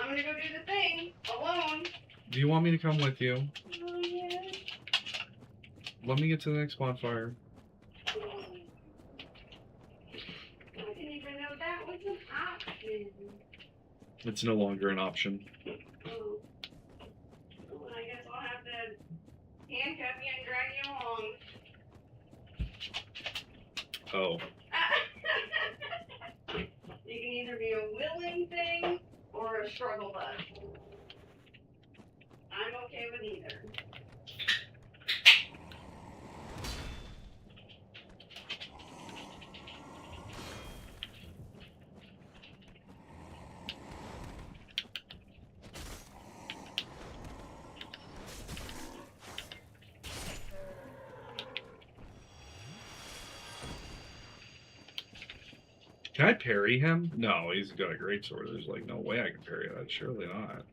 I'm gonna go do the thing alone. Do you want me to come with you? Oh yeah. Let me get to the next bonfire. I didn't even know that was an option. It's no longer an option. Oh. Well, I guess I'll have to handcuff you and drag you along. Oh. You can either be a willing thing or a struggle bus. I'm okay with either. Can I parry him? No, he's got a great sword. There's like no way I can parry that. Surely not.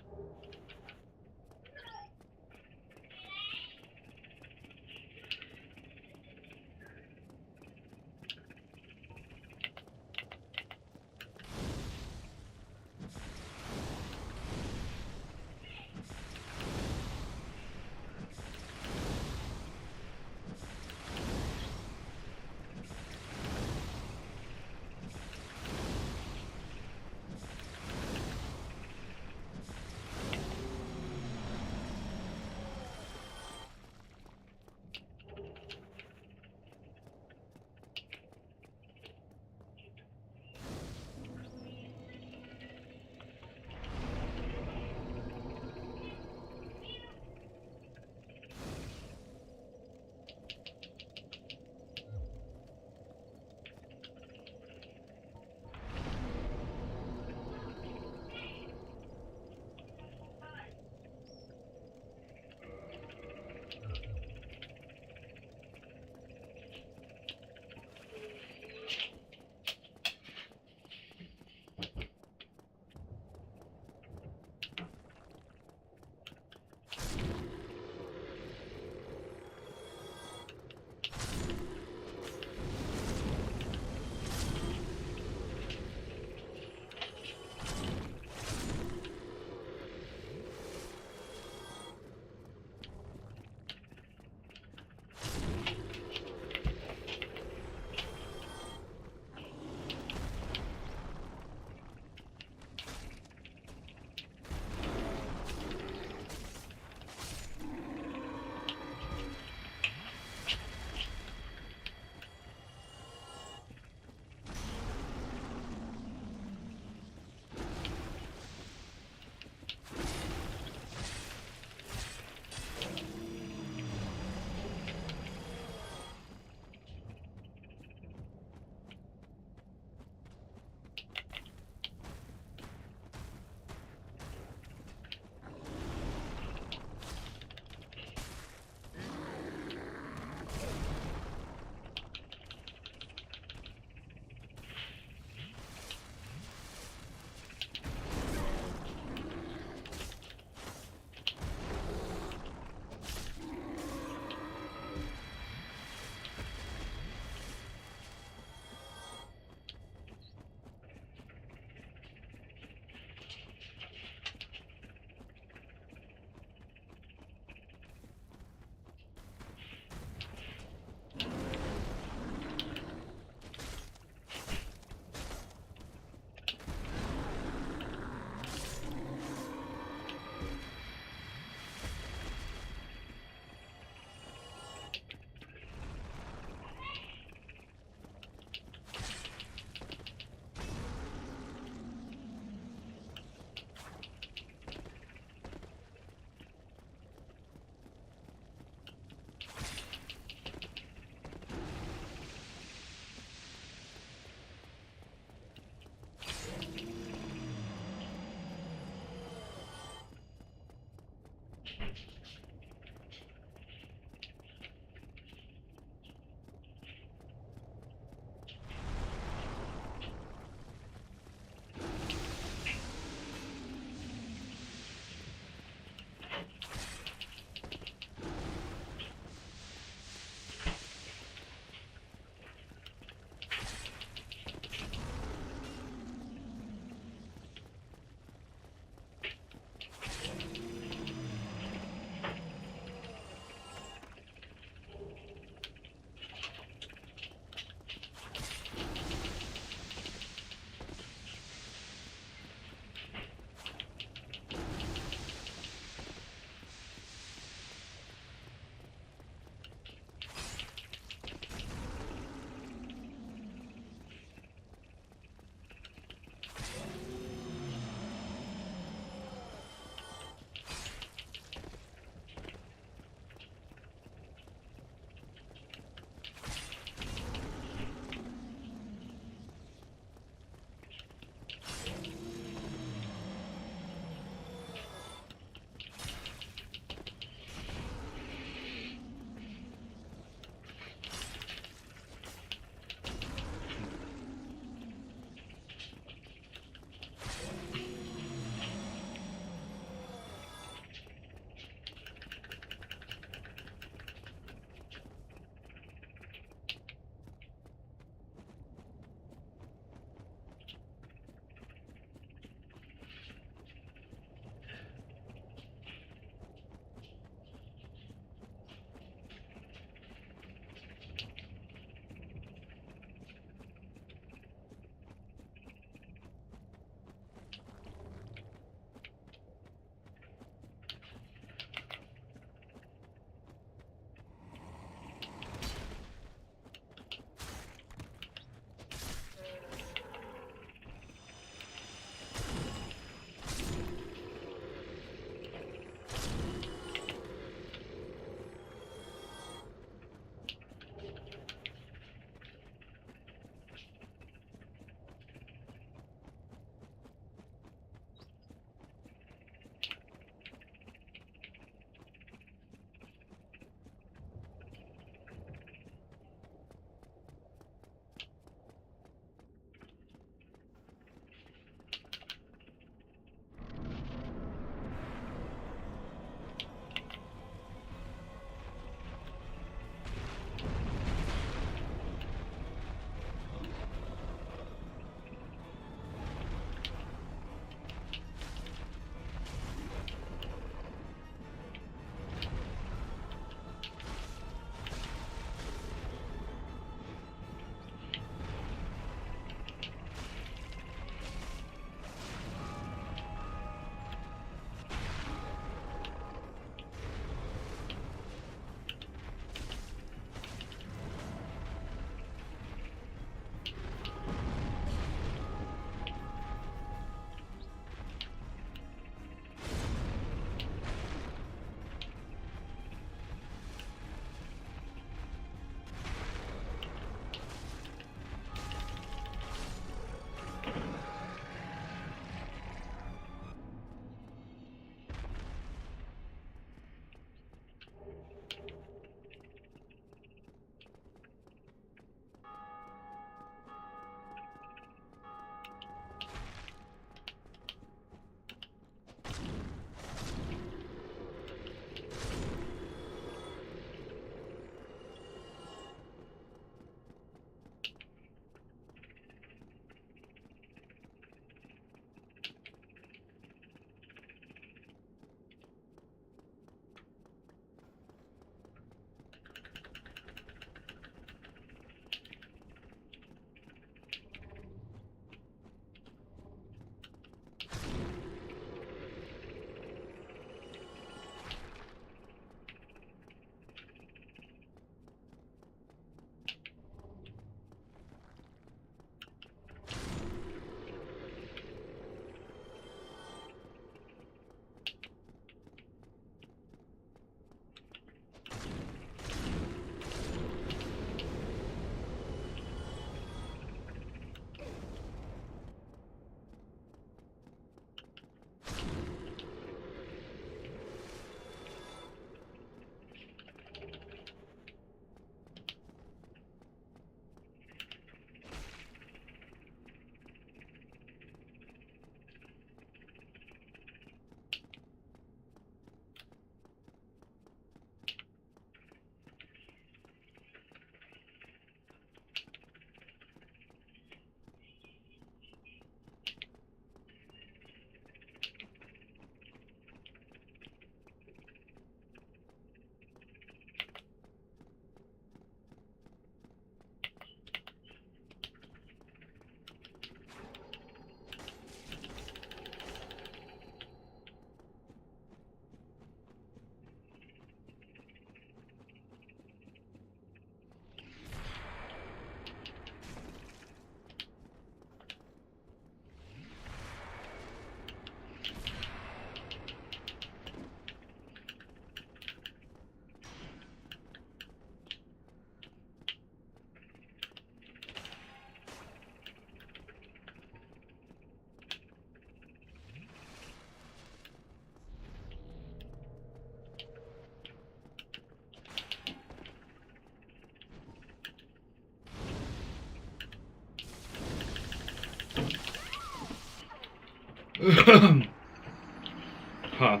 Huh.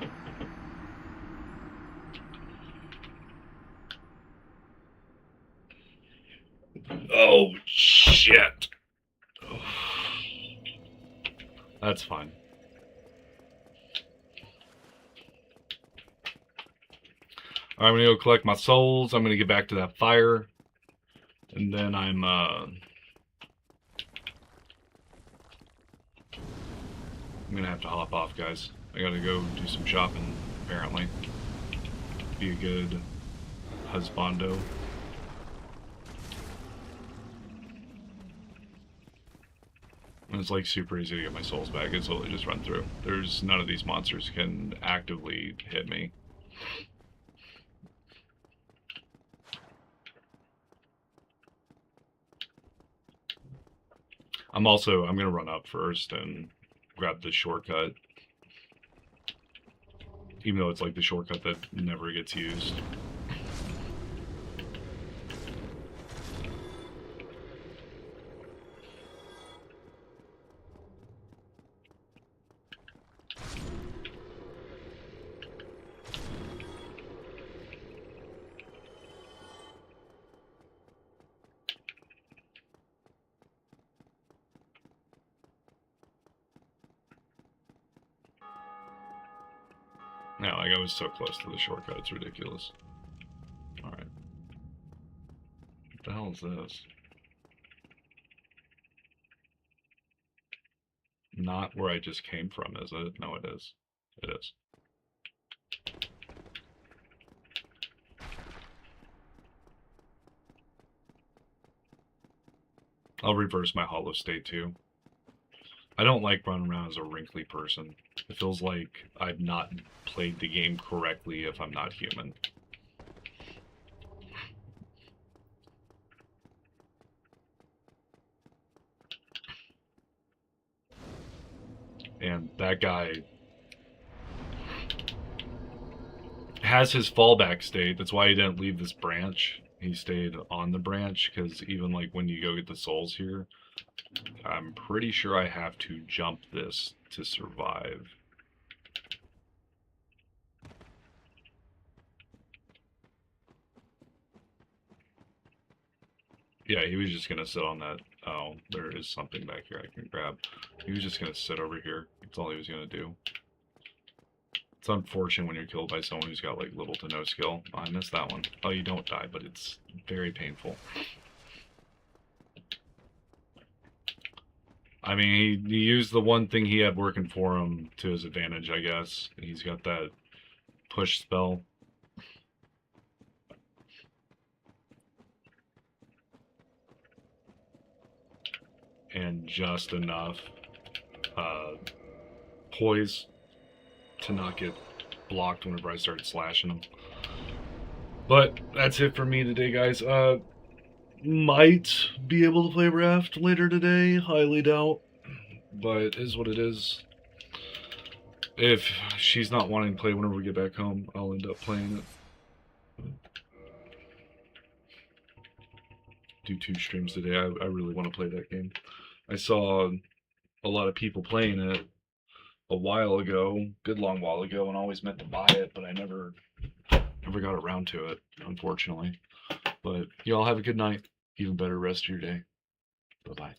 Oh, shit. That's fine. I'm gonna go collect my souls. I'm gonna get back to that fire. And then I'm gonna have to hop off, guys. I gotta go do some shopping, apparently. Be a good husbando. And it's like super easy to get my souls back. It's literally just run through. There's none of these monsters can actively hit me. I'm gonna run up first and grab the shortcut. Even though it's like the shortcut that never gets used. No, like I was so close to the shortcut, it's ridiculous. Alright. What the hell is this? Not where I just came from, is it? No, it is. It is. I'll reverse my hollow state too. I don't like running around as a wrinkly person. It feels like I've not played the game correctly if I'm not human. And that guy has his fallback state. That's why he didn't leave this branch. He stayed on the branch, because even like when you go get the souls here, I'm pretty sure I have to jump this to survive. Yeah, he was just gonna sit on that. Oh, there is something back here I can grab. He was just gonna sit over here. That's all he was gonna do. It's unfortunate when you're killed by someone who's got like little to no skill. Oh, I missed that one. Oh, you don't die, but it's very painful. I mean, he used the one thing he had working for him to his advantage, I guess. He's got that push spell. And just enough poise to not get blocked whenever I started slashing him. But that's it for me today, guys. Might be able to play Raft later today. Highly doubt. But it is what it is. If she's not wanting to play whenever we get back home, I'll end up playing it. Do 2 streams today. I really want to play that game. I saw a lot of people playing it a while ago, good long while ago, and always meant to buy it, but I never got around to it, unfortunately. But y'all have a good night. Even better rest of your day. Bye-bye.